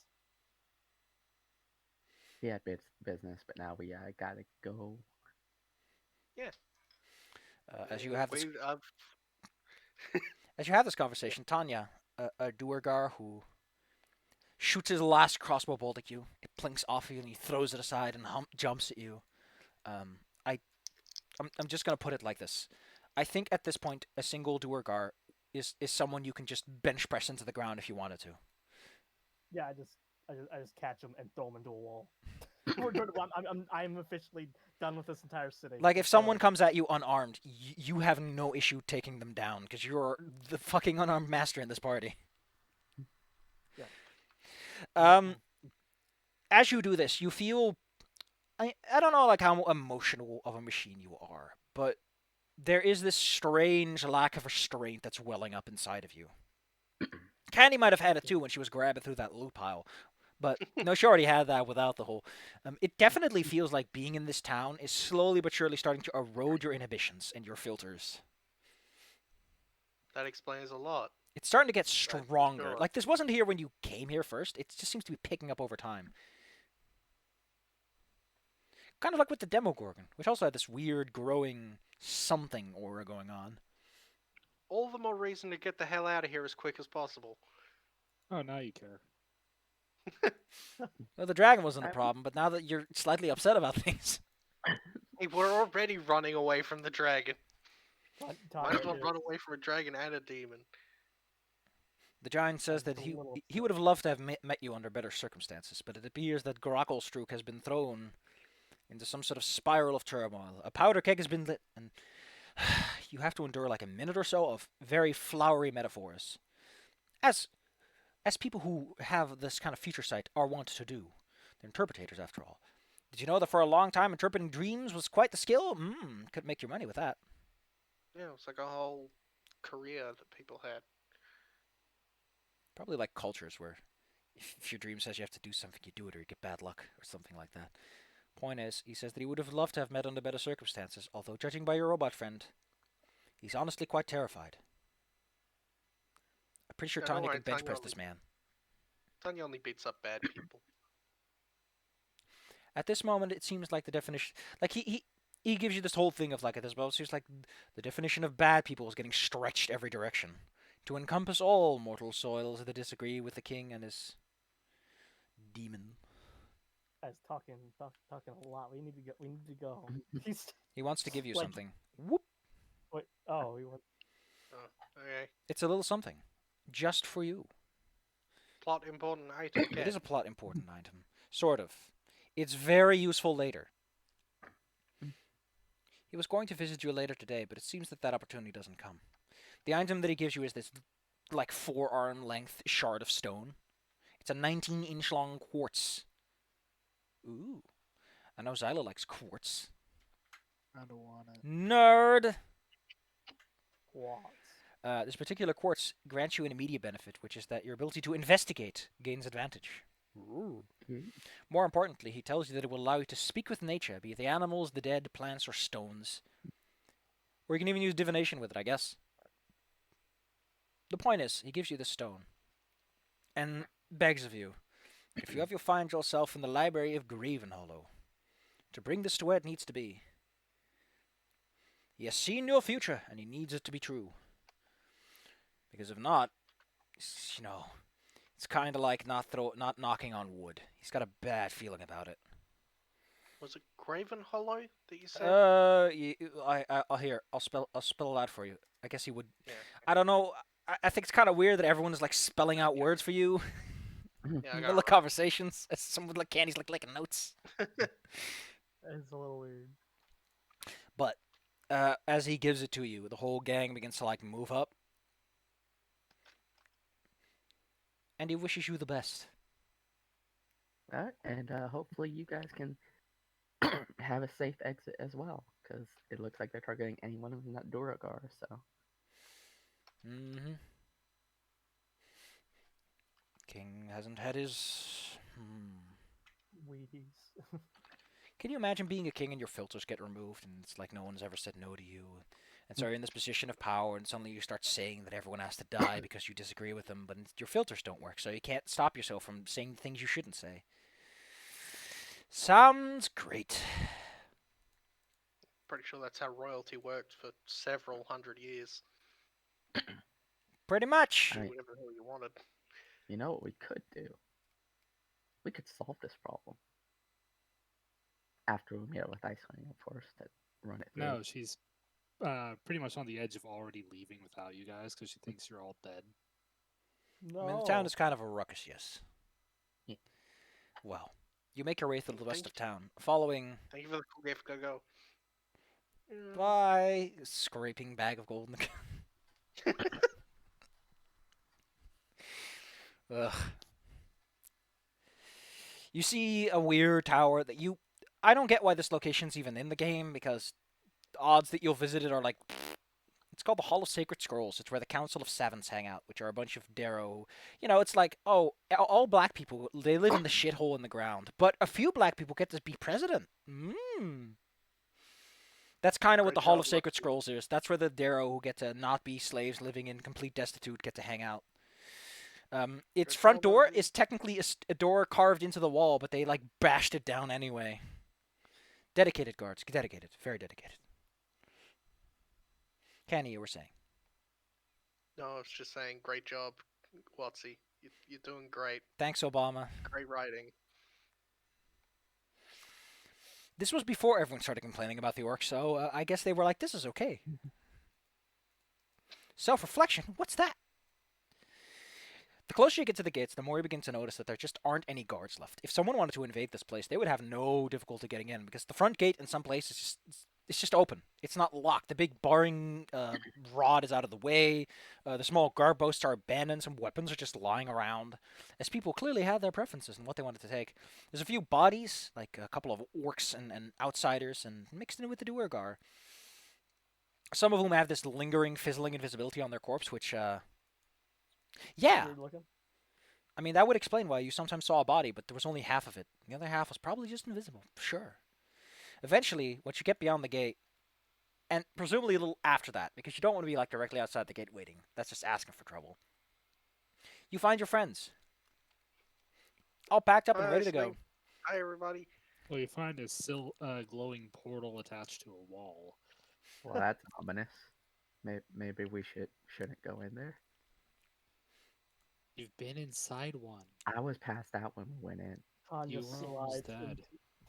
[SPEAKER 3] we had business, but now we gotta go.
[SPEAKER 1] As you have this
[SPEAKER 5] I've
[SPEAKER 1] As you have this conversation, Tanya, a Duergar who shoots his last crossbow bolt at you, it plinks off you and he throws it aside and jumps at you. I'm just gonna put it like this. I think at this point, a single Duergar is someone you can just bench press into the ground if you wanted to.
[SPEAKER 2] Yeah, I just catch him and throw him into a wall. I'm officially done with this entire city.
[SPEAKER 1] Like, if
[SPEAKER 2] Let's
[SPEAKER 1] someone
[SPEAKER 2] go.
[SPEAKER 1] comes at you unarmed, you have no issue taking them down because you're the fucking unarmed master in this party.
[SPEAKER 2] Yeah.
[SPEAKER 1] Um, as you do this, you feel I don't know like how emotional of a machine you are, but there is this strange lack of restraint that's welling up inside of you. Candy might have had it too when she was grabbing through that loot pile, but no, she already had that without the whole. It definitely feels like being in this town is slowly but surely starting to erode your inhibitions and your filters.
[SPEAKER 5] That explains a lot.
[SPEAKER 1] It's starting to get
[SPEAKER 5] That's for
[SPEAKER 1] stronger.
[SPEAKER 5] sure.
[SPEAKER 1] Like, this wasn't here when you came here first. It just seems to be picking up over time. Kind of like with the Demogorgon, which also had this weird growing something aura going on.
[SPEAKER 5] All the more reason to get the hell out of here as quick as possible.
[SPEAKER 4] Oh, now you care.
[SPEAKER 1] Well, the dragon wasn't a problem, but now that you're slightly upset about things.
[SPEAKER 5] Hey, we're already running away from the dragon. Might
[SPEAKER 2] Tanya
[SPEAKER 5] as well
[SPEAKER 2] is-
[SPEAKER 5] run away from a dragon and a demon.
[SPEAKER 1] The giant says that
[SPEAKER 2] That's a little
[SPEAKER 1] he would have loved to have met you under better circumstances, but it appears that Grockelstruck has been thrown into some sort of spiral of turmoil. A powder keg has been lit, and you have to endure like a minute or so of very flowery metaphors. As people who have this kind of future sight are wont to do. They're interpreters, after all. Did you know that for a long time interpreting dreams was quite the skill? Could make your money with that.
[SPEAKER 5] Yeah, it's like a whole career that people had.
[SPEAKER 1] Probably like cultures where if your dream says you have to do something, you do it, or you get bad luck, or something like that. Point is, he says that he would have loved to have met under better circumstances, although judging by your robot friend, he's honestly quite terrified. I'm pretty sure
[SPEAKER 5] Yeah, don't
[SPEAKER 1] Tanya
[SPEAKER 5] worry,
[SPEAKER 1] can bench
[SPEAKER 5] Tanya
[SPEAKER 1] press
[SPEAKER 5] only-
[SPEAKER 1] this man.
[SPEAKER 5] Tanya only beats up bad people.
[SPEAKER 1] At this moment, it seems like the definition, like he gives you this whole thing of like at this moment, it seems like the definition of bad people is getting stretched every direction to encompass all mortal soils that disagree with the king and his demon.
[SPEAKER 2] Guys, talking a lot. We need to go. We need to go. He's
[SPEAKER 1] He wants to give you
[SPEAKER 2] Like-
[SPEAKER 1] something. Whoop!
[SPEAKER 2] wait. Oh, he went.
[SPEAKER 5] Okay.
[SPEAKER 1] It's a little something, just for you.
[SPEAKER 5] Plot important item.
[SPEAKER 1] It is a plot important item, sort of. It's very useful later. He was going to visit you later today, but it seems that that opportunity doesn't come. The item that he gives you is this, like, forearm length shard of stone. It's a 19-inch long quartz. Ooh. I know Zyla likes quartz.
[SPEAKER 4] I don't want it.
[SPEAKER 1] Nerd!
[SPEAKER 2] What?
[SPEAKER 1] This particular quartz grants you an immediate benefit, which is that your ability to investigate gains advantage. Ooh. More importantly, he tells you that it will allow you to speak with nature, be it the animals, the dead, plants, or stones. Or you can even use divination with it, I guess. The point is, he gives you this stone, and begs of you, if you ever find yourself in the library of Gravenhollow, to bring this to where it needs to be. He has seen your future, and he needs it to be true. Because if not, you know, it's kind of like not knocking on wood. He's got a bad feeling about it.
[SPEAKER 5] Was it Graven Hollow that you said?
[SPEAKER 1] I'll spell it out for you. I guess he would.
[SPEAKER 5] Yeah.
[SPEAKER 1] I don't know. I think it's kind of weird that everyone's like spelling out words for you
[SPEAKER 5] Yeah,
[SPEAKER 1] in
[SPEAKER 5] I
[SPEAKER 1] the
[SPEAKER 5] got
[SPEAKER 1] middle of
[SPEAKER 5] it
[SPEAKER 1] conversations. As someone like Candy's like licking notes.
[SPEAKER 2] It's a little weird.
[SPEAKER 1] But as he gives it to you, the whole gang begins to like move up, and he wishes you the best.
[SPEAKER 3] Alright, and hopefully you guys can have a safe exit as well, because it looks like they're targeting anyone in that Duragar, so.
[SPEAKER 1] Mm-hmm. King hasn't had his.
[SPEAKER 2] Wheaties.
[SPEAKER 1] Can you imagine being a king and your filters get removed and it's like no one's ever said no to you? And so you're in this position of power and suddenly you start saying that everyone has to die because you disagree with them, but your filters don't work, so you can't stop yourself from saying things you shouldn't say. Sounds great.
[SPEAKER 5] Pretty sure that's how royalty worked for several hundred years.
[SPEAKER 1] Pretty much.
[SPEAKER 3] Right.
[SPEAKER 5] Do whatever the hell you wanted.
[SPEAKER 3] You know what we could do? We could solve this problem. After we meet up with Iceland, of course. That run it through.
[SPEAKER 4] No, she's pretty much on the edge of already leaving without you guys because she thinks you're all dead.
[SPEAKER 2] No.
[SPEAKER 1] I mean, the town is kind of a ruckus, yes.
[SPEAKER 3] Yeah.
[SPEAKER 1] Well, you make your way through the rest
[SPEAKER 5] Thank
[SPEAKER 1] of town, following
[SPEAKER 5] Thank you for the cool gift. Go.
[SPEAKER 1] by scraping bag of gold in the Ugh. You see a weird tower that you. I don't get why this location's even in the game because the odds that you'll visit it are like. It's called the Hall of Sacred Scrolls. It's where the Council of Sevens hang out, which are a bunch of Darrow. You know, it's like, oh, all black people, they live in the shithole in the ground, but a few black people get to be president. That's kind of what
[SPEAKER 5] Great
[SPEAKER 1] the Hall
[SPEAKER 5] job,
[SPEAKER 1] of Sacred
[SPEAKER 5] Lucky.
[SPEAKER 1] Scrolls is. That's where the Darrow who get to not be slaves living in complete destitute get to hang out. Its
[SPEAKER 5] Good
[SPEAKER 1] front
[SPEAKER 5] job,
[SPEAKER 1] door
[SPEAKER 5] Lucky.
[SPEAKER 1] is technically a door carved into the wall, but they like bashed it down anyway. Dedicated guards, dedicated, very dedicated. Kenny, you were saying.
[SPEAKER 5] No, I was just saying, great job, Watsy. You're doing great.
[SPEAKER 1] Thanks, Obama.
[SPEAKER 5] Great writing.
[SPEAKER 1] This was before everyone started complaining about the orcs, so I guess they were like, this is okay. Self-reflection? What's that? The closer you get to the gates, the more you begin to notice that there just aren't any guards left. If someone wanted to invade this place, they would have no difficulty getting in because the front gate in some places it's just open. It's not locked. The big barring rod is out of the way. The small guard posts are abandoned. Some weapons are just lying around, as people clearly had their preferences and what they wanted to take. There's a few bodies, like a couple of orcs and outsiders, and mixed in with the Duergar. Some of whom have this lingering, fizzling invisibility on their corpse, which, yeah.
[SPEAKER 2] Weird looking.
[SPEAKER 1] I mean, that would explain why you sometimes saw a body, but there was only half of it. The other half was probably just invisible, sure. Eventually, once you get beyond the gate, and presumably a little after that, because you don't want to be like directly outside the gate waiting. That's just asking for trouble. You find your friends, all packed up and ready to go.
[SPEAKER 5] Hi, everybody.
[SPEAKER 4] Well, you find a glowing portal attached to a wall.
[SPEAKER 3] Well, that's ominous. Maybe we shouldn't go in there.
[SPEAKER 4] You've been inside one.
[SPEAKER 3] I was passed out when we went in.
[SPEAKER 2] Tanya
[SPEAKER 4] You were almost
[SPEAKER 2] slides.
[SPEAKER 4] dead.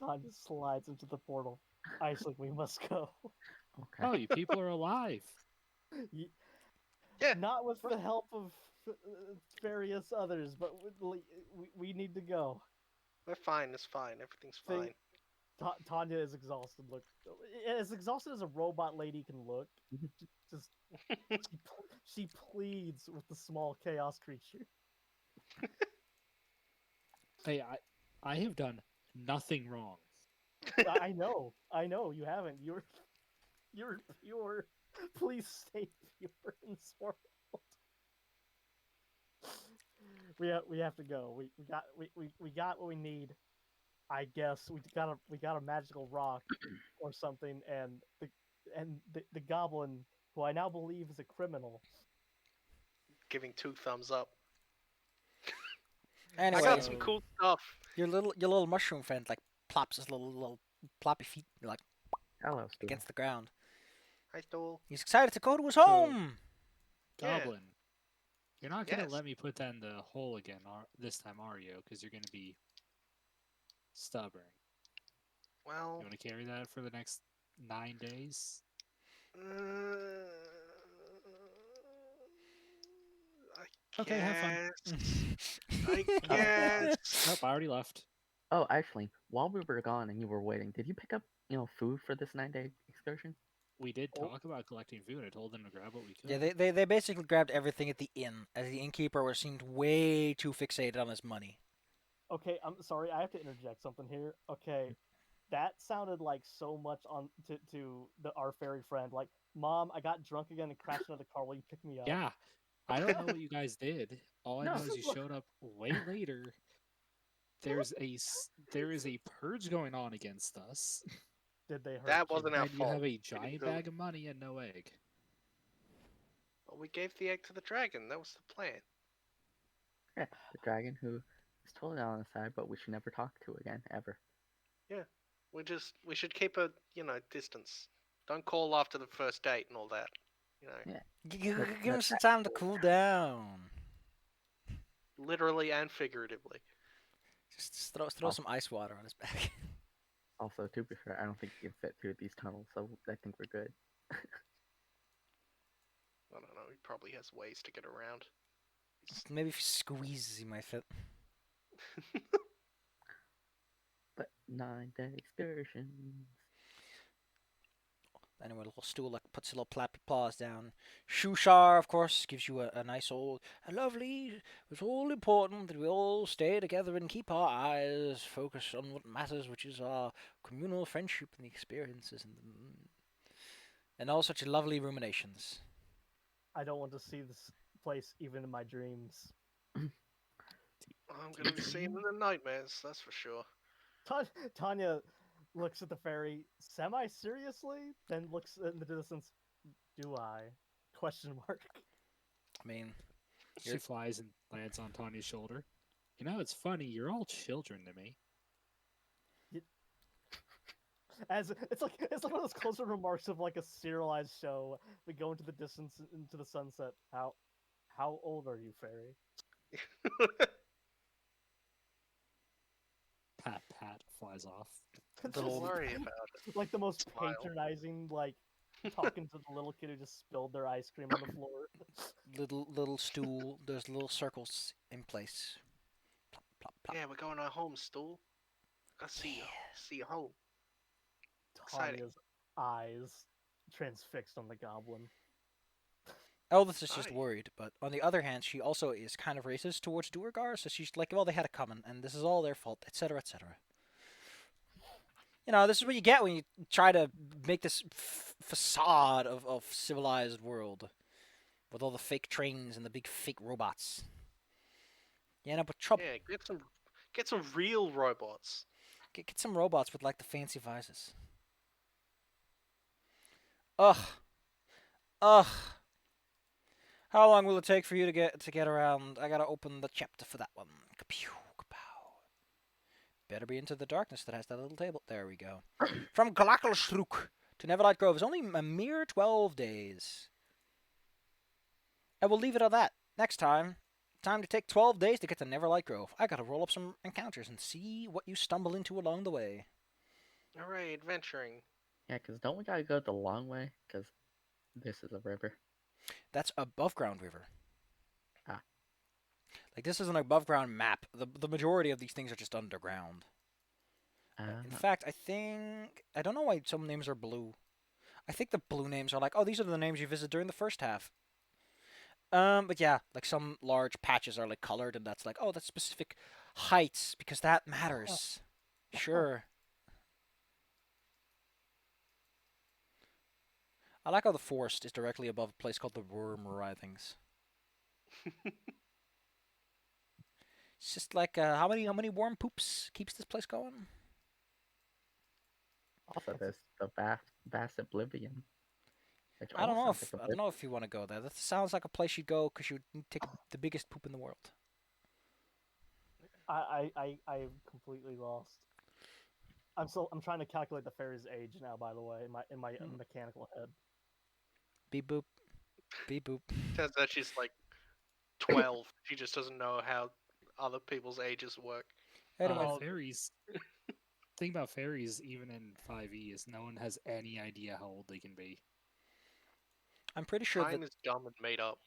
[SPEAKER 2] Tanya slides into the portal. Iceling, we must go.
[SPEAKER 3] Okay.
[SPEAKER 4] Oh, you people are alive.
[SPEAKER 5] Yeah.
[SPEAKER 2] Not with the help of various others, but we need to go.
[SPEAKER 5] We're fine. It's fine. Everything's
[SPEAKER 2] Thing-
[SPEAKER 5] fine.
[SPEAKER 2] Tanya is exhausted. Look, as exhausted as a robot lady can look. Just she pleads with the small chaos creature.
[SPEAKER 4] Hey, I have done nothing wrong.
[SPEAKER 2] I know, you haven't. You're pure. Please stay pure in this world. We have to go. We got what we need. I guess we got a magical rock or something, and the goblin, who I now believe is a criminal.
[SPEAKER 5] Giving 2 thumbs up.
[SPEAKER 1] Anyway,
[SPEAKER 5] I got some cool stuff.
[SPEAKER 1] your little mushroom friend like plops his little ploppy feet like
[SPEAKER 3] Hello, Stu.
[SPEAKER 1] against the ground.
[SPEAKER 5] Hi, Stool.
[SPEAKER 1] He's excited to go to his home.
[SPEAKER 5] Yeah.
[SPEAKER 4] Goblin, you're not gonna
[SPEAKER 5] Yes.
[SPEAKER 4] let me put that in the hole again this time, are you? Because you're gonna be stubborn.
[SPEAKER 5] Well,
[SPEAKER 4] You want to carry that for the next 9 days?
[SPEAKER 5] I
[SPEAKER 4] Okay, have fun.
[SPEAKER 5] guess. I guess.
[SPEAKER 4] Nope, I already left.
[SPEAKER 3] Oh, actually, while we were gone and you were waiting, did you pick up, food for this 9-day excursion?
[SPEAKER 4] We did
[SPEAKER 2] Oh.
[SPEAKER 4] talk about collecting food. I told them to grab what we could.
[SPEAKER 1] Yeah, they basically grabbed everything at the inn, as the innkeeper seemed way too fixated on his money.
[SPEAKER 2] Okay, I'm sorry. I have to interject something here. Okay, that sounded like so much on to our fairy friend. Like, Mom, I got drunk again and crashed into the car. Will you pick me up?
[SPEAKER 4] Yeah, I don't know what you guys did. All I
[SPEAKER 3] No.
[SPEAKER 4] know is you showed up way later. There is a purge going on against us,
[SPEAKER 2] Did they hurt
[SPEAKER 5] That
[SPEAKER 2] you?
[SPEAKER 5] wasn't our
[SPEAKER 4] and you
[SPEAKER 5] fault.
[SPEAKER 4] have a
[SPEAKER 5] didn't
[SPEAKER 4] giant
[SPEAKER 5] do
[SPEAKER 4] bag
[SPEAKER 5] it.
[SPEAKER 4] of money and no egg.
[SPEAKER 5] Well, we gave the egg to the dragon. That was the plan.
[SPEAKER 3] Yeah, the dragon who is totally on the side, but we should never talk to again, ever.
[SPEAKER 5] We should keep a distance. Don't call after the first date and all that.
[SPEAKER 3] Yeah.
[SPEAKER 1] Give
[SPEAKER 3] But
[SPEAKER 1] him
[SPEAKER 3] that's
[SPEAKER 1] some time to cool down.
[SPEAKER 5] Literally and figuratively.
[SPEAKER 1] Just throw some ice water on his back.
[SPEAKER 3] Also, to be fair, I don't think you can fit through these tunnels, so I think we're good.
[SPEAKER 5] I don't know. He probably has ways to get around.
[SPEAKER 1] Maybe if he squeezes, he might fit.
[SPEAKER 3] But 9-day excursions.
[SPEAKER 1] Anyway, a little stool that puts a little flappy paws down. Shushar, of course, gives you a nice old, a lovely. It's all important that we all stay together and keep our eyes focused on what matters, which is our communal friendship and the experiences and all such lovely ruminations.
[SPEAKER 2] I don't want to see this place even in my dreams.
[SPEAKER 5] I'm gonna be seeing him in the nightmares, that's for sure.
[SPEAKER 2] Tanya looks at the fairy semi-seriously, then looks in the distance. Do I? Question mark.
[SPEAKER 1] I mean,
[SPEAKER 4] She flies and lands on Tanya's shoulder. You know, it's funny. You're all children to me.
[SPEAKER 2] As it's like one of those closer remarks of like a serialized show. We go into the distance, into the sunset. How old are you, fairy?
[SPEAKER 4] Pat pat flies off.
[SPEAKER 5] Don't worry about it.
[SPEAKER 2] Like the most
[SPEAKER 5] Smile.
[SPEAKER 2] patronizing, like talking to the little kid who just spilled their ice cream on the floor.
[SPEAKER 1] little stool. There's little circles in place. Plop, plop, plop.
[SPEAKER 5] Yeah, we're going to our home, stool. Gotta see you home. Exciting.
[SPEAKER 2] Tanya's eyes transfixed on the goblin.
[SPEAKER 1] Eldith is just
[SPEAKER 5] Aye.
[SPEAKER 1] worried, but on the other hand, she also is kind of racist towards Duergar, so she's like, well, they had it coming, and this is all their fault, etc., etc. You know, this is what you get when you try to make this facade of civilized world with all the fake trains and the big fake robots. You end up with trouble.
[SPEAKER 5] Yeah, get some real robots.
[SPEAKER 1] Get some robots with like the fancy visors. Ugh. Ugh. How long will it take for you to get around? I gotta open the chapter for that one. Kapew, kapow. Better be into the darkness that has that little table. There we go. From Glackelstruk to Neverlight Grove is only a mere 12 days. I will leave it at that. Next time to take 12 days to get to Neverlight Grove. I gotta roll up some encounters and see what you stumble into along the way.
[SPEAKER 5] Hooray, adventuring.
[SPEAKER 3] Yeah, because don't we gotta go the long way? Because this is a river.
[SPEAKER 1] That's above ground river.
[SPEAKER 3] Ah.
[SPEAKER 1] Like this is an above ground map. The majority of these things are just underground. In fact, I don't know why some names are blue. I think the blue names are like, oh, these are the names you visit during the first half. But yeah, like some large patches are like colored, and that's like, oh, that's specific heights because that matters. Sure. I like how the forest is directly above a place called the Worm Writhings. It's just like how many worm poops keeps this place going?
[SPEAKER 3] Also, there's the vast oblivion. Which
[SPEAKER 1] I don't know
[SPEAKER 3] almost
[SPEAKER 1] if
[SPEAKER 3] sounds like
[SPEAKER 1] I
[SPEAKER 3] a
[SPEAKER 1] don't know if you want to go there. That sounds like a place you'd go because you'd take the biggest poop in the world.
[SPEAKER 2] I'm completely lost. I'm trying to calculate the fairy's age now. By the way, in my mechanical head.
[SPEAKER 1] Beep boop, beep boop.
[SPEAKER 5] Turns out she's like 12. She just doesn't know how other people's ages work.
[SPEAKER 1] Anyway,
[SPEAKER 4] Fairies. Thing about fairies, even in 5e, is no one has any idea how old they can be.
[SPEAKER 1] I'm pretty sure
[SPEAKER 5] Time
[SPEAKER 1] that
[SPEAKER 5] is dumb and made up.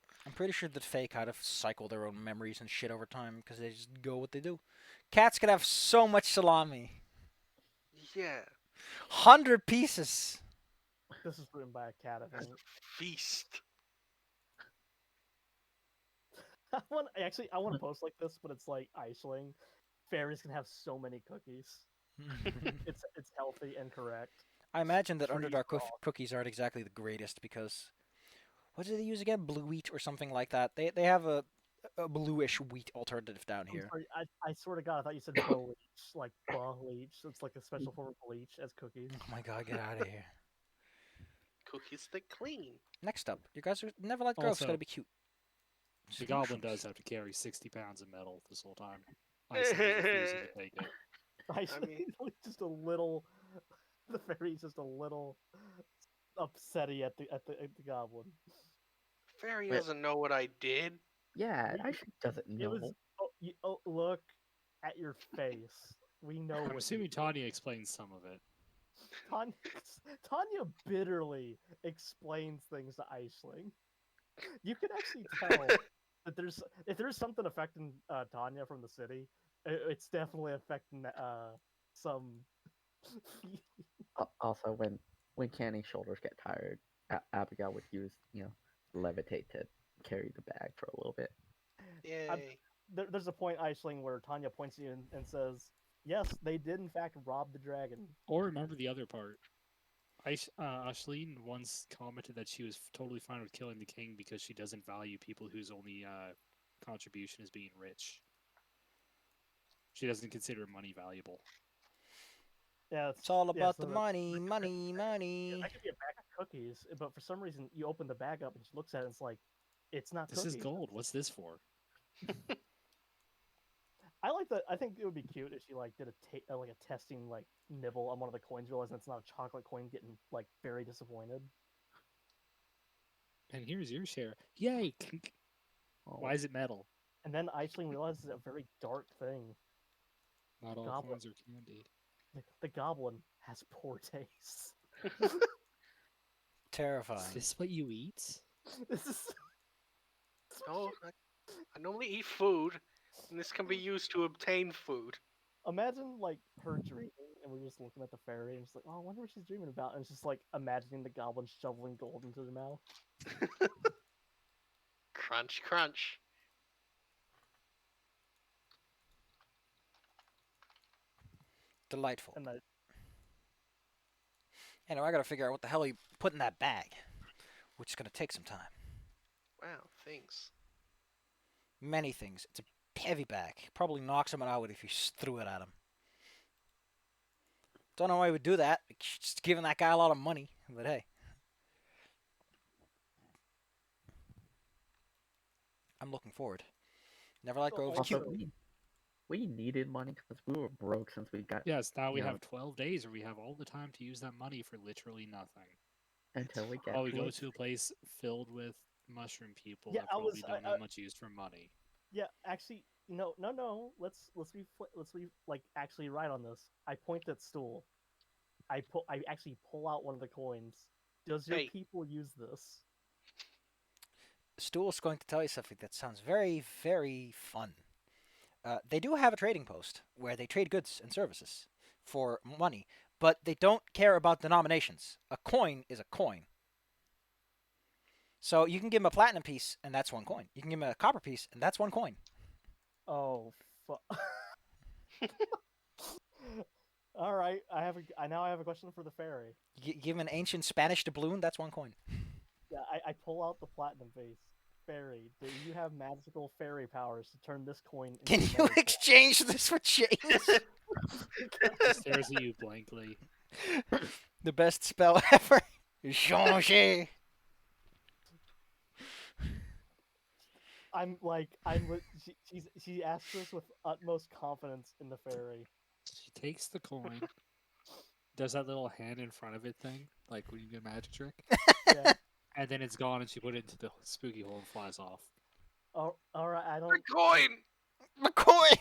[SPEAKER 1] Fae kind of cycle their own memories and shit over time because they just go what they do. Cats could have so much salami.
[SPEAKER 5] Yeah.
[SPEAKER 1] 100 pieces.
[SPEAKER 2] This is written by a cat, I
[SPEAKER 5] As
[SPEAKER 2] think.
[SPEAKER 5] a feast.
[SPEAKER 2] I want to post like this, but it's like Aisling. Fairies can have so many cookies. It's healthy and correct.
[SPEAKER 1] I imagine that
[SPEAKER 2] Free
[SPEAKER 1] Underdark
[SPEAKER 2] raw.
[SPEAKER 1] cookies aren't exactly the greatest because what do they use again? Blue wheat or something like that. They have a bluish wheat alternative down
[SPEAKER 2] I'm
[SPEAKER 1] here.
[SPEAKER 2] sorry, I swear to God, I thought you said bleach, like bleach. So it's like a special form of bleach as cookies.
[SPEAKER 1] Oh my god, get out of here.
[SPEAKER 5] Cookies that clean.
[SPEAKER 1] Next up, you guys are Neverlight Grove's
[SPEAKER 4] Also,
[SPEAKER 1] gotta be cute.
[SPEAKER 4] The goblin does have to carry 60 pounds of metal this whole time. Iceland is refusing to take it.
[SPEAKER 2] Aisling just a little. The fairy's just a little upsetty at the goblin.
[SPEAKER 5] Fairy
[SPEAKER 3] Wait.
[SPEAKER 5] doesn't know what I did.
[SPEAKER 3] Yeah,
[SPEAKER 2] You-
[SPEAKER 3] I should doesn't
[SPEAKER 2] It
[SPEAKER 3] know.
[SPEAKER 2] was. Look at your face. We know.
[SPEAKER 4] I'm
[SPEAKER 2] what
[SPEAKER 4] assuming
[SPEAKER 2] you did.
[SPEAKER 4] Tanya explains some of it.
[SPEAKER 2] Tanya bitterly explains things to Aisling. You can actually tell that if there's something affecting Tanya from the city, it's definitely affecting some.
[SPEAKER 3] Also, when Canny's shoulders get tired, Abigail would use levitate to carry the bag for a little bit.
[SPEAKER 5] Yay.
[SPEAKER 2] There's a point, Aisling, where Tanya points at you and says, "Yes, they did in fact rob the dragon."
[SPEAKER 4] Or remember the other part. Ashleen once commented that she was totally fine with killing the king because she doesn't value people whose only contribution is being rich. She doesn't consider money valuable.
[SPEAKER 2] Yeah,
[SPEAKER 1] It's all
[SPEAKER 2] yeah,
[SPEAKER 1] about
[SPEAKER 2] so
[SPEAKER 1] the money, money, money.
[SPEAKER 2] that could be a bag of cookies, but for some reason you open the bag up and she looks at it and it's like, it's not
[SPEAKER 4] This
[SPEAKER 2] cookies.
[SPEAKER 4] is gold. What's this for?
[SPEAKER 2] I like that. I think it would be cute if she like did like a testing like nibble on one of the coins, realizing it's not a chocolate coin, getting like very disappointed.
[SPEAKER 4] And here's your share. Yay!
[SPEAKER 3] Oh,
[SPEAKER 4] Why is it metal?
[SPEAKER 2] And then Aisling realizes a very dark thing.
[SPEAKER 4] Not all
[SPEAKER 2] Goblin.
[SPEAKER 4] coins are candy.
[SPEAKER 2] The goblin has poor taste.
[SPEAKER 1] Terrifying.
[SPEAKER 4] Is this what you eat?
[SPEAKER 2] This is
[SPEAKER 5] No, I normally eat food, and this can be used to obtain food.
[SPEAKER 2] imagine like her dreaming, and we're just looking at the fairy, and it's like, oh, I wonder what she's dreaming about, and it's just like imagining the goblin shoveling gold into their mouth.
[SPEAKER 5] Crunch, crunch.
[SPEAKER 1] Delightful.
[SPEAKER 2] And that
[SPEAKER 1] Anyway, I gotta figure out what the hell you put in that bag, which is gonna take some time.
[SPEAKER 5] Wow, thanks.
[SPEAKER 1] Many things. It's a heavy bag. Probably knock someone out if you threw it at him. Don't know why he would do that. Just giving that guy a lot of money. But hey. I'm looking forward. Never let go of
[SPEAKER 3] also,
[SPEAKER 1] cute.
[SPEAKER 3] we needed money because we were broke since we got
[SPEAKER 4] Yes, now we
[SPEAKER 3] Yeah.
[SPEAKER 4] have 12 days where we have all the time to use that money for literally nothing.
[SPEAKER 3] until we get
[SPEAKER 4] While we
[SPEAKER 3] to
[SPEAKER 4] go
[SPEAKER 3] it.
[SPEAKER 4] to a place filled with mushroom people
[SPEAKER 2] Yeah,
[SPEAKER 4] that
[SPEAKER 2] I
[SPEAKER 4] probably
[SPEAKER 2] was-
[SPEAKER 4] don't have much use for money.
[SPEAKER 2] yeah, actually, no. Let's be like actually right on this. I point at stool. I actually pull out one of the coins. Does your
[SPEAKER 5] Hey.
[SPEAKER 2] people use this?
[SPEAKER 1] Stool's going to tell you something that sounds very, very fun. They do have a trading post where they trade goods and services for money, but they don't care about denominations. A coin is a coin. So you can give them a platinum piece, and that's one coin. You can give them a copper piece, and that's one coin.
[SPEAKER 2] Oh, fuck. All right, I now have a question for the fairy.
[SPEAKER 1] Give them an ancient Spanish doubloon, that's one coin.
[SPEAKER 2] Yeah, I pull out the platinum piece. Fairy, do you have magical fairy powers to turn this coin into
[SPEAKER 1] Can you
[SPEAKER 2] another coin?
[SPEAKER 1] exchange this for change?
[SPEAKER 4] Stares at you blankly.
[SPEAKER 1] The best spell ever. Changer.
[SPEAKER 2] She asks this with utmost confidence in the fairy.
[SPEAKER 4] She takes the coin, does that little hand in front of it thing, like when you get a magic trick,
[SPEAKER 2] Yeah.
[SPEAKER 4] and then it's gone and she put it into the spooky hole and flies off.
[SPEAKER 2] Oh, all right. I
[SPEAKER 5] The
[SPEAKER 2] don't.
[SPEAKER 5] coin!
[SPEAKER 1] My coin.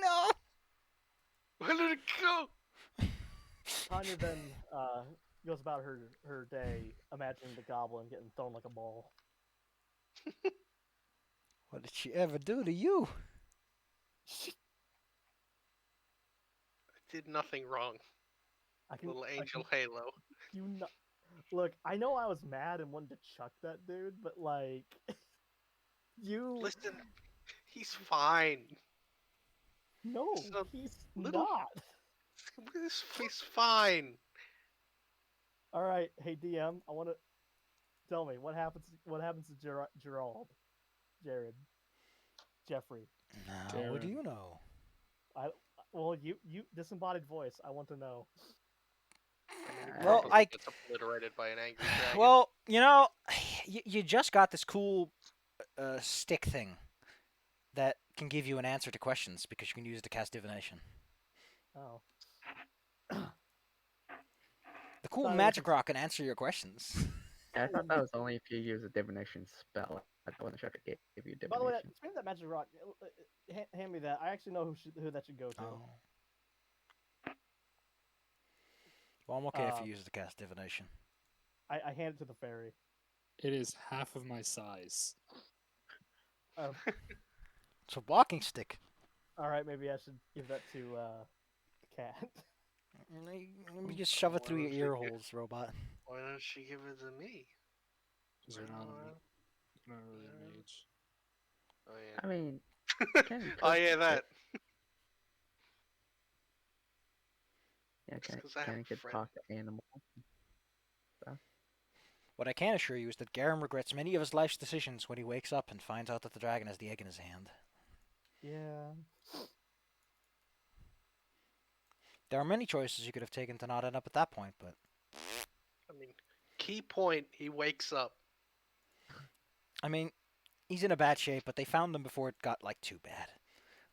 [SPEAKER 1] No.
[SPEAKER 5] Where did it go?
[SPEAKER 2] Tanya then goes about her day, imagining the goblin getting thrown like a ball.
[SPEAKER 1] What did she ever do to you?
[SPEAKER 5] I did nothing wrong.
[SPEAKER 2] I can.
[SPEAKER 5] Little
[SPEAKER 2] I
[SPEAKER 5] angel
[SPEAKER 2] can-
[SPEAKER 5] halo.
[SPEAKER 2] You know, look. I know I was mad and wanted to chuck that dude, but like, you.
[SPEAKER 5] Listen, he's fine.
[SPEAKER 2] No,
[SPEAKER 5] So
[SPEAKER 2] he's
[SPEAKER 5] little-
[SPEAKER 2] not.
[SPEAKER 5] He's fine.
[SPEAKER 2] All right, hey DM, I want to tell me what happens. What happens to Gerald, Jared, Jeffrey?
[SPEAKER 1] Now, what do you know?
[SPEAKER 2] Well, you disembodied voice. I want to know.
[SPEAKER 1] Well,
[SPEAKER 5] Probably
[SPEAKER 1] I-
[SPEAKER 5] gets obliterated by an angry dragon.
[SPEAKER 1] Well, you know, you just got this cool stick thing that can give you an answer to questions because you can use it to cast divination.
[SPEAKER 2] Oh,
[SPEAKER 1] The cool
[SPEAKER 2] Sorry,
[SPEAKER 1] magic rock can answer your questions.
[SPEAKER 3] I thought that was only if you use a divination spell. I wasn't sure if it gave you
[SPEAKER 2] by the way,
[SPEAKER 3] divination.
[SPEAKER 2] speaking of that magic rock, hand me that. I actually know who that should go to.
[SPEAKER 1] Oh. Well, I'm okay if you
[SPEAKER 2] Um,
[SPEAKER 1] use the cast divination.
[SPEAKER 2] I hand it to the fairy.
[SPEAKER 4] It is half of my size.
[SPEAKER 2] Oh,
[SPEAKER 1] It's a walking stick.
[SPEAKER 2] all right, maybe I should give that to the cat.
[SPEAKER 1] Let me just shove it
[SPEAKER 5] Why
[SPEAKER 1] through your
[SPEAKER 5] don't
[SPEAKER 1] ear
[SPEAKER 5] you
[SPEAKER 1] holes, robot.
[SPEAKER 5] Why don't she give it to me?
[SPEAKER 4] Because you're not
[SPEAKER 5] Uh,
[SPEAKER 4] not really a mage.
[SPEAKER 5] Oh
[SPEAKER 3] I mean,
[SPEAKER 5] yeah.
[SPEAKER 3] can
[SPEAKER 5] Oh
[SPEAKER 3] cook
[SPEAKER 5] yeah,
[SPEAKER 3] it.
[SPEAKER 5] that.
[SPEAKER 3] Yeah,
[SPEAKER 5] Just
[SPEAKER 3] can
[SPEAKER 5] 'cause I have
[SPEAKER 3] can
[SPEAKER 5] a
[SPEAKER 3] it could
[SPEAKER 5] friend.
[SPEAKER 3] talk to animals and stuff?
[SPEAKER 1] What I can assure you is that Garum regrets many of his life's decisions when he wakes up and finds out that the dragon has the egg in his hand.
[SPEAKER 2] Yeah.
[SPEAKER 1] There are many choices you could have taken to not end up at that point, but
[SPEAKER 5] I mean, key point. He wakes up.
[SPEAKER 1] I mean, he's in a bad shape, but they found him before it got like too bad.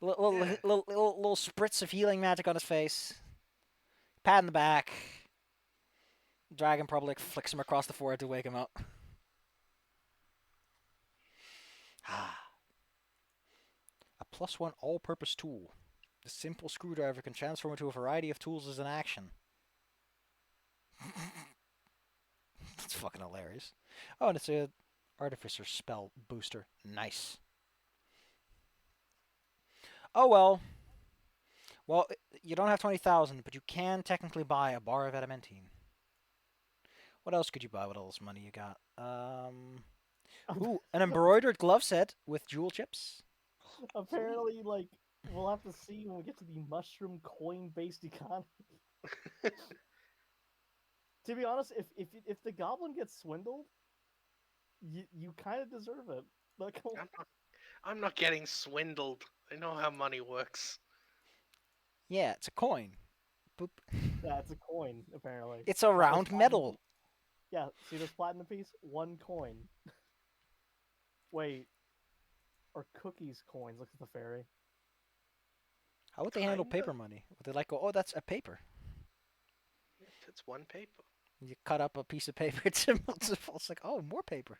[SPEAKER 1] Little,
[SPEAKER 5] Yeah.
[SPEAKER 1] little spritz of healing magic on his face, pat in the back. Dragon probably like, flicks him across the forehead to wake him up. A +1 all-purpose tool. The simple screwdriver can transform into a variety of tools as an action. That's fucking hilarious. Oh, and it's a artificer spell booster. Nice. Oh well. Well, you don't have 20,000, but you can technically buy a bar of adamantine. What else could you buy with all this money you got? Ooh, an embroidered glove set with jewel chips.
[SPEAKER 2] Apparently, like we'll have to see when we get to the mushroom coin-based economy. To be honest, if the goblin gets swindled, you kind of deserve it. Like,
[SPEAKER 5] I'm not getting swindled. I know how money works.
[SPEAKER 1] Yeah, it's a coin. Boop.
[SPEAKER 2] yeah, it's a coin apparently.
[SPEAKER 1] It's a
[SPEAKER 2] Got this
[SPEAKER 1] round
[SPEAKER 2] platinum
[SPEAKER 1] medal.
[SPEAKER 2] piece. Yeah, see this platinum piece? One coin. Wait, or cookies coins? Look at the fairy.
[SPEAKER 1] How would they handle
[SPEAKER 5] Kinda.
[SPEAKER 1] paper money? Would they like go, oh, that's a paper?
[SPEAKER 5] It's one paper.
[SPEAKER 1] You cut up a piece of paper, it's multiple. It's like, oh, more paper.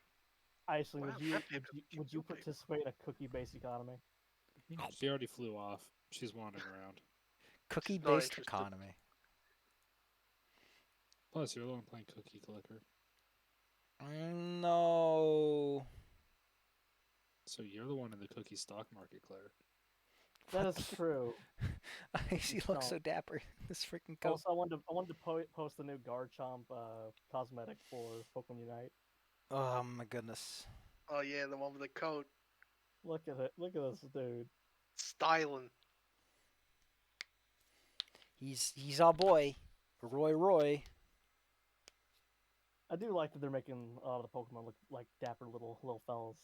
[SPEAKER 2] Iceland,
[SPEAKER 5] Wow,
[SPEAKER 2] would
[SPEAKER 5] that paper
[SPEAKER 2] you
[SPEAKER 5] became
[SPEAKER 2] would you
[SPEAKER 5] real paper.
[SPEAKER 2] participate in a cookie-based economy?
[SPEAKER 4] She already flew off. She's wandering around.
[SPEAKER 1] Cookie-based
[SPEAKER 5] interested.
[SPEAKER 1] economy.
[SPEAKER 4] Plus, you're the one playing Cookie Clicker.
[SPEAKER 1] No.
[SPEAKER 4] So you're the one in the cookie stock market, Claire.
[SPEAKER 2] That
[SPEAKER 1] What
[SPEAKER 2] is
[SPEAKER 1] the-
[SPEAKER 2] true.
[SPEAKER 1] He looks so dapper. This freaking coat.
[SPEAKER 2] Also, I wanted to post the new Garchomp cosmetic for Pokemon Unite.
[SPEAKER 1] Oh my goodness.
[SPEAKER 5] Oh yeah, the one with the coat.
[SPEAKER 2] Look at it. Look at this dude.
[SPEAKER 5] Styling.
[SPEAKER 1] He's our boy, Roy.
[SPEAKER 2] I do like that they're making a lot of the Pokemon look like dapper little fellas.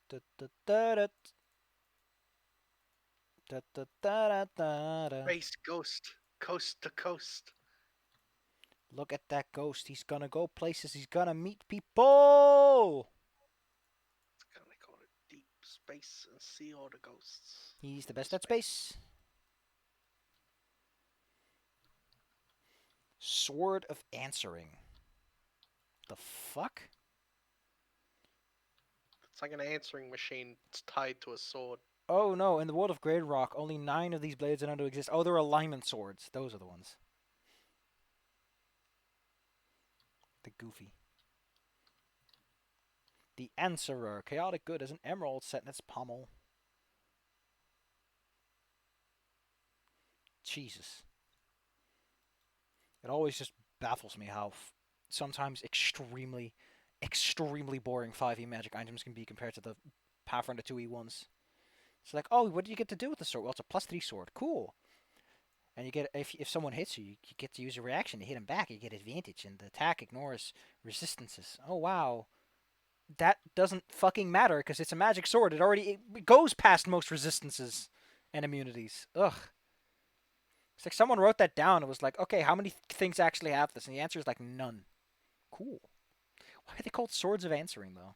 [SPEAKER 1] Da-da-da-da. Da-da-da-da-da-da.
[SPEAKER 5] Space ghost. Coast to coast.
[SPEAKER 1] Look at that ghost. He's gonna go places. He's gonna meet people.
[SPEAKER 5] It's kind of called it deep space and see all the ghosts.
[SPEAKER 1] He's the best at space. Sword of Answering. The fuck?
[SPEAKER 5] It's like an answering machine. It's tied to a sword.
[SPEAKER 1] Oh no, in the world of Great Rock, only 9 of these blades are known to exist. Oh, they're alignment swords. Those are the ones. The goofy. The Answerer. Chaotic good as an emerald set in its pommel. Jesus. It always just baffles me how sometimes extremely boring 5e magic items can be compared to the Pathfinder 2e ones. It's like, oh, what do you get to do with the sword? Well, it's a +3 sword. Cool. And you get if someone hits you, you get to use a reaction to hit him back. You get advantage, and the attack ignores resistances. Oh wow, that doesn't fucking matter because it's a magic sword. It goes past most resistances and immunities. Ugh. It's like someone wrote that down. It was like, okay, how many things actually have this? And the answer is like none. Cool. Why are they called Swords of Answering though?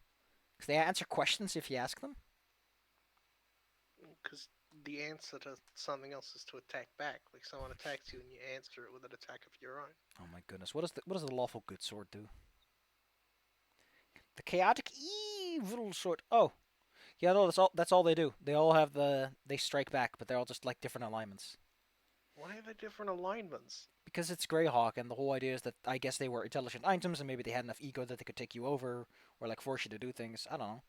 [SPEAKER 1] Because they answer questions if you ask them.
[SPEAKER 5] Because the answer to something else is to attack back. Like someone attacks you and you answer it with an attack of your own.
[SPEAKER 1] Oh my goodness, what does the lawful good sword do? The chaotic evil sort. Oh, yeah, no, that's all they do. They all have they strike back, but they're all just like different alignments.
[SPEAKER 5] Why are there different alignments?
[SPEAKER 1] Because it's Greyhawk, and the whole idea is that I guess they were intelligent items, and maybe they had enough ego that they could take you over or like force you to do things. I don't know.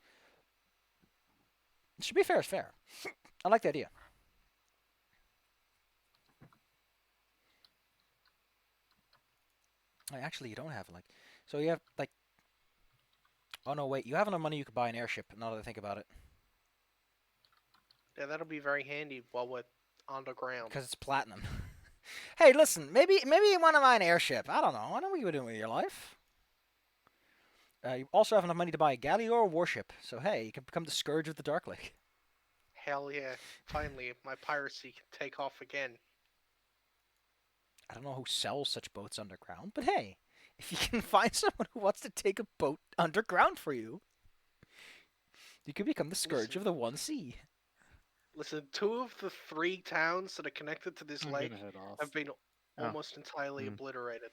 [SPEAKER 1] It should be fair is fair. I like the idea. Actually, you don't have like, so you have like. Oh no, wait! You have enough money you could buy an airship. Now that I think about it,
[SPEAKER 5] Yeah, that'll be very handy while we're underground.
[SPEAKER 1] because it's platinum. Hey, listen, maybe you want to buy an airship. I don't know. I don't know what you're doing with your life. You also have enough money to buy a galley or a warship. So hey, you can become the scourge of the Dark Lake.
[SPEAKER 5] Hell yeah! Finally, my piracy can take off again.
[SPEAKER 1] I don't know who sells such boats underground, but hey, if you can find someone who wants to take a boat underground for you, you can become the scourge of the one sea.
[SPEAKER 5] Listen, 2 of the 3 towns that are connected to this
[SPEAKER 4] I'm
[SPEAKER 5] lake
[SPEAKER 4] gonna head off.
[SPEAKER 5] have been
[SPEAKER 3] Oh.
[SPEAKER 5] almost entirely
[SPEAKER 3] Mm.
[SPEAKER 5] obliterated.